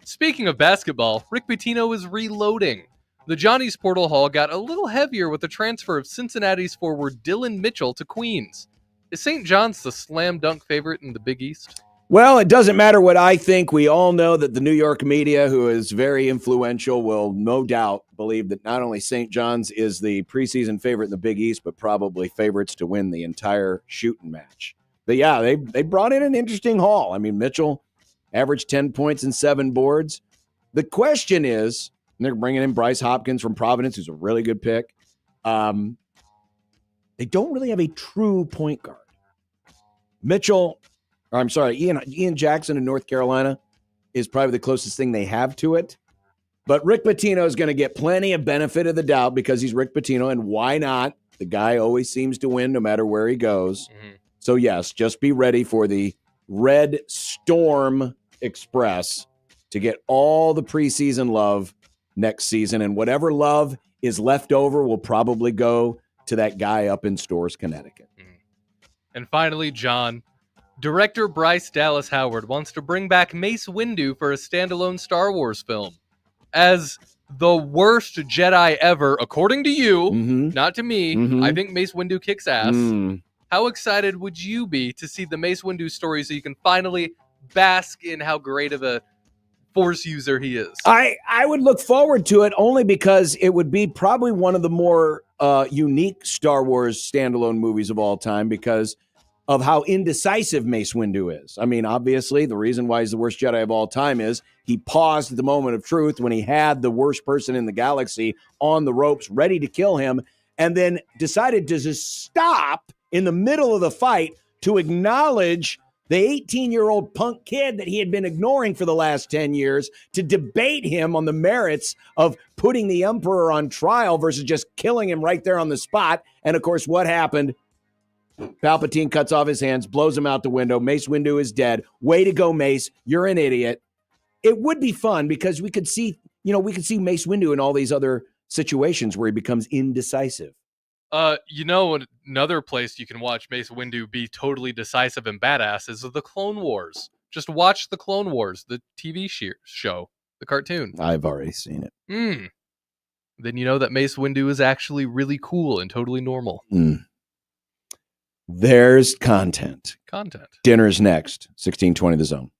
[SPEAKER 7] Speaking of basketball, Rick Pitino is reloading. The Johnny's Portal Hall got a little heavier with the transfer of Cincinnati's forward Dylan Mitchell to Queens. Is St. John's the slam dunk favorite in the Big East?
[SPEAKER 5] Well, it doesn't matter what I think. We all know that the New York media, who is very influential, will no doubt believe that not only St. John's is the preseason favorite in the Big East, but probably favorites to win the entire shooting match. But yeah, they brought in an interesting haul. I mean, Mitchell averaged 10 points and 7 boards. The question is, and they're bringing in Bryce Hopkins from Providence, who's a really good pick. They don't really have a true point guard. Ian Jackson in North Carolina is probably the closest thing they have to it. But Rick Pitino is going to get plenty of benefit of the doubt because he's Rick Pitino, and why not? The guy always seems to win no matter where he goes. Mm-hmm. So, yes, just be ready for the Red Storm Express to get all the preseason love next season, and whatever love is left over will probably go to that guy up in Storrs, Connecticut.
[SPEAKER 7] Mm-hmm. And finally, John, director Bryce Dallas Howard wants to bring back Mace Windu for a standalone Star Wars film. As the worst Jedi ever, according to you, not to me, I think Mace Windu kicks ass. How excited would you be to see the Mace Windu story so you can finally bask in how great of a Force user he is?
[SPEAKER 5] I would look forward to it only because it would be probably one of the more unique Star Wars standalone movies of all time because of how indecisive Mace Windu is. I mean, obviously, the reason why he's the worst Jedi of all time is he paused at the moment of truth when he had the worst person in the galaxy on the ropes ready to kill him, and then decided to just stop in the middle of the fight to acknowledge the 18-year-old punk kid that he had been ignoring for the last 10 years, to debate him on the merits of putting the Emperor on trial versus just killing him right there on the spot. And, of course, what happened? Palpatine cuts off his hands, blows him out the window. Mace Windu is dead. Way to go, Mace. You're an idiot. It would be fun because we could see Mace Windu in all these other situations where he becomes indecisive.
[SPEAKER 7] Another place you can watch Mace Windu be totally decisive and badass is the Clone Wars. Just watch the Clone Wars, the TV show, the cartoon.
[SPEAKER 5] I've already seen it.
[SPEAKER 7] Then you know that Mace Windu is actually really cool and totally normal.
[SPEAKER 5] There's content. Dinner's next. 1620 The Zone.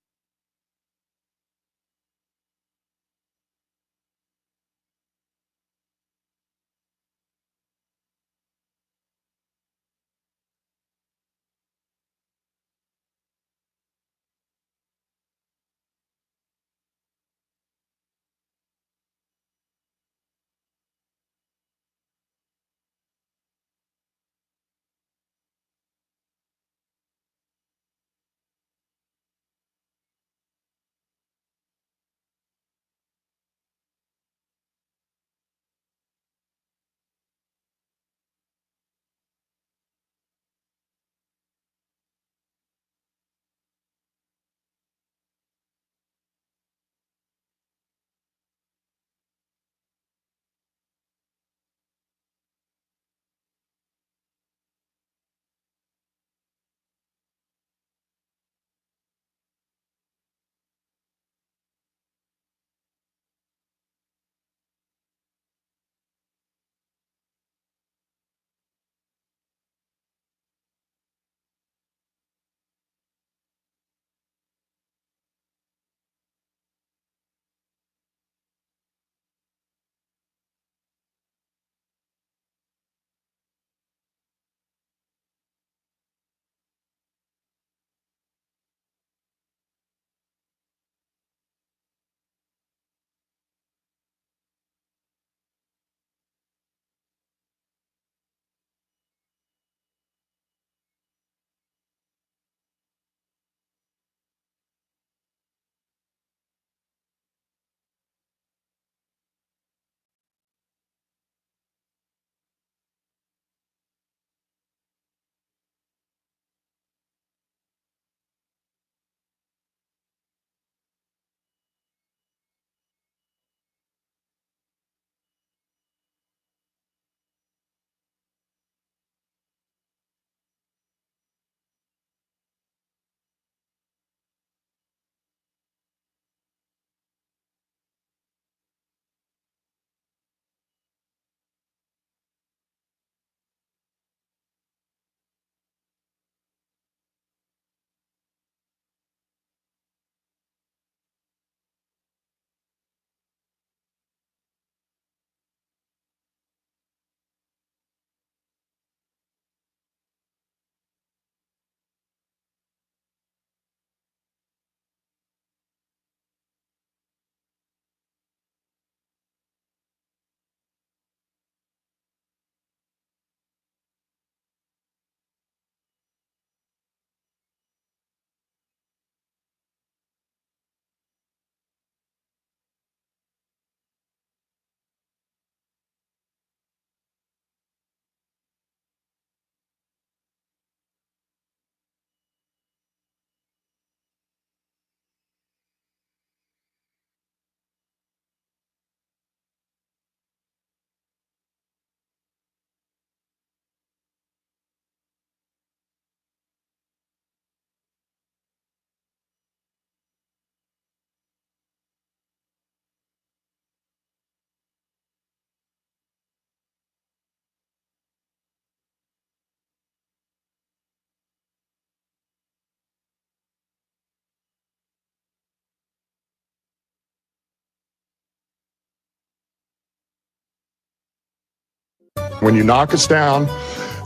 [SPEAKER 16] When you knock us down,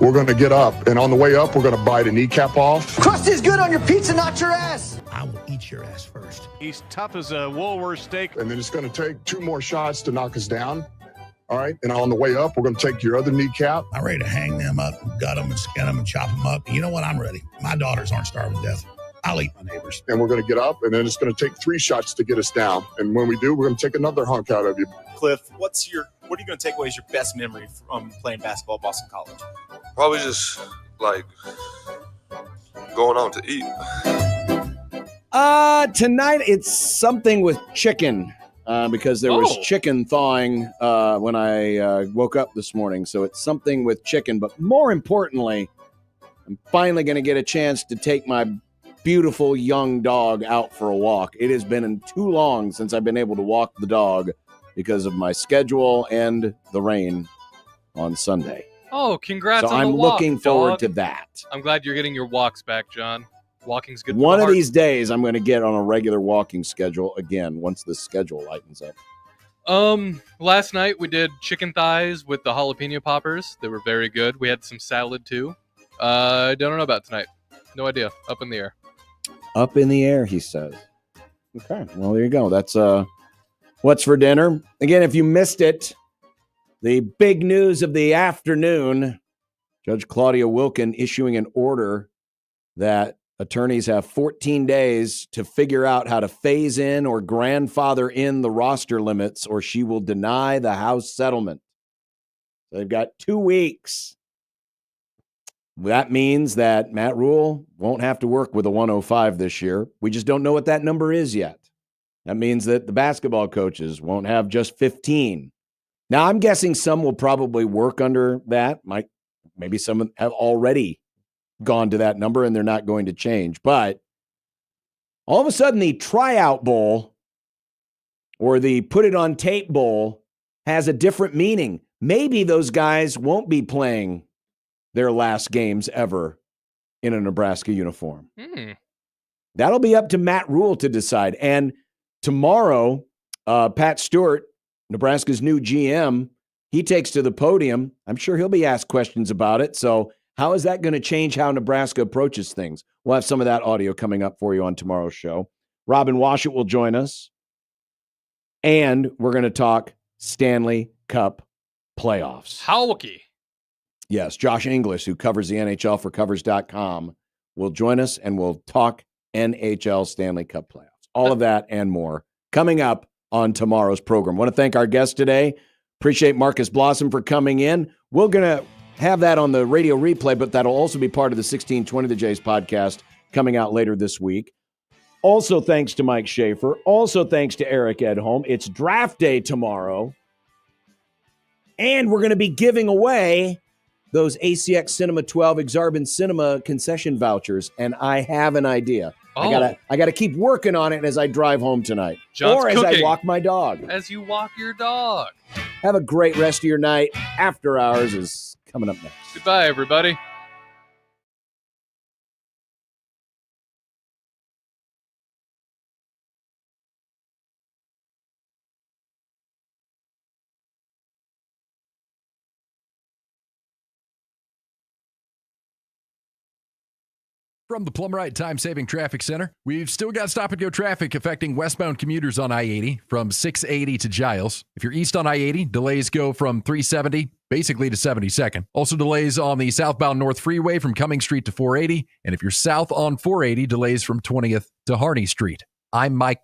[SPEAKER 16] we're going to get up. And on the way up, we're going to bite a kneecap off.
[SPEAKER 17] Crust is good on your pizza, not your ass.
[SPEAKER 18] I will eat your ass first.
[SPEAKER 1] He's tough as a Woolworth steak.
[SPEAKER 16] And then it's going to take 2 more shots to knock us down. All right. And on the way up, we're going to take your other kneecap.
[SPEAKER 18] I'm ready to hang them up, gut them and skin them and chop them up. You know what? I'm ready. My daughters aren't starving to death. I'll eat my neighbors.
[SPEAKER 16] And we're going to get up, and then it's going to take 3 shots to get us down. And when we do, we're going to take another hunk out of you.
[SPEAKER 19] Cliff, what are you going to take away as your best memory from playing basketball at Boston College?
[SPEAKER 20] Probably just like going out to eat.
[SPEAKER 5] Tonight it's something with chicken because there was chicken thawing when I woke up this morning. So it's something with chicken. But more importantly, I'm finally going to get a chance to take my beautiful young dog out for a walk. It has been too long since I've been able to walk the dog because of my schedule and the rain on Sunday.
[SPEAKER 7] Oh, congrats
[SPEAKER 5] so
[SPEAKER 7] on
[SPEAKER 5] I'm
[SPEAKER 7] the walk,
[SPEAKER 5] looking forward
[SPEAKER 7] dog.
[SPEAKER 5] to that.
[SPEAKER 7] I'm glad you're getting your walks back, John. Walking's good.
[SPEAKER 5] One
[SPEAKER 7] for
[SPEAKER 5] of
[SPEAKER 7] the
[SPEAKER 5] these days, I'm going to get on a regular walking schedule again once the schedule lightens up.
[SPEAKER 7] Last night we did chicken thighs with the jalapeno poppers. They were very good. We had some salad too. I don't know about tonight. No idea. Up in the air.
[SPEAKER 5] Up in the air, he says. Okay, well, there you go. That's what's for dinner. Again, if you missed it, the big news of the afternoon, Judge Claudia Wilkin issuing an order that attorneys have 14 days to figure out how to phase in or grandfather in the roster limits, or she will deny the House settlement. They've got 2 weeks. That means that Matt Rule won't have to work with a 105 this year. We just don't know what that number is yet. That means that the basketball coaches won't have just 15. Now, I'm guessing some will probably work under that. Maybe some have already gone to that number and they're not going to change. But all of a sudden, the tryout bowl or the put it on tape bowl has a different meaning. Maybe those guys won't be playing their last games ever in a Nebraska uniform. That'll be up to Matt Rule to decide. And tomorrow, Pat Stewart, Nebraska's new GM, he takes to the podium. I'm sure he'll be asked questions about it. So how is that going to change how Nebraska approaches things? We'll have some of that audio coming up for you on tomorrow's show. Robin Washut will join us. And we're going to talk Stanley Cup playoffs.
[SPEAKER 7] Hockey.
[SPEAKER 5] Yes, Josh English, who covers the NHL for Covers.com, will join us and we'll talk NHL Stanley Cup playoffs. All of that and more coming up on tomorrow's program. I want to thank our guest today. Appreciate Marcus Blossom for coming in. We're going to have that on the radio replay, but that'll also be part of the 1620 The Jays podcast coming out later this week. Also, thanks to Mike Schaefer. Also, thanks to Eric Edholm. It's draft day tomorrow. And we're going to be giving away those ACX Cinema 12 Exarban Cinema concession vouchers, and I have an idea. I gotta keep working on it as I drive home tonight.
[SPEAKER 7] John's
[SPEAKER 5] or as
[SPEAKER 7] cooking.
[SPEAKER 5] I walk my dog.
[SPEAKER 7] As you walk your dog.
[SPEAKER 5] Have a great rest of your night. After Hours is coming up next.
[SPEAKER 7] Goodbye, everybody.
[SPEAKER 21] From the Plumberite Time-Saving Traffic Center, we've still got stop-and-go traffic affecting westbound commuters on I-80 from 680 to Giles. If you're east on I-80, delays go from 370 basically to 72nd. Also delays on the southbound North Freeway from Cumming Street to 480. And if you're south on 480, delays from 20th to Harney Street. I'm Mike